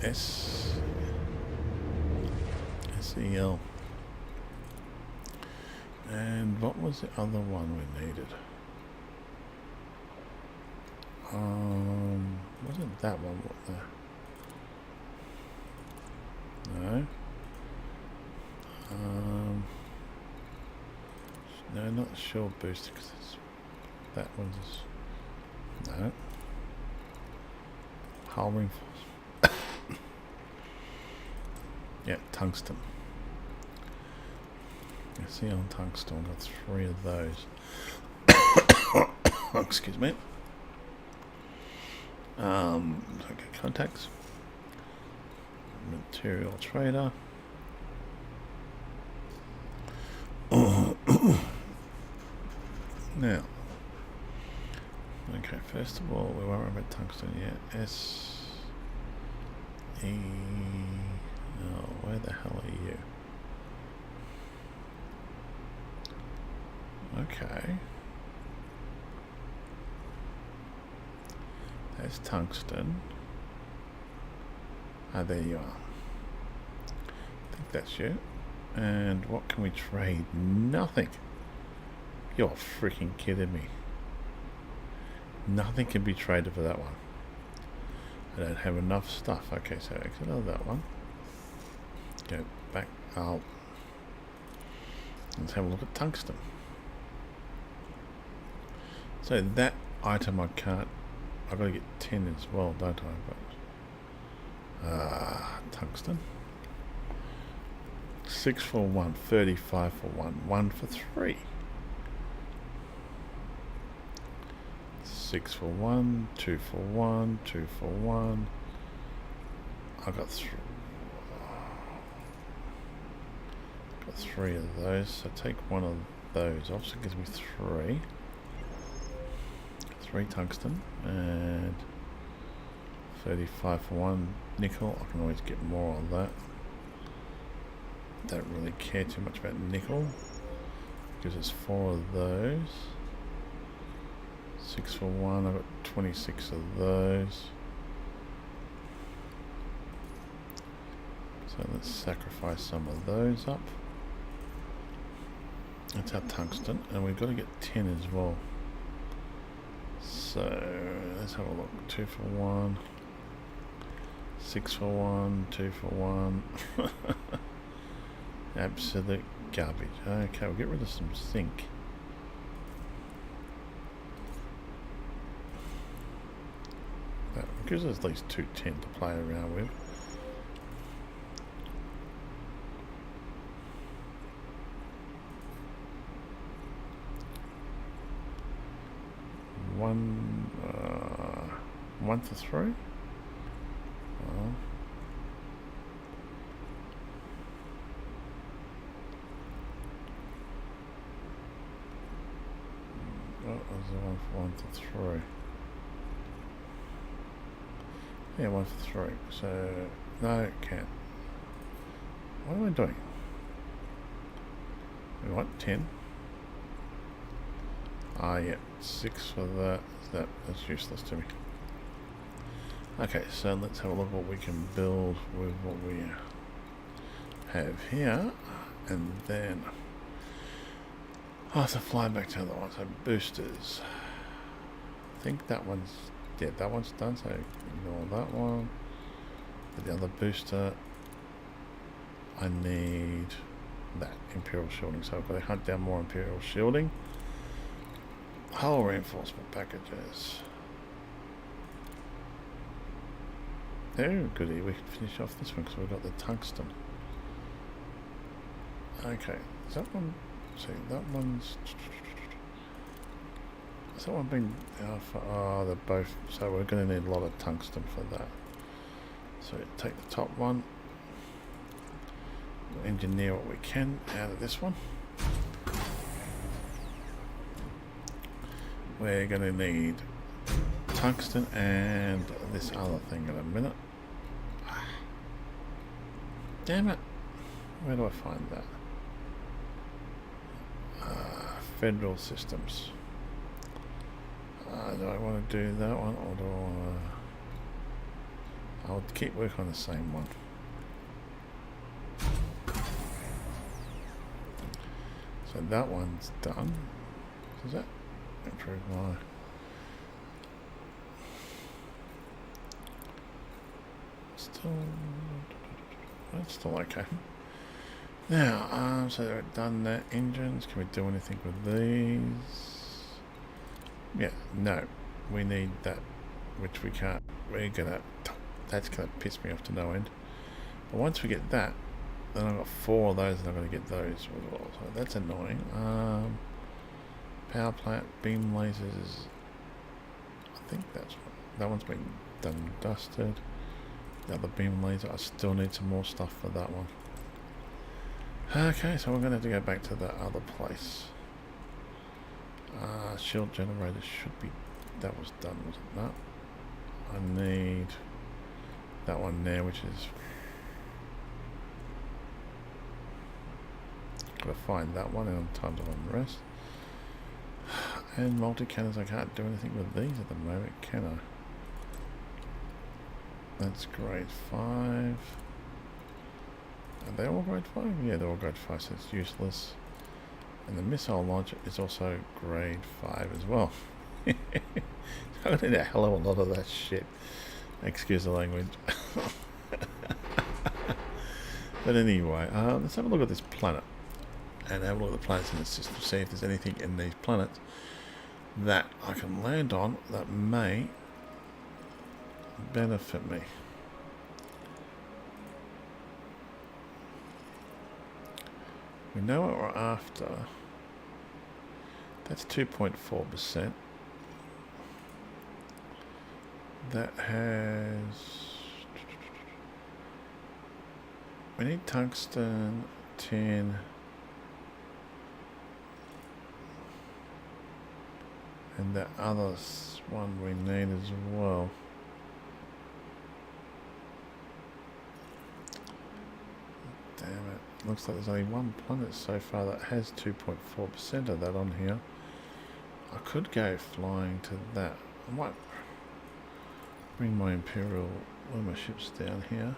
A: SEL. And what was the other one we needed? Wasn't that one what the... No. No, not the shell booster, because that one's... No. Hull reinforcement. Yeah, tungsten. I see on tungsten, I've got 3 of those. Excuse me. Okay, contacts. Material trader. Now, okay, first of all, we won't worry about tungsten yet. Oh, where the hell are you? Okay. There's tungsten. Ah, there you are. I think that's you. And what can we trade? Nothing. You're freaking kidding me. Nothing can be traded for that one. I don't have enough stuff. Okay, so exit out of that one. Go back out. Let's have a look at tungsten. So that item I can't... I've got to get 10 as well, don't I? But tungsten. 6 for 1, 35 for 1, 1 for 3. 6 for 1, 2 for 1, 2 for 1. I got 3 of those, so take 1 of those off, so it gives me 3. 3 tungsten and 35 for 1 nickel. I can always get more on that. Don't really care too much about nickel because it's 4 of those. 6 for 1, I've got 26 of those. So let's sacrifice some of those up. That's our tungsten, and we've got to get 10 as well. So let's have a look. 2 for 1, 6 for 1, 2 for 1. Absolute garbage. Okay, we'll get rid of some zinc. That gives us at least 210 to play around with. One to three. Oh. What was the one to three? Yeah, 1 for 3. So no, it can't. What am I doing? We want 10. Ah, yeah, 6 for that. That's useless to me. Okay, so let's have a look at what we can build with what we have here, and then I'll have to fly back to the other one. So boosters. I think that one's that one's done. So ignore that one. But the other booster, I need that Imperial shielding. So I've got to hunt down more Imperial shielding. Hull reinforcement packages. Oh, goody, we can finish off this one because we've got the tungsten. Okay, is that one? See, that one's. Has that one been. Oh, they're both. So we're going to need a lot of tungsten for that. So take the top one. We'll engineer what we can out of this one. We're going to need tungsten and this other thing in a minute. Damn it. Where do I find that? Federal systems. Do I want to do that one or do I want to... I'll keep working on the same one. So that one's done. Does that improve my... That's still okay. Now, so they've done that. Engines, can we do anything with these? Yeah, no. We need that, which we can't. That's gonna piss me off to no end. But once we get that, then I've got 4 of those and I'm gonna get those as well. So that's annoying. Power plant, beam lasers. I think that one's been done and dusted. The other beam laser, I still need some more stuff for that one. Okay, so we're going to have to go back to the other place. Shield generator should be... That was done, was it not? I need that one there, which is... Gotta find that one on times of unrest. And multi-cannons, I can't do anything with these at the moment, can I? That's grade 5. Are they all grade 5? Yeah, they're all grade 5, so it's useless. And the missile launcher is also grade 5 as well. I need a hell of a lot of that shit. Excuse the language. But anyway, let's have a look at this planet. And have a look at the planets in the system. See if there's anything in these planets that I can land on that may benefit me. We know what we're after. That's 2.4%. That has... We need tungsten, tin... And the other one we need as well. Damn it. Looks like there's only one planet so far that has 2.4% of that on here. I could go flying to that. I might bring my Imperial, one of my ships down here.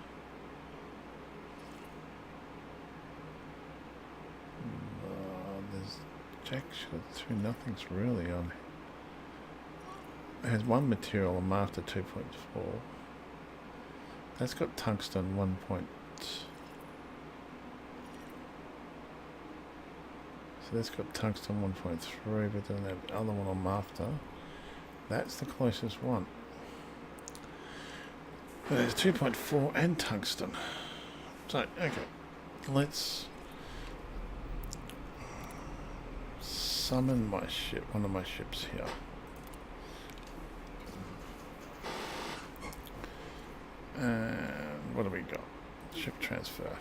A: There's jack shit, 2 nothings really on here. It has one material, I'm after 2.4. That's got tungsten 1. So that's got tungsten 1.3, but then the other one I'm after, that's the closest one. But there's 2.4 and tungsten. So, okay. Let's summon my ship, one of my ships here. And what do we got? Ship transfer.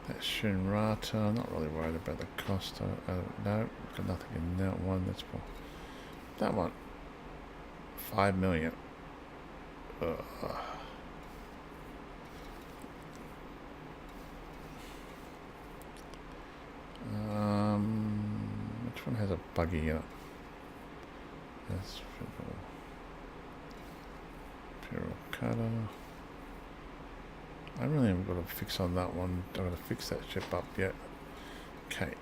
A: That's Shinrata. Not really worried about the cost. No, got nothing in that one. That's for that one. 5 million. Which one has a buggy in it? That's Imperial Cutter. I really haven't got a fix on that one. I've got to fix that ship up yet. Okay.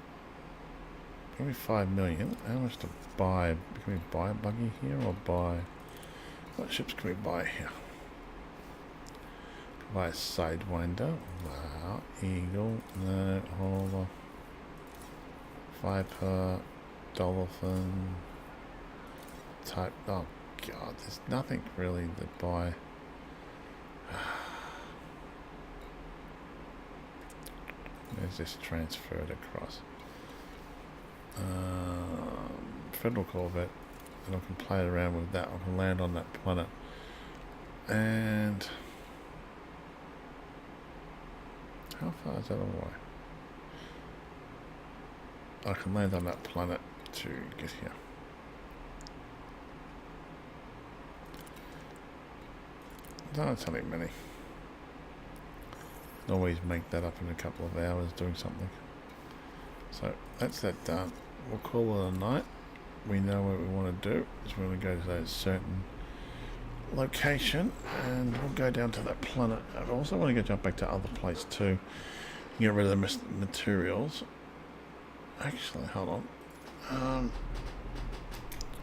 A: Give me 5 million. How much to buy? Can we buy a buggy here or buy... What ships can we buy here? Can buy a Sidewinder. Wow. Eagle. No, hold on. Viper. Dolphin. Type. Oh god, there's nothing really to buy. There's this transferred across. Federal Corvette, and I can play around with that. I can land on that planet, and how far is that away? I can land on that planet to get here. Don't tell me many. Can always make that up in a couple of hours doing something. So that's that done. We'll call it a night. We know what we want to do. Is we're going to go to that certain location and we'll go down to that planet. I also want to go jump back to other place too. Get rid of the materials. Actually, hold on.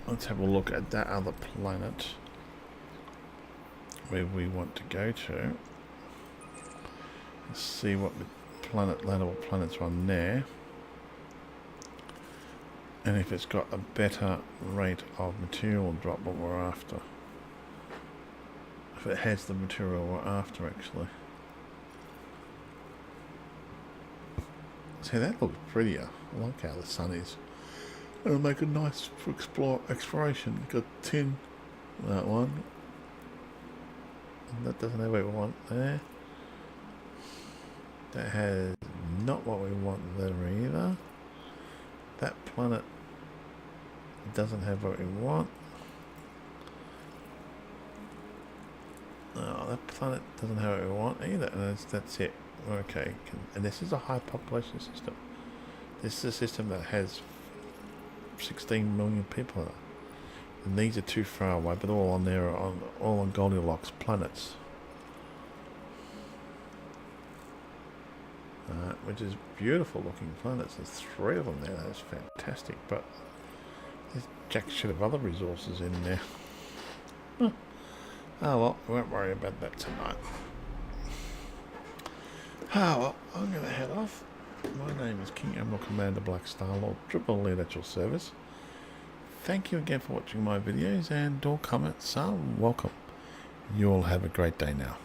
A: Let's have a look at that other planet where we want to go to. Let's see what landable planets are on there. And if it's got a better rate of material drop what we're after. If it has the material we're after actually. See, that looks prettier. I like how the sun is. It'll make it nice for exploration. Got tin, that one. And that doesn't have what we want there. That has not what we want there either. That planet doesn't have what we want. Oh, that planet doesn't have what we want either. And that's it. Okay. And this is a high population system. This is a system that has 16 million people in it. And these are too far away, but all on there, all on Goldilocks planets. Which is beautiful looking planets. There's 3 of them there. That's fantastic. But there's jack shit of other resources in there. Huh. Oh well, we won't worry about that tonight. Oh well, I'm going to head off. My name is King Admiral Commander Black Star Lord, Triple Lead at your service. Thank you again for watching my videos, and all comments are welcome. You all have a great day now.